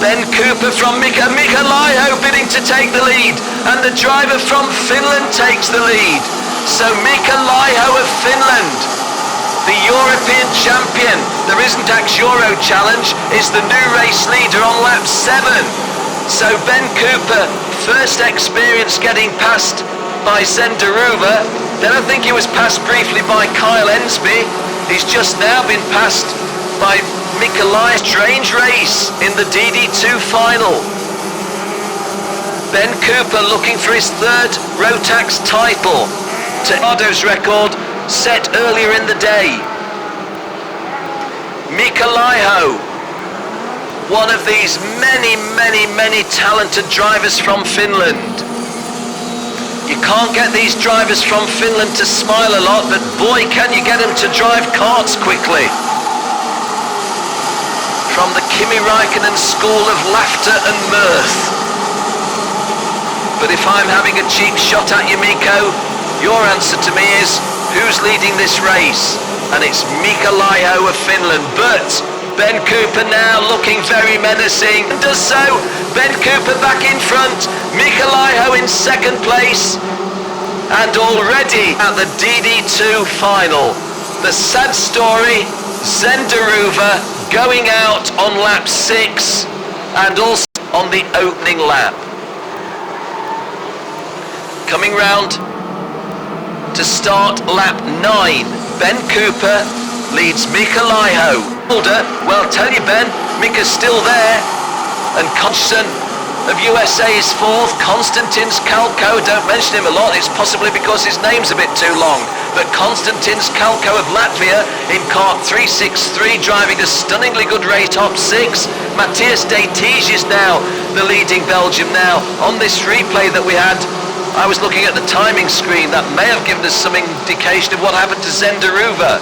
Ben Cooper from Mika Laiho bidding to take the lead, and the driver from Finland takes the lead. So Mika Laiho of Finland, the European champion, the Risendax Euro Challenge, is the new race leader on lap 7. So Ben Cooper, first experience getting passed by Zenderuver, then I think he was passed briefly by Kyle Ensby. He's just now been passed by Mikolai. Strange race in the DD2 final. Ben Cooper looking for his third Rotax title. Ricardo's record set earlier in the day. Mika Laiho, one of these many talented drivers from Finland. You can't get these drivers from Finland to smile a lot, but boy can you get them to drive karts quickly. From the Kimi Räikkönen school of laughter and mirth. But if I'm having a cheap shot at you, Miko, your answer to me is, who's leading this race? And it's Mika Laiho of Finland, but Ben Cooper now looking very menacing. And does so, Ben Cooper back in front, Mika Laiho in second place. And already at the DD2 final, the sad story, Zenderuva going out on lap 6 and also on the opening lap. Coming round to start lap 9, Ben Cooper leads Mika Laiho. Well, tell you Ben, Mika's still there, and Constant of USA is 4th. Konstantins Kalko, don't mention him a lot, it's possibly because his name's a bit too long, but Konstantins Kalko of Latvia in kart 363, driving a stunningly good race, top 6. Matthias de Tige is now the leading Belgium now. On this replay that we had, I was looking at the timing screen, that may have given us some indication of what happened to Zenderuva.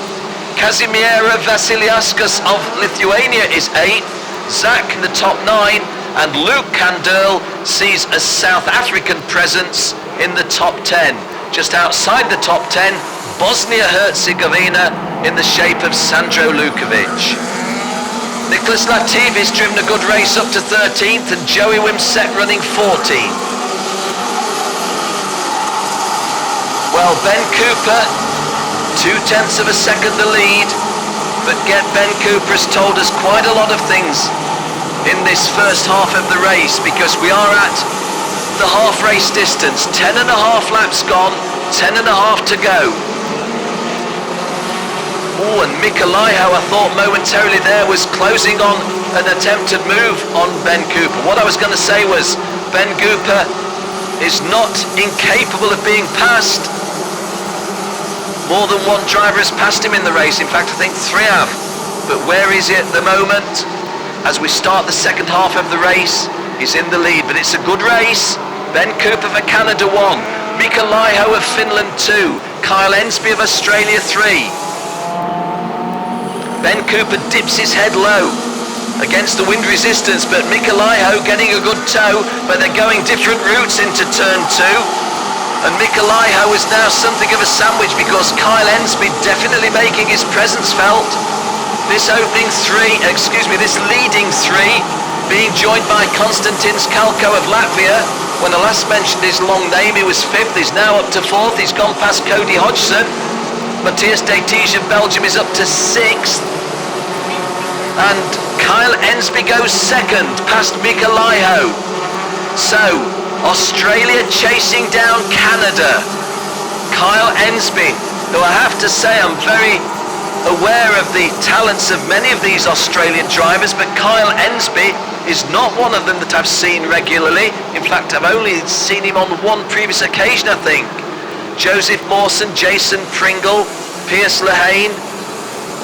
Kazimiera Vasiliauskas of Lithuania is 8th, Zach in the top 9, and Luke Kandel sees a South African presence in the top 10. Just outside the top 10, Bosnia-Herzegovina in the shape of Sandro Lukovic. Nicholas Latifi's driven a good race up to 13th, and Joey Wimsett running 14th. Well, Ben Cooper, 0.2 of a second the lead, but Ben Cooper has told us quite a lot of things in this first half of the race, because we are at the half race distance, 10.5 laps gone, 10.5 to go. Oh, and Mika Laiho, I thought momentarily there was closing on an attempted move on Ben Cooper. What I was going to say was Ben Cooper is not incapable of being passed. More than one driver has passed him in the race. In fact, I think 3 have. But where is he at the moment? As we start the second half of the race, he's in the lead. But it's a good race. Ben Cooper for Canada 1. Mika Laiho of Finland 2. Kyle Ensby of Australia 3. Ben Cooper dips his head low against the wind resistance, but Mika Laiho getting a good tow, but they're going different routes into turn 2. And Mika Laiho is now something of a sandwich, because Kyle Ensby definitely making his presence felt. This leading three being joined by Konstantins Kalko of Latvia. When I last mentioned his long name, he was 5th, he's now up to 4th, he's gone past Cody Hodgson. Matthias de Tige of Belgium is up to 6th. And Kyle Ensby goes 2nd, past Mika Laiho. So, Australia chasing down Canada. Kyle Ensby, who I have to say I'm very aware of the talents of many of these Australian drivers, but Kyle Ensby is not one of them that I've seen regularly. In fact, I've only seen him on one previous occasion, I think. Joseph Mawson, Jason Pringle, Pierce Lehane,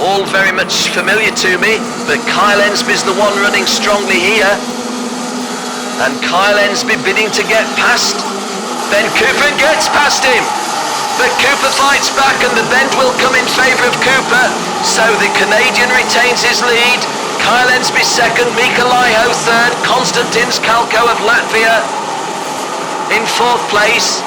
all very much familiar to me, but Kyle Ensby's the one running strongly here. And Kyle Ensby bidding to get past Ben Cooper, and gets past him. But Cooper fights back, and the bend will come in favour of Cooper. So the Canadian retains his lead. Kyle Ensby 2nd, Mika Laiho 3rd, Konstantins Kalko of Latvia in 4th place.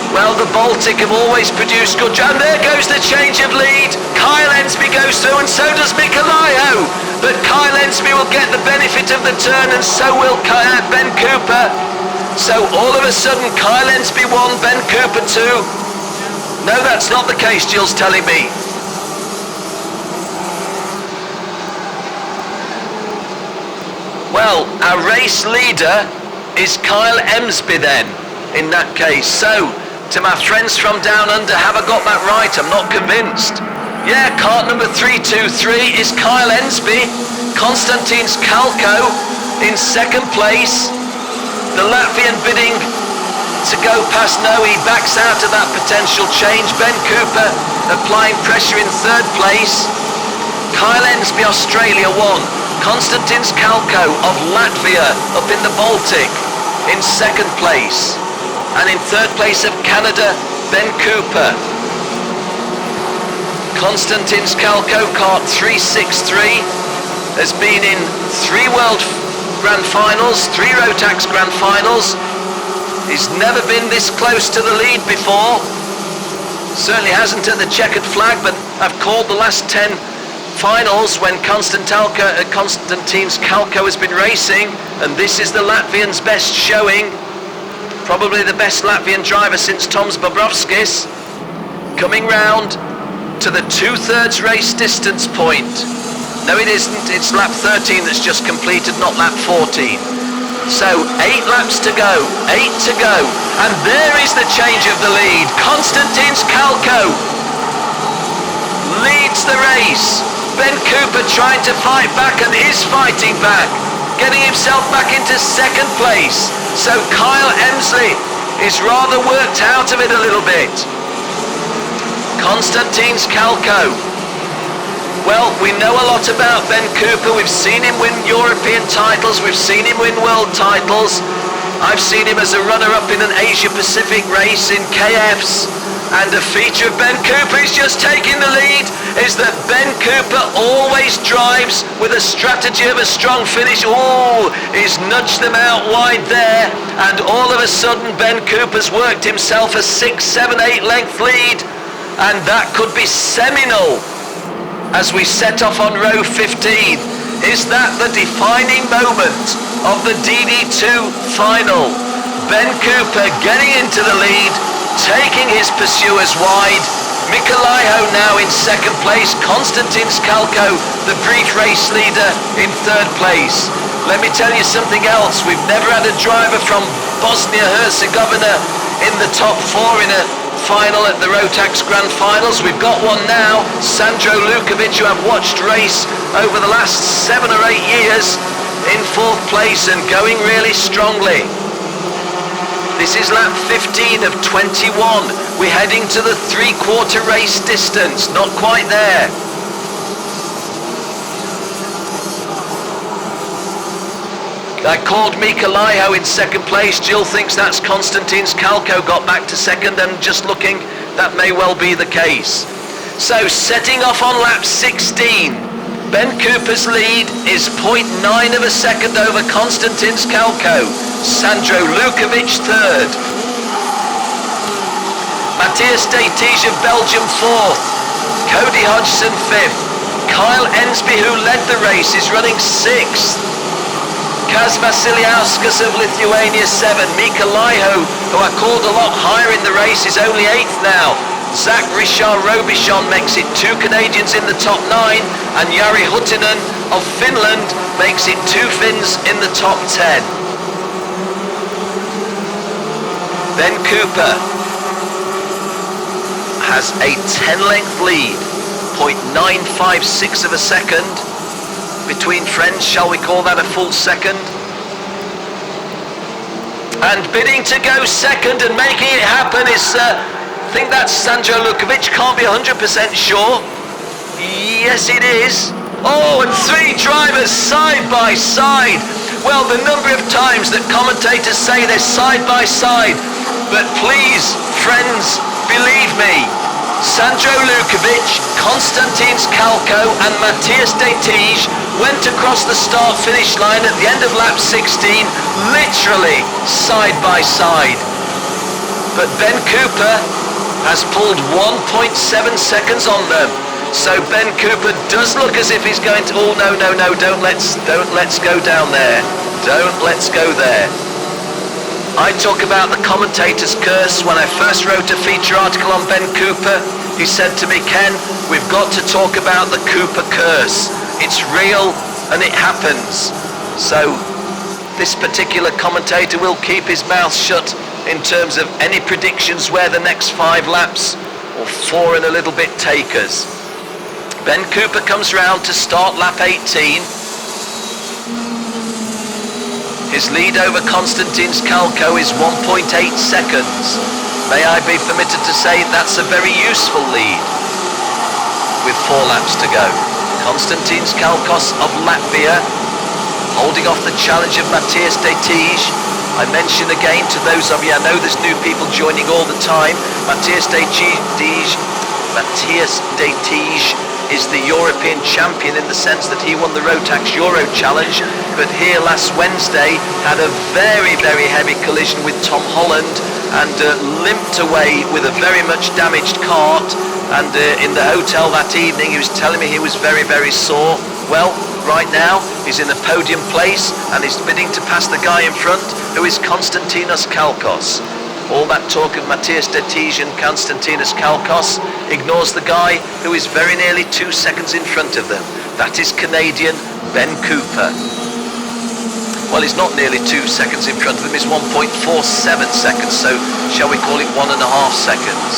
Well, the Baltic have always produced good drives. And there goes the change of lead. Kyle Ensby goes through, and so does Mika Laiho. But Kyle Ensby will get the benefit of the turn, and so will Ben Cooper. So all of a sudden, Kyle Ensby 1, Ben Cooper 2. No, that's not the case, Jill's telling me. Well, our race leader is Kyle Ensby then, in that case. So, to my friends from down under, have I got that right? I'm not convinced. Yeah, kart number 323 is Kyle Ensby. Konstantinos Kalko in second place. The Latvian bidding to go past, no, he backs out of that potential change. Ben Cooper applying pressure in third place. Kyle Ensby, Australia, won. Konstantinos Kalko of Latvia up in the Baltic in second place. And in third place of Canada, Ben Cooper. Konstantinos Kalko, kart 363, has been in 3 World Grand Finals, 3 Rotax Grand Finals. He's never been this close to the lead before. Certainly hasn't at the checkered flag, but I've called the last 10 finals when Konstantinos Kalko has been racing, and this is the Latvian's best showing. Probably the best Latvian driver since Toms Bobrovskis. Coming round to the 2/3 race distance point. No, it isn't. It's lap 13 that's just completed, not lap 14. So 8 laps to go, 8 to go, and there is the change of the lead. Konstantinos Kalko leads the race. Ben Cooper trying to fight back and is fighting back, getting himself back into second place. So Kyle Emsley is rather worked out of it a little bit. Konstantinos Kalko. Well, we know a lot about Ben Cooper. We've seen him win European titles. We've seen him win world titles. I've seen him as a runner-up in an Asia-Pacific race in KFs. And a feature of Ben Cooper is just taking the lead, is that Ben Cooper always drives with a strategy of a strong finish. Oh, he's nudged them out wide there. And all of a sudden, Ben Cooper's worked himself a 6, 7, 8 length lead. And that could be seminal as we set off on row 15. Is that the defining moment of the DD2 final? Ben Cooper getting into the lead, taking his pursuers wide. Mikolaiho now in second place. Konstantinos Kalko, the brief race leader, in third place. Let me tell you something else. We've never had a driver from Bosnia-Herzegovina in the top 4 in a final at the Rotax Grand Finals. We've got one now, Sandro Lukovic, who I've watched race over the last 7 or 8 years, in fourth place and going really strongly. This is lap 15 of 21. We're heading to the 3/4 race distance, not quite there. I called Mikolaiho in second place. Jill thinks that's Konstantinos Kalko got back to second, and just looking, that may well be the case. So setting off on lap 16, Ben Cooper's lead is 0.9 of a second over Konstantinos Kalko. Sandro Lukovic third. Matthias Stich of Belgium fourth. Cody Hodgson fifth. Kyle Ensby, who led the race, is running sixth. Kaz Vasiliauskas of Lithuania 7. Mikolaiho, who I called a lot higher in the race, is only 8th now. Zach Richard Robichon makes it 2 Canadians in the top 9, and Jari Huttinen of Finland makes it 2 Finns in the top 10. Ben Cooper has a 10-length lead, 0.956 of a second. Between friends, shall we call that a full second? And bidding to go second and making it happen is, I think that's Sandro Lukovic, can't be 100% sure. Yes, it is. Oh, and 3 drivers side by side. Well, the number of times that commentators say they're side by side, but please, friends, believe me, Sandro Lukovic, Konstantinos Kalko and Matthias Stich went across the start-finish line at the end of lap 16, literally side by side. But Ben Cooper has pulled 1.7 seconds on them. So Ben Cooper does look as if he's going to, oh no, don't let's go down there. Don't let's go there. I talk about the commentator's curse. When I first wrote a feature article on Ben Cooper, he said to me, Ken, we've got to talk about the Cooper curse. It's real and it happens. So this particular commentator will keep his mouth shut in terms of any predictions where the next 5 laps or 4 and a little bit take us. Ben Cooper comes round to start lap 18. His lead over Konstantin's Kalko is 1.8 seconds. May I be permitted to say that's a very useful lead. With 4 laps to go. Konstantin's Kalkos of Latvia holding off the challenge of Matthias de Tige. I mention again to those of you, I know there's new people joining all the time, Matthias de Tige is the European champion in the sense that he won the Rotax Euro Challenge, but here last Wednesday had a very, very heavy collision with Tom Holland and limped away with a very much damaged cart, and in the hotel that evening he was telling me he was very, very sore. Well, right now he's in a podium place and he's bidding to pass the guy in front, who is Konstantinos Kalkos. All that talk of Matthias de Tige and Konstantinos Kalkos ignores the guy who is very nearly 2 seconds in front of them. That is Canadian Ben Cooper. Well, he's not nearly 2 seconds in front of them, he's 1.47 seconds, so shall we call it 1.5 seconds.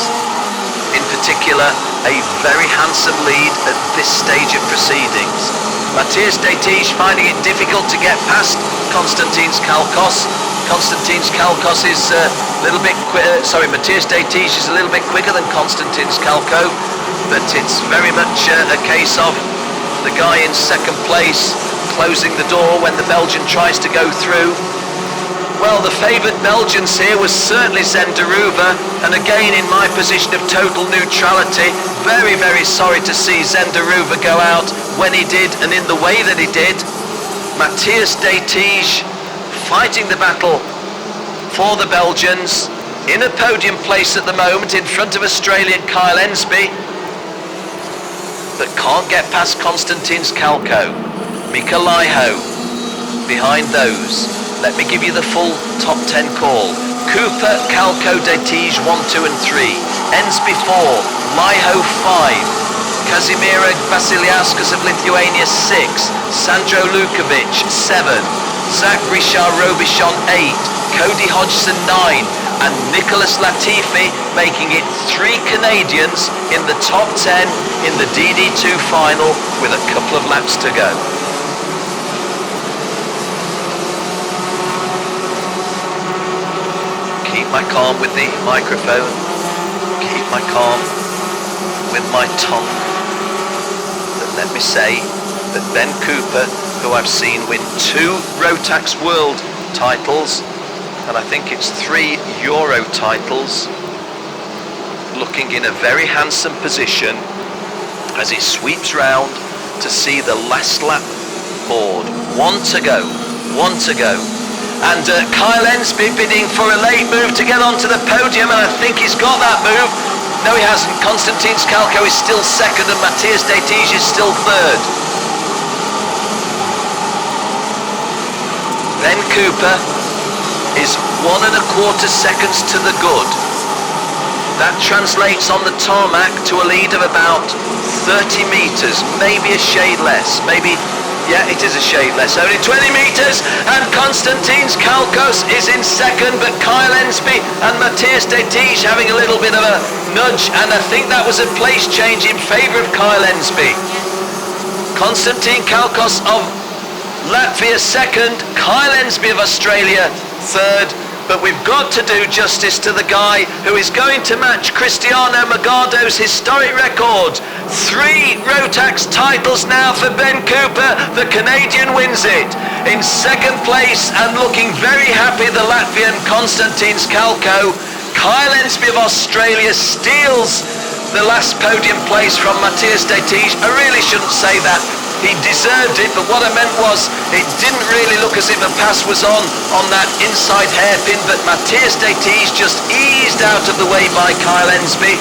In particular, a very handsome lead at this stage of proceedings. Matthias de Tige finding it difficult to get past Konstantinos Kalkos. Konstantinos Kalkos is a little bit Matthias de Tige is a little bit quicker than Konstantinos Kalko, but it's very much a case of the guy in second place closing the door when the Belgian tries to go through. Well, the favoured Belgians here was certainly Zenderuva, and again in my position of total neutrality, very, very sorry to see Zenderuva go out when he did and in the way that he did. Matthias de Tige fighting the battle for the Belgians, in a podium place at the moment in front of Australian Kyle Ensby, but can't get past Konstantinos Kalko. Mika Laiho behind those. Let me give you the full top 10 call. Cooper, Kalko, de Tige 1, 2 and 3. Ensby 4, Laiho 5. Kazimiera Vasiliauskas of Lithuania 6. Sandro Lukovic 7. Zach Richard Robichon 8, Cody Hodgson 9, and Nicholas Latifi making it 3 Canadians in the top 10 in the DD2 final with a couple of laps to go. Keep my calm with the microphone, keep my calm with my tongue, but let me say that Ben Cooper, who I've seen win 2 Rotax World titles, and I think it's 3 Euro titles, looking in a very handsome position as he sweeps round to see the last lap board. 1 to go, 1 to go. And Kyle Ensby bidding for a late move to get onto the podium, and I think he's got that move. No, he hasn't. Konstantinos Kalko is still second and Matthias de Tige is still third. Ben Cooper is 1.25 seconds to the good. That translates on the tarmac to a lead of about 30 metres, maybe a shade less, maybe, yeah, it is a shade less, only 20 metres, and Konstantinos Kalkos is in second, but Kyle Ensby and Matthias de Tige having a little bit of a nudge, and I think that was a place change in favour of Kyle Ensby. Konstantin Kalkos of Latvia second, Kyle Ensby of Australia third, but we've got to do justice to the guy who is going to match Cristiano Magardo's historic record. 3 Rotax titles now for Ben Cooper. The Canadian wins it. In second place and looking very happy, the Latvian Konstantinos Kalko. Kyle Ensby of Australia steals the last podium place from Matthias de Tige. I really shouldn't say that. He deserved it, but what I meant was it didn't really look as if a pass was on that inside hairpin, but Matthias de Tige just eased out of the way by Kyle Ensby,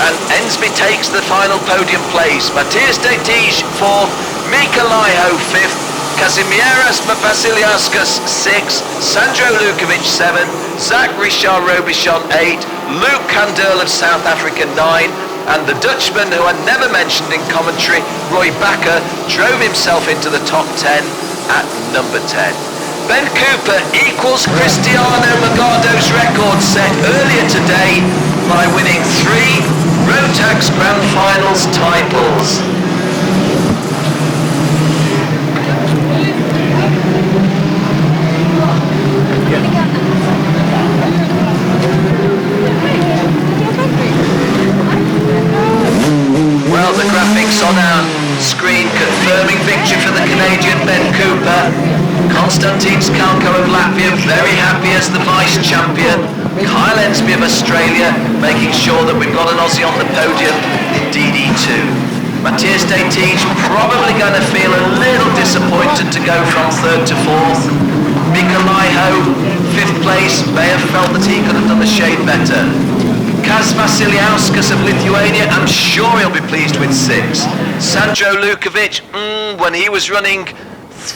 and Ensby takes the final podium place. Matthias de Tige 4th, Mika Laiho 5th, Kazimieras Vasiliauskas 6th, Sandro Lukovic 7th, Zach Richard Robichon 8th, Luke Kandel of South Africa 9th, and the Dutchman, who I never mentioned in commentary, Roy Bakker, drove himself into the top 10 at number 10. Ben Cooper equals Cristiano Magardo's record set earlier today by winning 3 Rotax Grand Finals titles. Cooper. Konstantin Skalko of Latvia, very happy as the vice-champion. Kyle Ensby of Australia, making sure that we've got an Aussie on the podium in DD2. Matthias de Teege probably going to feel a little disappointed to go from 3rd to 4th. Mika Laiho, 5th place, may have felt that he could have done a shade better. Kaz Vasiliauskas of Lithuania, I'm sure he'll be pleased with 6th. Sandro Lukovic, when he was running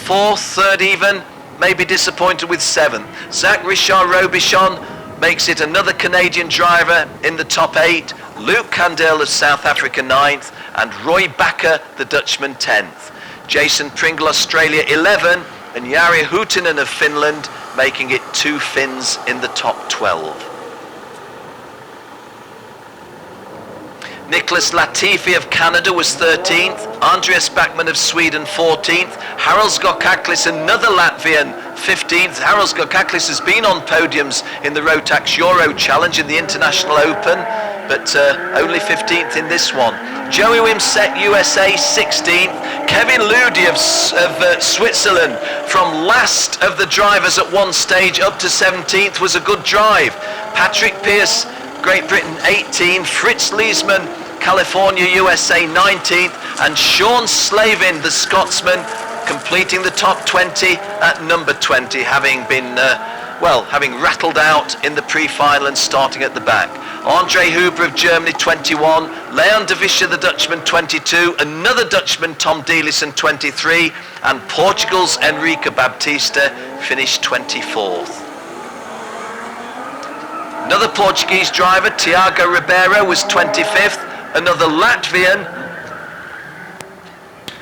4th, 3rd even, maybe disappointed with 7th. Zach Richard Robichon makes it another Canadian driver in the top 8. Luke Candale of South Africa 9th, and Roy Bakker, the Dutchman, 10th. Jason Pringle, Australia 11, and Jari Huhtinen of Finland making it 2 Finns in the top 12. Nicholas Latifi of Canada was 13th, Andreas Backman of Sweden 14th, Harold Skokaklis, another Latvian, 15th. Harold Skokaklis has been on podiums in the Rotax Euro Challenge in the International Open, but only 15th in this one. Joey Wimsett, USA, 16th. Kevin Ludi of Switzerland, from last of the drivers at one stage up to 17th, was a good drive. Patrick Pearce, Great Britain, 18th. Fritz Leesman, California, USA, 19th. And Sean Slavin, the Scotsman, completing the top 20 at number 20, having been, having rattled out in the pre-final and starting at the back. Andre Huber of Germany, 21. Leon de Vischer, the Dutchman, 22. Another Dutchman, Tom Dealison, 23. And Portugal's Enrique Baptista finished 24th. Another Portuguese driver, Tiago Ribeiro, was 25th. Another Latvian,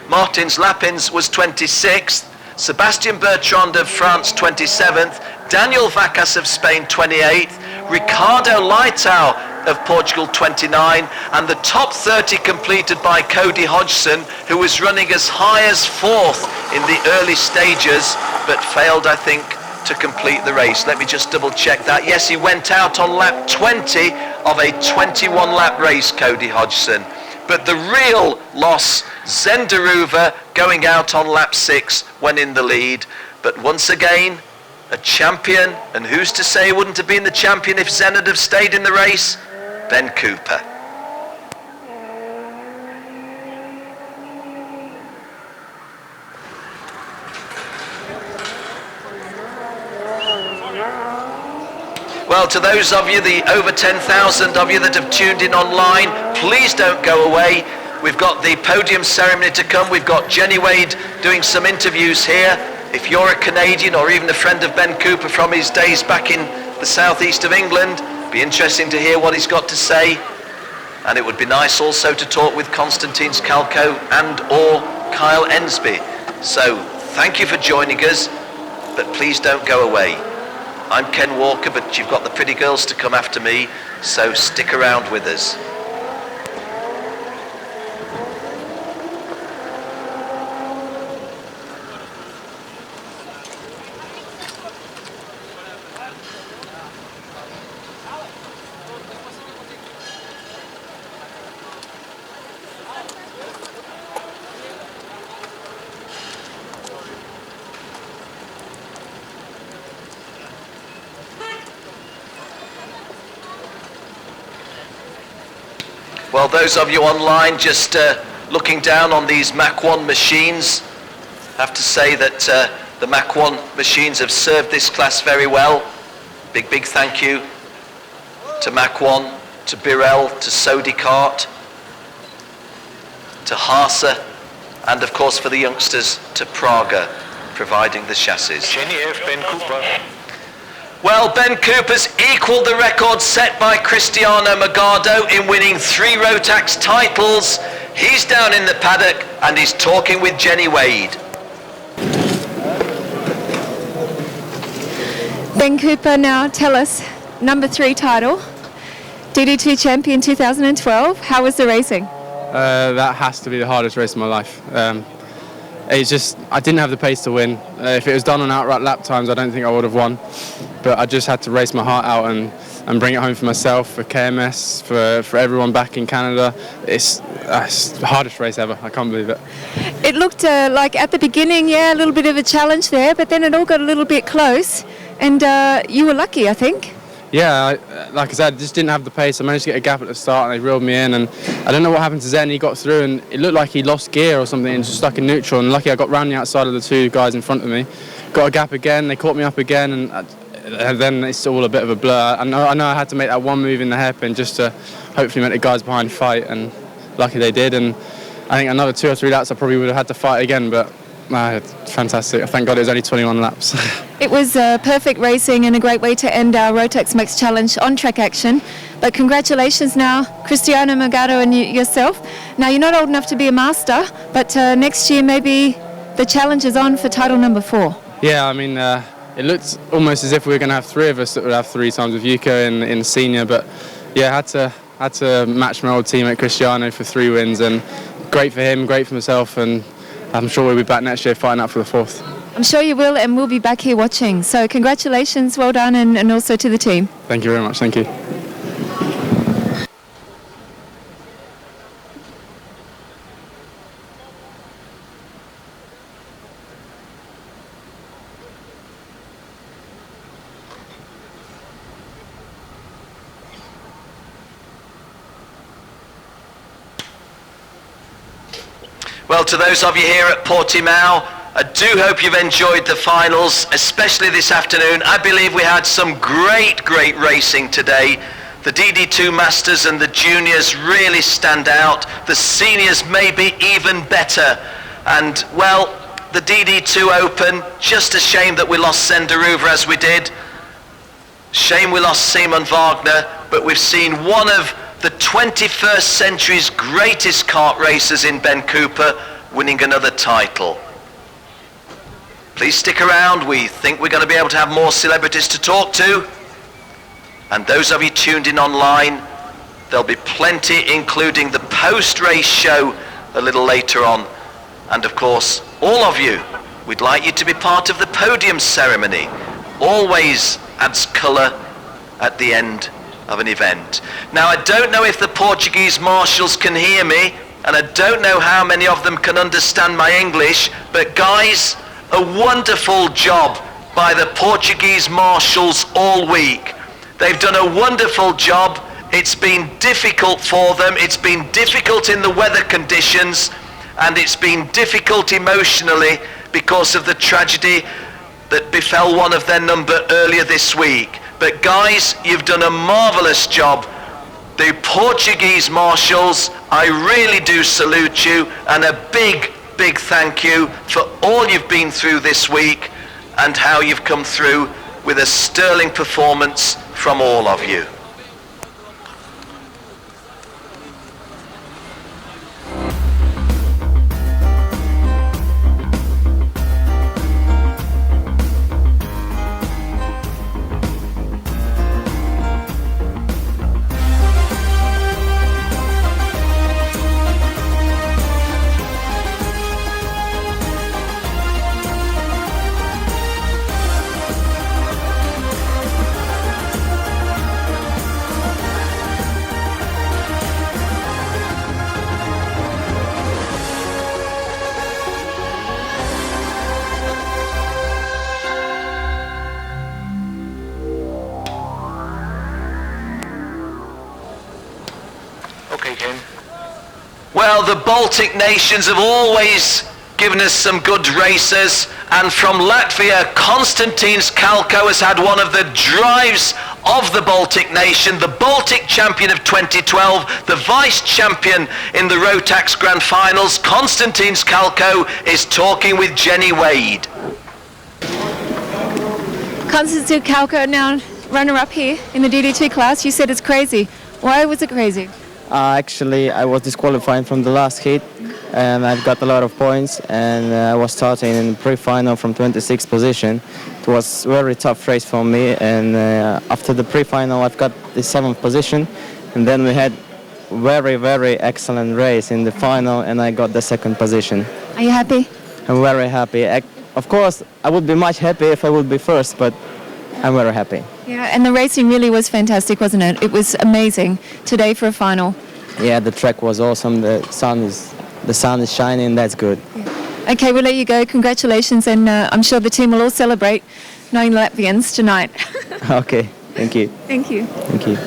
Martins Lapins, was 26th. Sebastian Bertrand of France, 27th. Daniel Vacas of Spain, 28th. Ricardo Leitao of Portugal, 29. And the top 30 completed by Cody Hodgson, who was running as high as 4th in the early stages, but failed, I think, to complete the race. Let me just double check that. Yes, he went out on lap 20 of a 21 lap race, Cody Hodgson. But the real loss, Zenderuva, going out on lap 6 when in the lead. But once again, a champion, and who's to say he wouldn't have been the champion if Zen had have stayed in the race? Ben Cooper. Well, to those of you, the over 10,000 of you that have tuned in online, please don't go away. We've got the podium ceremony to come. We've got Jenny Wade doing some interviews here. If you're a Canadian or even a friend of Ben Cooper from his days back in the southeast of England, be interesting to hear what he's got to say. And it would be nice also to talk with Konstantin Skalko and or Kyle Ensby. So thank you for joining us, but please don't go away. I'm Ken Walker, but you've got the pretty girls to come after me, so stick around with us. Well, those of you online just looking down on these Mach 1 machines, have to say that the Mach 1 machines have served this class very well. Big thank you to Mach 1, to Birel, to Sodicart, to Hasa, and of course for the youngsters, to Praga, providing the chassis. Jenny F. Ben Cooper. Well, Ben Cooper's equalled the record set by Cristiano Magado in winning 3 Rotax titles. He's down in the paddock and he's talking with Jenny Wade. Ben Cooper, now tell us, number 3 title, DD2 champion 2012. How was the racing? That has to be the hardest race of my life. It's just, I didn't have the pace to win. If it was done on outright lap times, I don't think I would have won. But I just had to race my heart out, and and bring it home for myself, for KMS, for everyone back in Canada. It's the hardest race ever. I can't believe it. It looked like at the beginning, a little bit of a challenge there, but then it all got a little bit close, and you were lucky, I think. Yeah, like I said, I just didn't have the pace. I managed to get a gap at the start and they reeled me in, and I don't know what happened to Zen. He got through and it looked like he lost gear or something and just stuck in neutral, and lucky I got round the outside of the two guys in front of me. Got a gap again, they caught me up again, and then it's all a bit of a blur. I know I had to make that one move in the hairpin just to hopefully make the guys behind fight, and lucky they did. And I think another 2 or 3 laps I probably would have had to fight again, but fantastic. Thank God it was only 21 laps. It was perfect racing and a great way to end our Rotax Max Challenge on-track action. But congratulations now, Cristiano Morgado and yourself. Now, you're not old enough to be a master, but next year maybe the challenge is on for title number 4. Yeah, I mean, it looked almost as if we were going to have 3 of us that would have 3 times with Yuko in senior, but yeah, I had to match my old teammate Cristiano for 3 wins, and great for him, great for myself, and I'm sure we'll be back next year fighting up for the 4th. I'm sure you will, and we'll be back here watching. So congratulations, well done, and also to the team. Thank you very much, thank you. Well, to those of you here at Portimao, I do hope you've enjoyed the finals, especially this afternoon. I believe we had some great racing today. The DD2 Masters and the Juniors really stand out. The Seniors may be even better. And, well, the DD2 Open, just a shame that we lost Senderuva as we did. Shame we lost Simon Wagner, but we've seen one of the 21st century's greatest kart racers in Ben Cooper winning another title. Please stick around. We think we're going to be able to have more celebrities to talk to. And those of you tuned in online, there'll be plenty, including the post-race show a little later on. And of course, all of you, we'd like you to be part of the podium ceremony. Always adds colour at the end of an event. Now, I don't know if the Portuguese marshals can hear me, and I don't know how many of them can understand my English, but guys, a wonderful job by the Portuguese marshals all week. They've done a wonderful job. It's been difficult for them. It's been difficult in the weather conditions, and it's been difficult emotionally because of the tragedy that befell one of their number earlier this week. But guys, you've done a marvelous job. The Portuguese marshals, I really do salute you, and a big thank you for all you've been through this week and how you've come through with a sterling performance from all of you. Well, the Baltic nations have always given us some good racers, and from Latvia, Konstantins Kalko has had one of the drives of the Baltic nation, the Baltic champion of 2012, the vice champion in the Rotax Grand Finals. Konstantins Kalko is talking with Jenny Wade. Konstantin Kalko, now runner-up here in the DD2 class. You said it's crazy. Why was it crazy? Actually, I was disqualified from the last heat, and I've got a lot of points, and I was starting in the pre-final from 26th position. It was a very tough race for me, and after the pre-final I've got the 7th position, and then we had very excellent race in the final, and I got the 2nd position. Are you happy? I'm very happy. Of course, I would be much happy if I would be first, but I'm very happy. Yeah, and the racing really was fantastic, wasn't it? It was amazing today for a final. Yeah, the track was awesome. The sun is shining. That's good. Okay, we'll let you go. Congratulations, and I'm sure the team will all celebrate 9 Latvians tonight. Okay, thank you. Thank you. Thank you.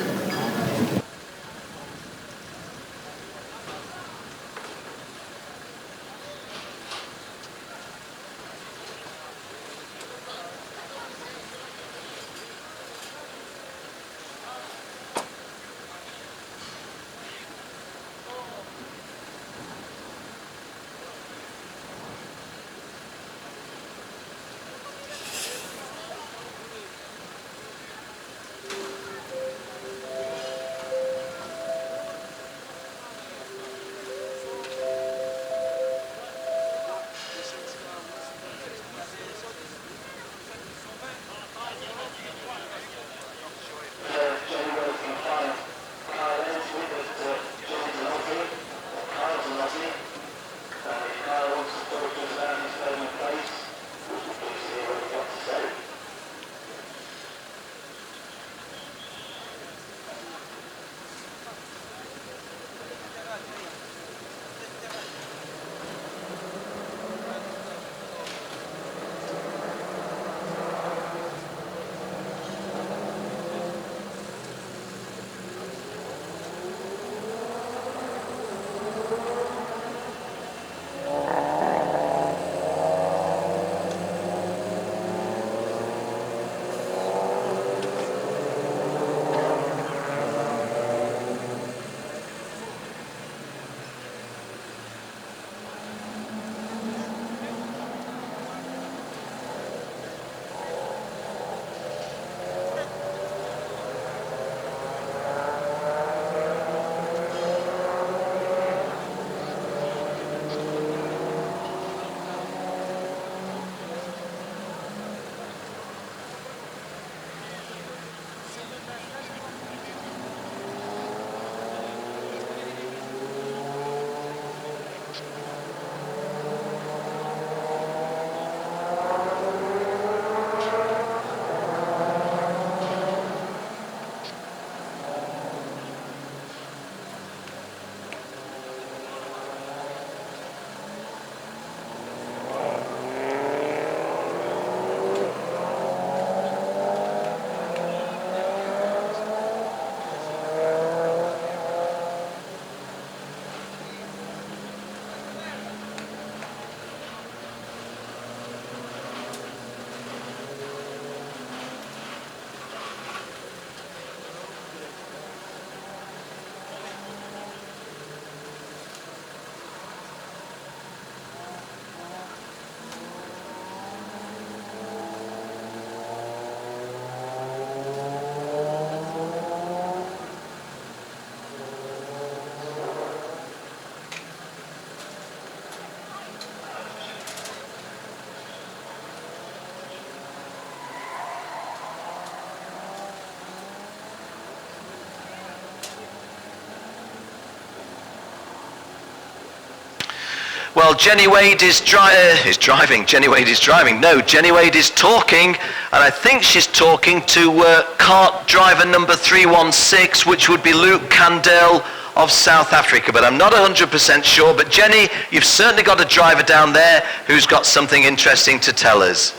Well, Jenny Wade is driving. Jenny Wade is driving. No, Jenny Wade is talking, and I think she's talking to KART driver number 316, which would be Luke Candell of South Africa, but I'm not 100% sure. But Jenny, you've certainly got a driver down there who's got something interesting to tell us.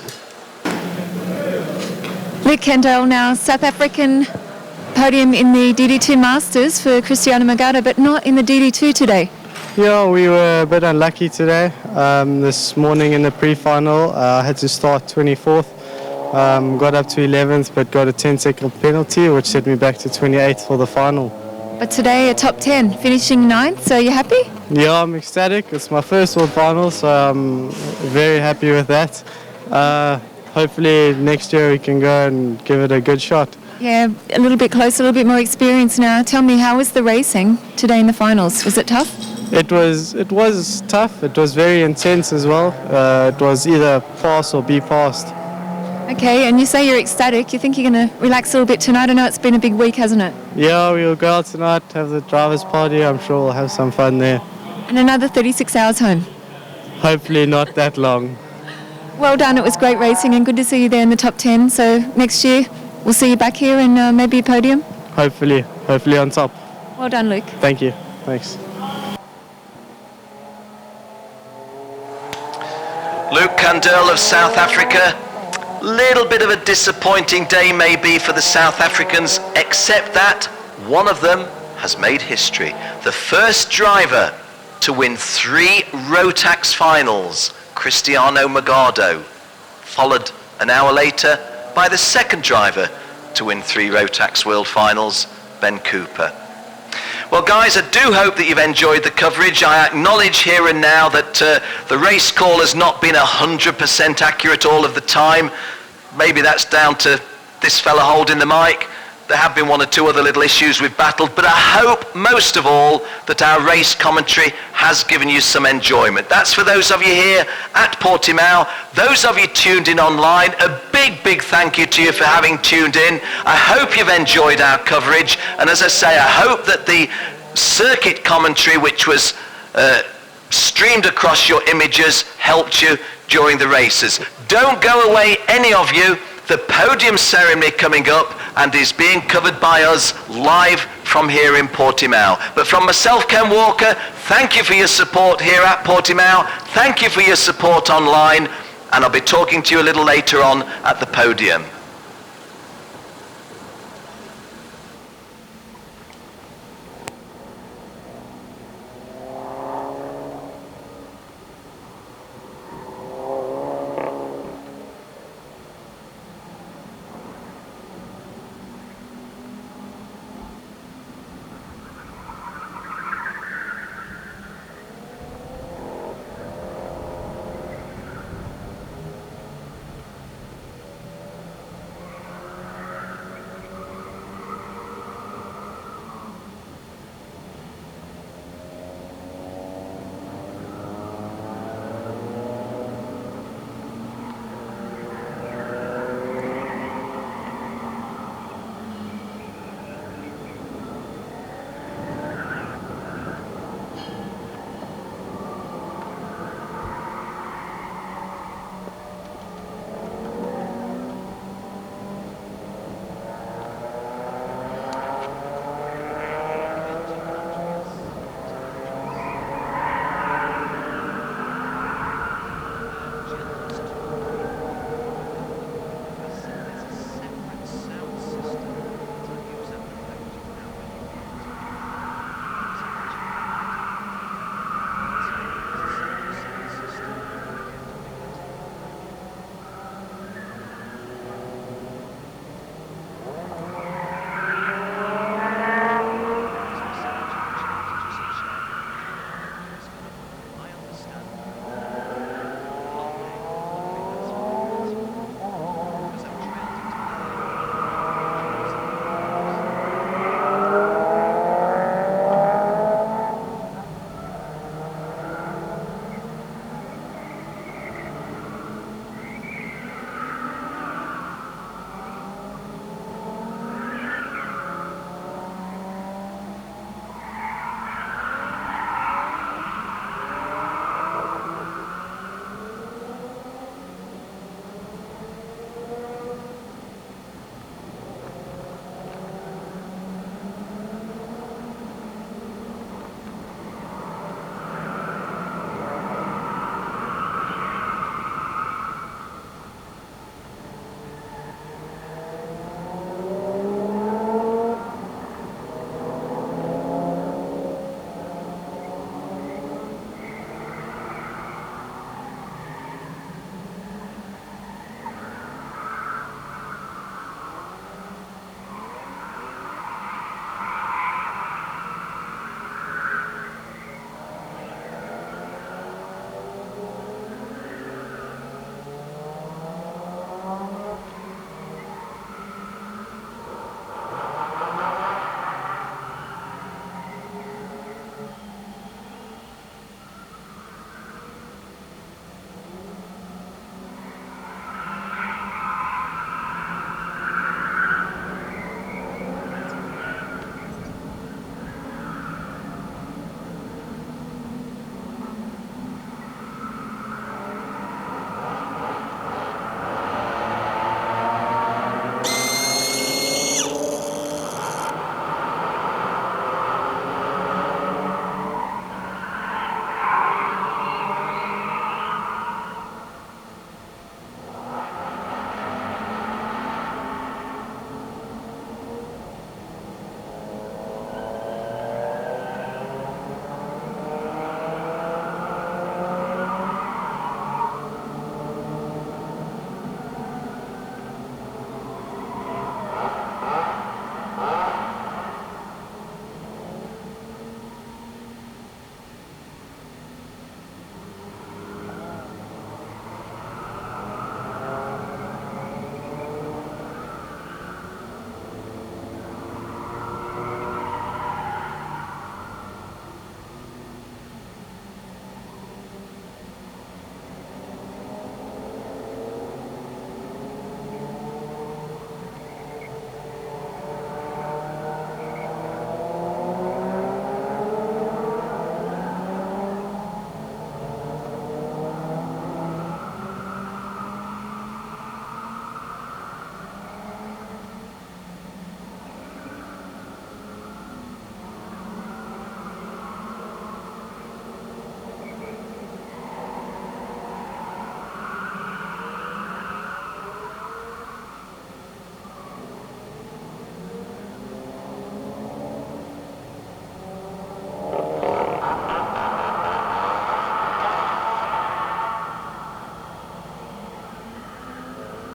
Luke Candell now, South African podium in the DD2 Masters for Cristiano Magada, but not in the DD2 today. Yeah, we were a bit unlucky today. This morning in the pre-final, I had to start 24th. Got up to 11th, but got a 10-second penalty, which set me back to 28th for the final. But today a top 10, finishing 9th, so you happy? Yeah, I'm ecstatic. It's my first World Final, so I'm very happy with that. Hopefully next year we can go and give it a good shot. Yeah, a little bit closer, a little bit more experience now. Tell me, how was the racing today in the finals? Was it tough? It was tough. It was very intense as well. It was either pass or be passed. Okay, and you say you're ecstatic. You think you're going to relax a little bit tonight? I know it's been a big week, hasn't it? Yeah, we'll go out tonight, have the drivers' party. I'm sure we'll have some fun there. And another 36 hours home. Hopefully not that long. Well done, it was great racing and good to see you there in the top 10. So next year we'll see you back here and maybe a podium. Hopefully on top. Well done, Luke. Thank you. Thanks. Luke Kandel of South Africa. Little bit of a disappointing day maybe for the South Africans, except that one of them has made history. The first driver to win 3 Rotax finals, Cristiano Magado, followed an hour later by the second driver to win 3 Rotax World Finals, Ben Cooper. Well guys, I do hope that you've enjoyed the coverage. I acknowledge here and now that the race call has not been 100% accurate all of the time. Maybe that's down to this fella holding the mic. There have been 1 or 2 other little issues we've battled, but I hope most of all that our race commentary has given you some enjoyment. That's for those of you here at Portimao. Those of you tuned in online, a big thank you to you for having tuned in. I hope you've enjoyed our coverage, and as I say, I hope that the circuit commentary which was streamed across your images helped you during the races. Don't go away, any of you. The podium ceremony coming up and is being covered by us live from here in Portimao. But from myself, Ken Walker, thank you for your support here at Portimao. Thank you for your support online, and I'll be talking to you a little later on at the podium.